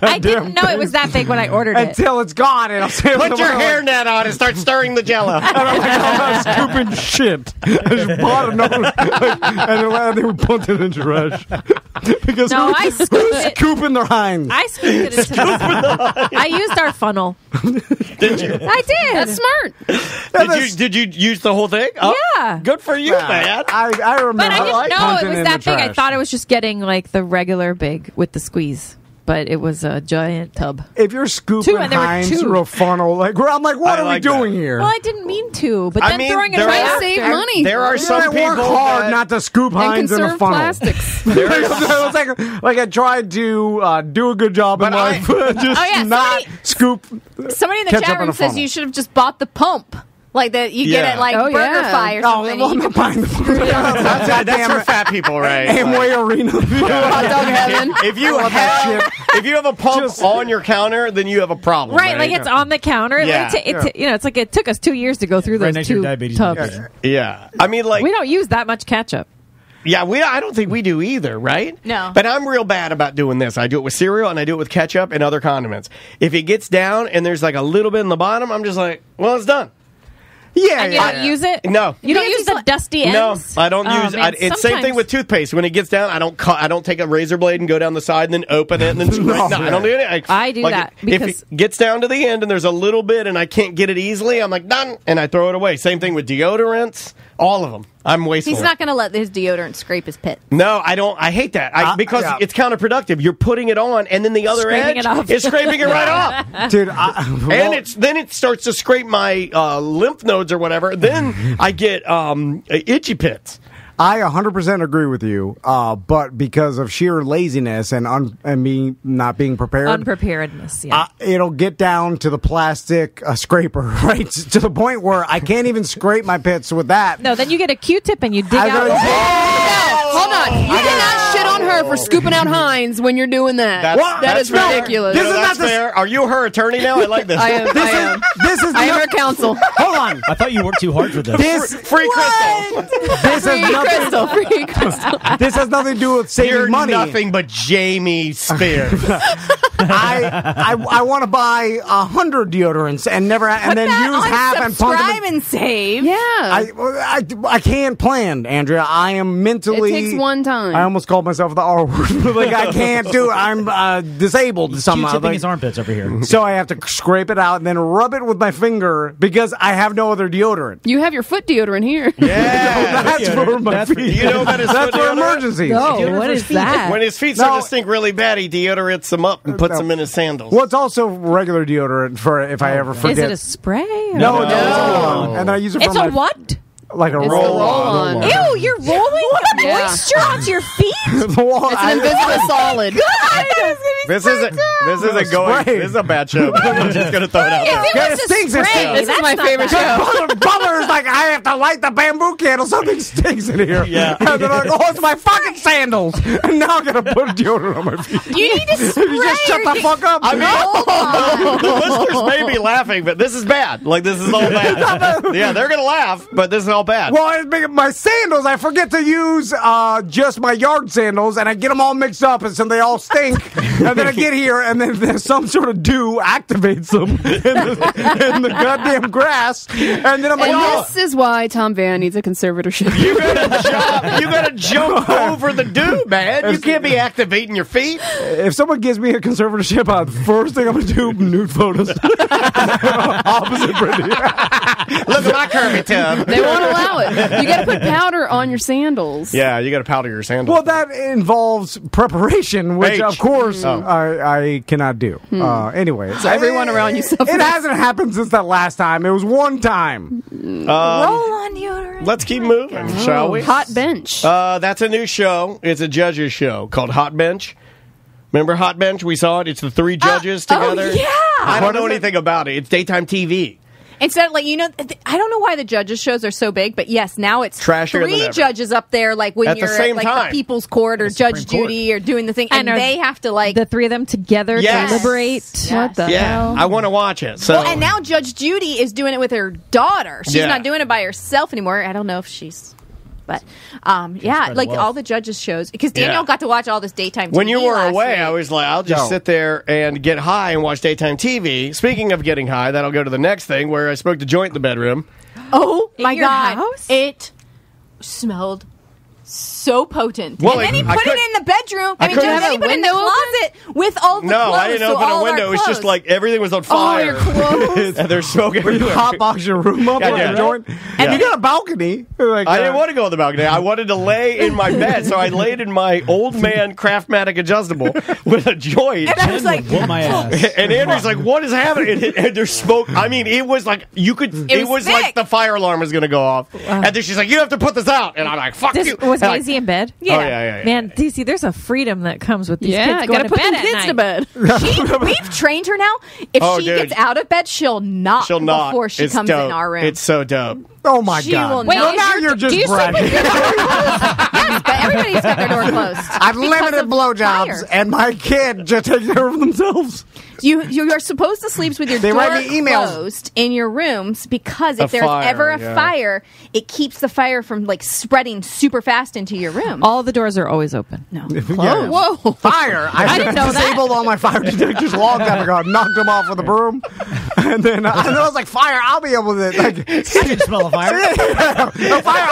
I didn't know it was that big when I ordered it. until it's gone, and I'll say, Put your hairnet on and start stirring the jello. I'm not scooping shit. I just bought another, and then we put it in the trash. Because No, I who's scooped it. scooping their Heinz? I scooped it into the. I used our funnel. Did you? I did. That's smart. Did you use the whole thing? Oh, Yeah. good for you, man. I remember. But I didn't know punting it was in that the big. I trash. thought it was just getting like the regular big with the squeeze. But it was a giant tub. If you're scooping Two, and there were Heinz two. through a funnel, like I'm like, what I are like we doing that. here? Well, I didn't mean to, but I then mean, throwing it there away are- after. Save money. There are some I work people hard that, not to scoop And Heinz in a conserve funnel. plastics. It was like I tried to do a good job in But I- life, just Oh, yeah, not scoop. Somebody in the ketchup chat in room a says funnel. you should have just bought the pump. Like that, you get Yeah. it like Oh, Burger yeah. Fi or Oh, something. well, I'm not buying the that's for fat people, right? Amway Arena. Hot dog heaven. If you have a pump on your counter, then you have a problem, Right, like it's on the counter. Yeah. It's like it took us 2 years to go through Right those next to your two diabetes tubs. medication. Yeah, I mean, like We don't use that much ketchup. yeah, I don't think we do either, right? No. But I'm real bad about doing this. I do it with cereal and I do it with ketchup and other condiments. If it gets down and there's like a little bit in the bottom, I'm just like, well, it's done. Yeah, And you don't use it? No. You don't use the dusty ends? No, I don't use. Man, It's same thing with toothpaste. When it gets down, I don't take a razor blade and go down the side and then open it and then no, I don't do it. I do that if because- it gets down to the end and there's a little bit and I can't get it easily, I'm like done and I throw it away. Same thing with deodorants, all of them. I'm wasteful. He's not going to let his deodorant scrape his pit. No, I don't. I hate that because yeah. it's counterproductive. You're putting it on, and then the other Scraping edge it off. is scraping it right off. Dude, And then it starts to scrape my lymph nodes or whatever. Then I get itchy pits. I 100% agree with you, but because of sheer laziness and me not being prepared, Unpreparedness, yeah. it'll get down to the plastic scraper, right? To the point where I can't even scrape my pits with that. No, then you get a Q-tip and you dig I out. gotta Hold on. You cannot shit on her for scooping out Heinz when you're doing that. That is fair. ridiculous. This is not fair. Are you her attorney now? I like this. I am. This is I am not- her counsel. Hold on. I thought you worked too hard for this. This Free crystal. this Free has nothing. crystal. Free crystal. This has nothing to do with saving You're money. nothing but Jamie Spears. I want to buy 100 deodorants and never and then use half and pump Subscribe them. and save. Yeah. I can't plan, Andrea. I am mentally. It takes one time. I almost called myself the R word. Like I can't do it. I'm disabled somehow. Q-tipping Like, his armpits over here. so I have to scrape it out and then rub it with my finger because I have no other deodorant. You have your foot deodorant here. Yeah. That's for my feet. You know about his That's foot for deodorant? emergencies. No, what is that? When his feet start No. to stink really bad, he deodorants them up and puts them in his sandals. Well, it's also regular deodorant for if I ever Is forget. it a spray? or- No, it's a roll-on, and I use it for It's my a what? like a It's a roll-on. roll-on. Ew, you're rolling Yeah. moisture onto your feet? It's an invisible solid. This isn't going. Spray. This is a bad show. I'm just gonna throw it out there. If it was it a stinks and spray, stinks. This is that's my not favorite that show. Butler's like, I have to light the bamboo candle. Something stinks in here. Yeah. And they're like, oh, it's my fucking sandals. And now I'm going to put deodorant on my feet. You need to spray. You just shut the fuck up. I mean, the listeners may be laughing, but this is bad. Like, this is all bad. Yeah, they're going to laugh, but this is all bad. Well, my sandals, I forget to use just my yard sandals, and I get them all mixed up, and so they all stink. And then I get here, and then some sort of dew activates them in the goddamn grass, and then I'm like, and this is why Tom Van needs a conservatorship. You gotta jump over the dew, man. You can't be activating your feet. If someone gives me a conservatorship, the first thing I'm gonna do, nude photos. Opposite Brittany. Look at my curvy tub. They won't allow it. You got to put powder on your sandals. Yeah, you got to powder your sandals. Well, that involves preparation, which of course I cannot do. Anyway, so everyone around you suffers. It hasn't happened since that last time. It was one time. Roll on deodorant. Let's keep moving, shall we? Hot Bench. That's a new show. It's a judges show called Hot Bench. Remember Hot Bench? We saw it. It's the three judges together. Oh, yeah. I don't know anything about it. It's daytime TV. Instead of, like, I don't know why the judges shows are so big, but yes, now it's trashier than three ever. Judges up there, like when At the you're same at time. the People's Court or Judge Judy or doing the thing, and they have to the three of them together deliberate. What the hell? I want to watch it. So. Well, and now Judge Judy is doing it with her daughter. She's not doing it by herself anymore. I don't know if she's... But, like all the judges' shows. Because Daniel got to watch all this daytime TV when you were last away, week. I was like, I'll just sit there and get high and watch daytime TV. Speaking of getting high, that'll go to the next thing where I smoked a joint in the bedroom. Oh, my your God. house? It smelled so potent. Well, and then he put it in the bedroom. I He couldn't- put it in the closet with all the No, clothes. I didn't so open all a our window. It was just clothes. like everything was on fire. your clothes. And there's smoke You everywhere. hotbox your room up Yeah, with yeah. a joint. And you got a balcony. Like, I didn't want to go on the balcony. I wanted to lay in my bed, so I laid in my old man Craftmatic adjustable with a joint. And I was like, Whoop my ass. And Andrew's like, "What is happening?" And there's smoke. I mean, it was like you could. It was like thick. the fire alarm was going to go off. And then she's like, "You have to put this out." And I'm like, "Fuck This you." was And Maisie in bed. Oh, yeah. Man, DC, there's a freedom that comes with these Yeah, kids going gotta to put bed them at kids night. to bed. We've trained her now. If Oh, she dude. gets out of bed, she'll knock She'll knock before she It's comes dope. in our room. It's so dope. Oh my She God! will Wait, Well, is now your- you're do just you sleep bragging. with your door closed? Yes, but everybody's got their door closed. I've Because limited of blowjobs, fire. and my kid just takes care of themselves. You are supposed to sleep with your They door write me emails. closed in your rooms because A if there's fire, ever a yeah. fire, it keeps the fire from like spreading super fast into your room. All the doors are always open. No, Yeah. Whoa! Fire! I didn't know that. disabled all my fire detectors a long time ago. Knocked them off with a broom, and then I was like, "Fire! I'll be able to like." I can smell a fire. The fire!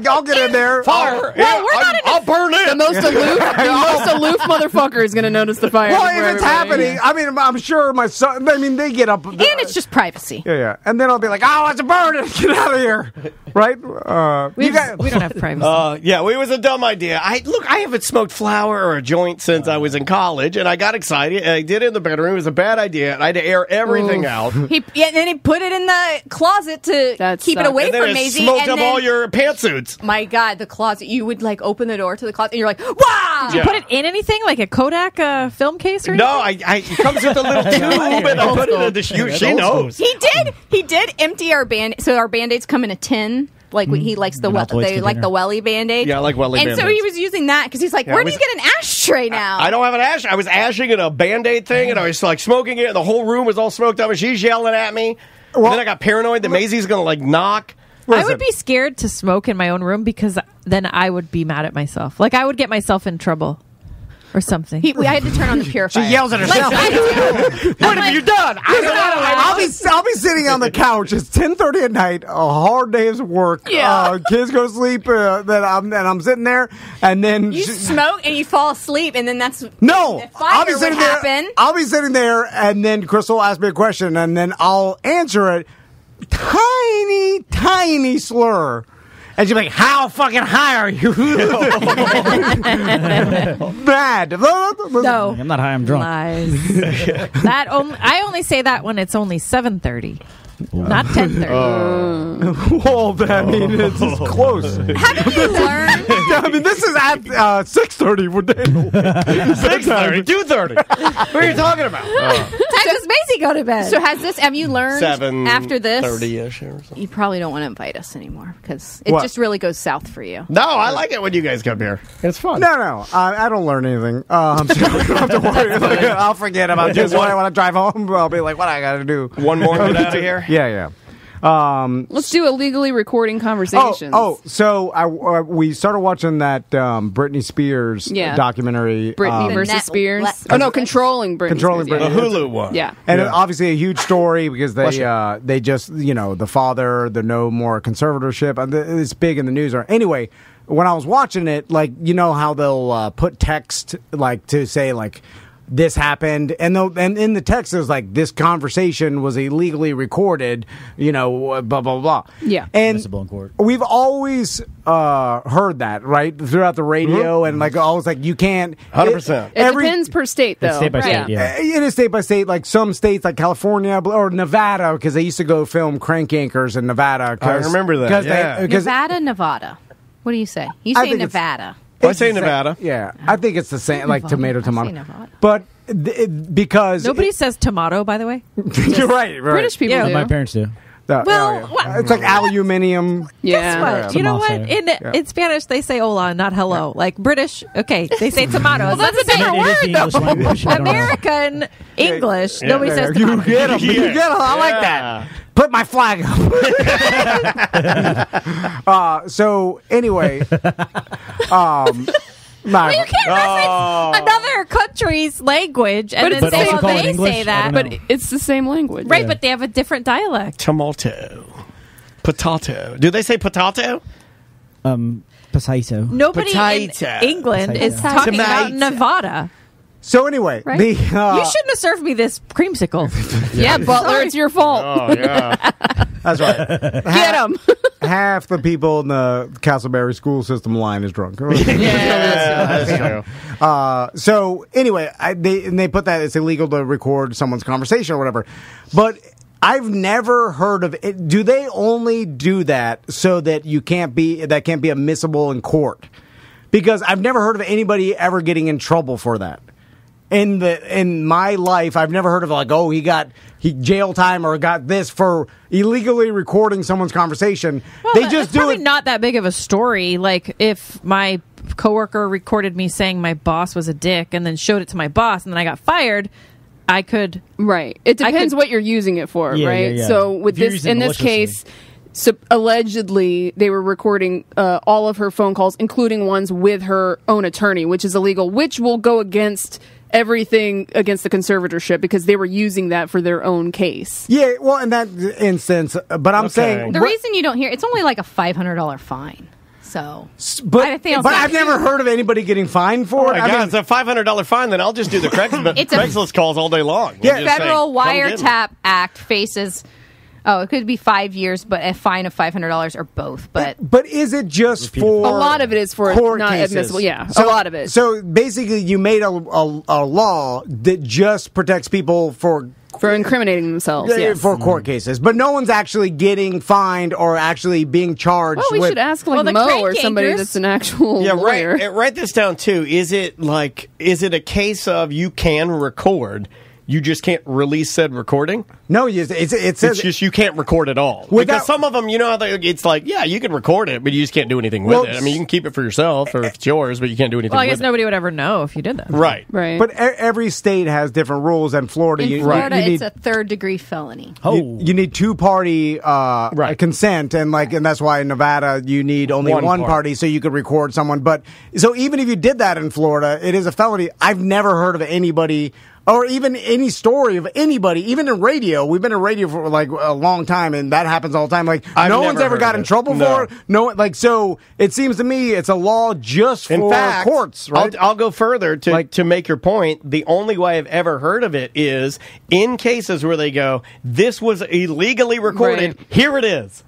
I'll get in there. Fire! I'll burn it. The most aloof motherfucker is going to notice the fire. Well, before if it's everybody. happening, I mean, I'm sure my son. I mean, they get up, And it's just privacy. yeah, and then I'll be like, "Oh, it's a bird! Get out of here!" Right? We don't have privacy. Yeah, it was a dumb idea. I haven't smoked flower or a joint since I was in college, and I got excited. And I did it in the bedroom. It was a bad idea. And I had to air everything out. And then he put it in the closet to keep it sucks. away And then from it Maisie. smoked and up then, all your pantsuits. my God, the closet. You would like open the door to the closet, and you're like, "Wow!" Did you put it in anything like a Kodak film case or anything? No, it comes with a little tube, and I put it in the shoe. She knows. He did empty our band. So our Band-Aids come in a tin. Like he likes the Monopoly welly Band-Aid. Yeah, I like welly And so Band-Aids. he was using that because he's like, Yeah, "Where I do you get an ashtray now?" I don't have an ash. I was ashing in a Band-Aid thing, and I was like smoking it, and the whole room was all smoked up, and she's yelling at me. And then I got paranoid that Maisie's going to like knock. I would be scared to smoke in my own room because then I would be mad at myself. Like I would get myself in trouble or something. I had to turn on the purifier. She yells at herself. What have you done? I'll be sitting on the couch. It's 10:30 at night. A hard day's work. Yeah. Kids go to sleep. Then I'm sitting there, and then You smoke and you fall asleep, and then that's no. the fire I'll be would sitting happen. there. I'll be sitting there, and then Crystal will ask me a question, and then I'll answer it. Tiny slur. And she'll be like, "How fucking high are you?" Bad. No, I'm not high. I'm drunk. lies. I only say that when it's only 7:30, not 10:30. Well, I mean, it's close. Haven't you learned? I mean, this is at 6:30 for Daniel. 6:30, 2:30. What are you talking about? Time does Maisie go to bed? So have you learned after this? 7:30-ish or something. You probably don't want to invite us anymore because it What? just really goes south for you. No, I like it when you guys come here. It's fun. No, I don't learn anything. I'm sure I don't have to worry. Like, I'll forget about this when I want to drive home. I'll be like, "What I got to do?" One more and get out of here? Yeah. Let's do illegally recording conversations. So we started watching that Britney Spears documentary. Britney versus Spears. Controlling Britney. Controlling Spears. Britney. The Hulu one. Yeah. And obviously a huge story because they just, the father, the no more conservatorship. It's big in the news. Anyway, when I was watching it, how they'll put text to say this happened, and in the text it was this conversation was illegally recorded, blah blah blah. Yeah, and we've always heard that right throughout the radio, and always you can't 100%. It depends per state though. It's state by state, yeah. It is state by state. Some states like California or Nevada, because they used to go film Crank Yankers in Nevada. I remember that. Nevada. What do you say? You say Nevada. I say Nevada. Yeah, I think it's the same, tomato. I say Nevada. But because nobody says tomato, by the way. You're right. British people do. My parents do. It's like aluminium. Guess what? You know what? In Spanish, they say hola, not hello. Like British, okay, they say tomato. Well, that's a different word, though. American English, nobody says tomato. You get them. You get them. I like that. Put my flag up. So anyway, well, you can't reference another country's language and then say, well, they say that. But it's the same language. Right, but they have a different dialect. Tomato. Potato. Do they say potato? Potato. Nobody in England is talking about Nevada. So anyway, right? You shouldn't have served me this creamsicle. Yeah, Butler, it's your fault. Oh, yeah. That's right. Get them. Half the people in the Castleberry school system line is drunk. That's true. So anyway, they put that it's illegal to record someone's conversation or whatever. But I've never heard of it. Do they only do that so that can't be admissible in court? Because I've never heard of anybody ever getting in trouble for that. In my life, I've never heard of he jail time or got this for illegally recording someone's conversation. Well, they just do probably it. Not that big of a story. Like if my coworker recorded me saying my boss was a dick and then showed it to my boss and then I got fired, I could. Right. It depends what you're using it for, right? Yeah. So with in this case. So allegedly, they were recording all of her phone calls, including ones with her own attorney, which is illegal, which will go against everything against the conservatorship because they were using that for their own case. Yeah, well, in that instance, but I'm saying... The reason you don't hear it's only like a $500 fine. So, but I've never heard of anybody getting fined for it. It's a $500 fine, then I'll just do the Craigslist calls all day long. The Federal Wiretap Act faces... Oh, it could be 5 years, but a fine of $500 or both. But is it just for a lot of it is for court not cases. Admissible? Yeah, a lot of it. So basically, you made a law that just protects people for incriminating themselves. Yes. For court cases, but no one's actually getting fined or actually being charged. Well, we should ask Mo or somebody that's an actual lawyer. Write this down too. Is it a case of you can record? You just can't release said recording? No, it's just you can't record at all. Because some of them, it's you can record it, but you just can't do anything with it. I mean, you can keep it for yourself or if it's yours, but you can't do anything with it. Well, I guess nobody would ever know if you did that. Right. But every state has different rules, and Florida... In Florida, it's a third-degree felony. You need two-party consent, and that's why in Nevada you need only one party so you could record someone. But so even if you did that in Florida, it is a felony. I've never heard of anybody... Or even any story of anybody, even in radio. We've been in radio for a long time, and that happens all the time. No one's ever got in trouble for it. No, so it seems to me it's a law just for courts. Right? I'll go further to make your point. The only way I've ever heard of it is in cases where they go, "This was illegally recorded. Right. Here it is."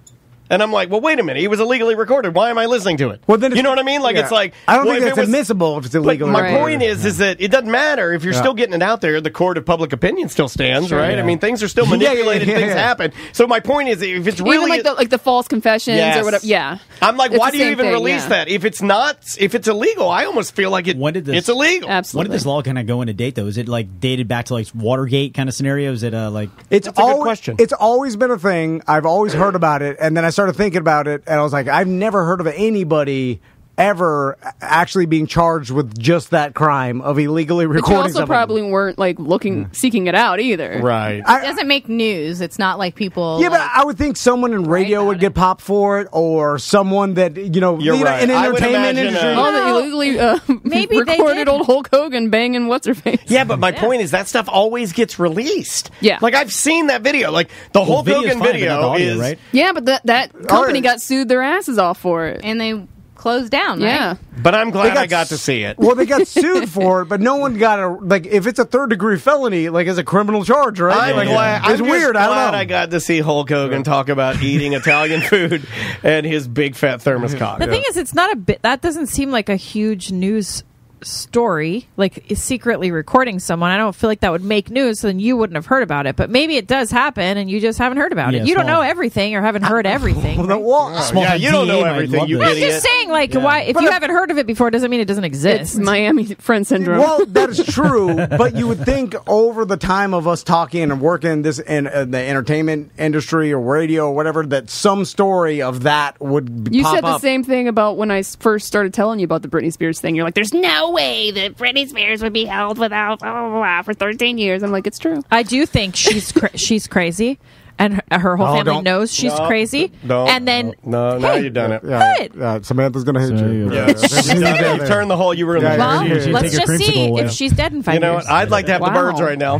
And I'm like, well, wait a minute. He was illegally recorded. Why am I listening to it? Well, then you know what I mean? It's I don't think it's admissible if it's illegal. My point is that it doesn't matter. If you're still getting it out there, the court of public opinion still stands, right? Yeah. I mean, things are still manipulated. Things happen. So my point is, if it's really... Even the false confessions or whatever. Yeah. I'm like, why do you even release that? If it's illegal, I almost feel like it's illegal. Absolutely. When did this law kind of go into date, though? Is it dated back to Watergate kind of scenario? Is it That's a good question. It's always been a thing. I've always heard about it, and then I started thinking about it, and I was like, I've never heard of anybody ever actually being charged with just that crime of illegally But you recording also something. probably weren't like seeking it out either. Right. It doesn't make news. It's not like people. Yeah, but I would think someone in radio would get popped for it, or someone that You're right. in I would entertainment imagine, industry. Oh, they illegally Maybe they recorded did. old Hulk Hogan banging what's her face. Yeah, but my point is that stuff always gets released. Yeah. Like I've seen that video. Like the Hulk video's Hogan fine, but not video the audio, is right? Yeah, but that company got sued their asses off for it. And they closed down, right? Yeah. But I'm glad They I got to see it. Well, they got sued for it, but no one got a if it's a third-degree felony, like as a criminal charge, right? I'm Like, glad. It's I'm weird. Just I don't glad know. I got to see Hulk Hogan talk about eating Italian food and his big fat thermos cock. The thing is, it's not a bit. That doesn't seem like a huge news story. Like is secretly recording someone. I don't feel like that would make news. So then you wouldn't have heard about it. But maybe it does happen, and you just haven't heard about Yeah, it. You don't small- know everything or haven't heard everything. right? yeah, you don't know everything, you I'm idiot. just saying, like, why? If you haven't heard of it before, doesn't mean it doesn't exist. It's Miami friend syndrome. Well, that is true, but you would think over the time of us talking and working in this in the entertainment industry or radio or whatever, that some story of that would You pop said the up. same thing about when I first started telling you about the Britney Spears thing. You're like, there's no way that Britney Spears would be held without blah, blah, blah, for 13 years. I'm like, it's true. I do think she's she's crazy, and her whole family knows she's crazy. And then now you've done it. What? Samantha's going to hit you. Yeah. You've turned the whole you were in the Well, let's just see if she's dead in 5 years. You know what? I'd like to have the birds right now.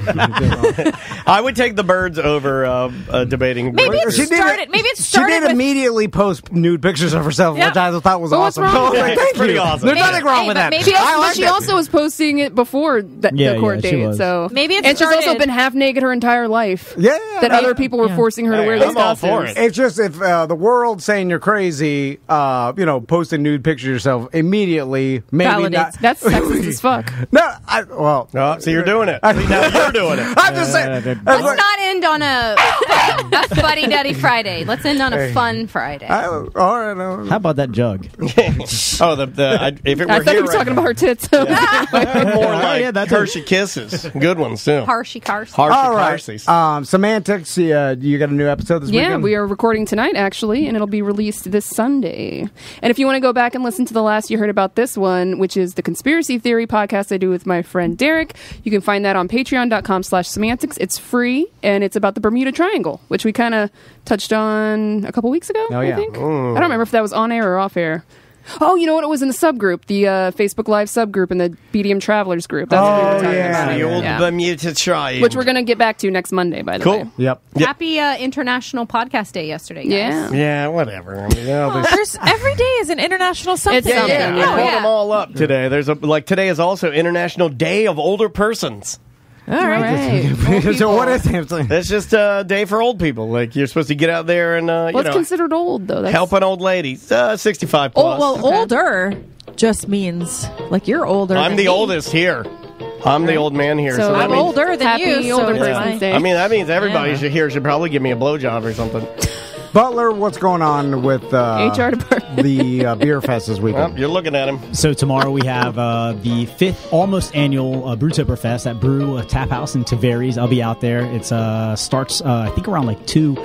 I would take the birds over debating. Maybe birds. it started. Maybe it She started did with immediately post nude pictures of herself, Yeah. which I thought was But what's awesome. wrong with Like, that? thank Pretty you. awesome. There's nothing wrong with that. maybe- She I also, like but she that. also was posting it before the court she date. was. So Maybe it and she's also started- been half naked her entire life. Yeah, that I mean- other people were forcing her to wear these I'm all for costumes. it. It's just if the world saying you're crazy, posting nude pictures of yourself immediately, maybe Validates. not. That's sexist as fuck. No, So you're doing it. See, now you're doing it. I'm just saying. Let's not end on a Buddy Duddy Friday. Let's end on a fun Friday. All right. How about that jug? If it were I thought here you were right talking now, about her tits. more like yeah, that's Hershey Kisses. Good ones, too. Harshy cars. Hershey All right. Kisses. Semantics. You got a new episode this Yeah, weekend? we are recording tonight, actually, and it'll be released this Sunday. And if you want to go back and listen to the last you heard about this one, which is the Conspiracy Theory podcast I do with my friend Derek, you can find that on patreon.com/semantics. It's free, and it's about the Bermuda Triangle, which we kind of touched on a couple weeks ago, Oh, I yeah. think. I don't remember if that was on air or off air. Oh, you know what? It was in the subgroup, the Facebook Live subgroup in the BDM Travelers group. That's what we were talking about. The old Yeah. Bermuda Triangle. Which we're going to get back to next Monday, by the way. Cool. Yep. Happy International Podcast Day yesterday, guys. Yeah. Yeah, whatever. I mean, all this- There's every day is an international something. It's something. Yeah, we Yeah. pulled them all up today. There's today is also International Day of Older Persons. All right. So what is it? It's just a day for old people. Like you're supposed to get out there and What's considered old, though? That's... help an old lady, 65 Oh, plus. well, older just means like you're older. I'm than the me. oldest here. I'm the old man here. So that I'm means, older than Happy you. older so person's it's day. I mean, that means everybody should probably give me a blowjob or something. Butler, what's going on with HR department? the beer fest this Well, weekend? you're looking at him. So tomorrow we have the 5th almost annual Brewtoberfest at Brew Tap House in Tavares. I'll be out there. It starts I think around like 2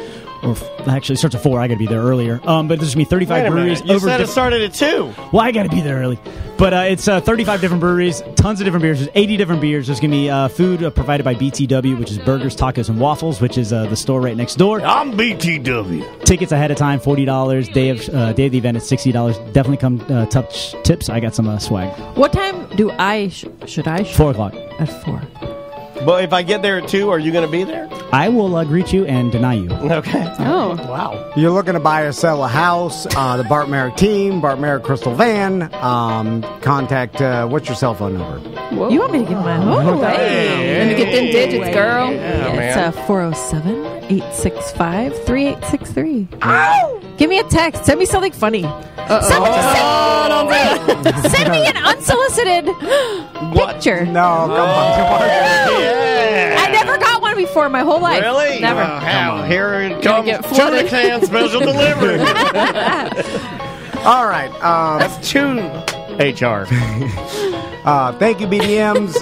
or actually it starts at 4. I got to be there earlier. But there's gonna be 35 Wait a breweries. minute. You said it started at 2. Well, I got to be there early. But it's 35 different breweries, tons of different beers. There's 80 different beers. There's going to be food provided by BTW, which is burgers, tacos, and waffles, which is the store right next door. I'm BTW. Tickets ahead of time, $40. Day of the event is $60. Definitely come touch tips. I got some swag. What time do I should I 4 o'clock. at 4? But if I get there at 2, are you going to be there? I will greet you and deny you. Okay. Oh. Wow. You're looking to buy or sell a house, the Bart Merrick team, Bart Merrick Crystal Van. Contact, what's your cell phone number? Whoa. You want me to give my hey. Let me get them digits, girl. It's 407-865-3863. Give me a text. Send me something funny. Send me an unsolicited picture. No, come on. I never got one before my whole life. Really? Never. Here it comes. get Tuna flooded. can special delivery. All right. That's 2 HR. Thank you, BDMs.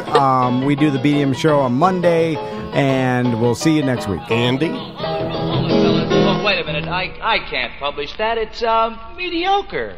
We do the BDM show on Monday, and we'll see you next week. Andy? Oh, wait a minute. I can't publish that. It's mediocre.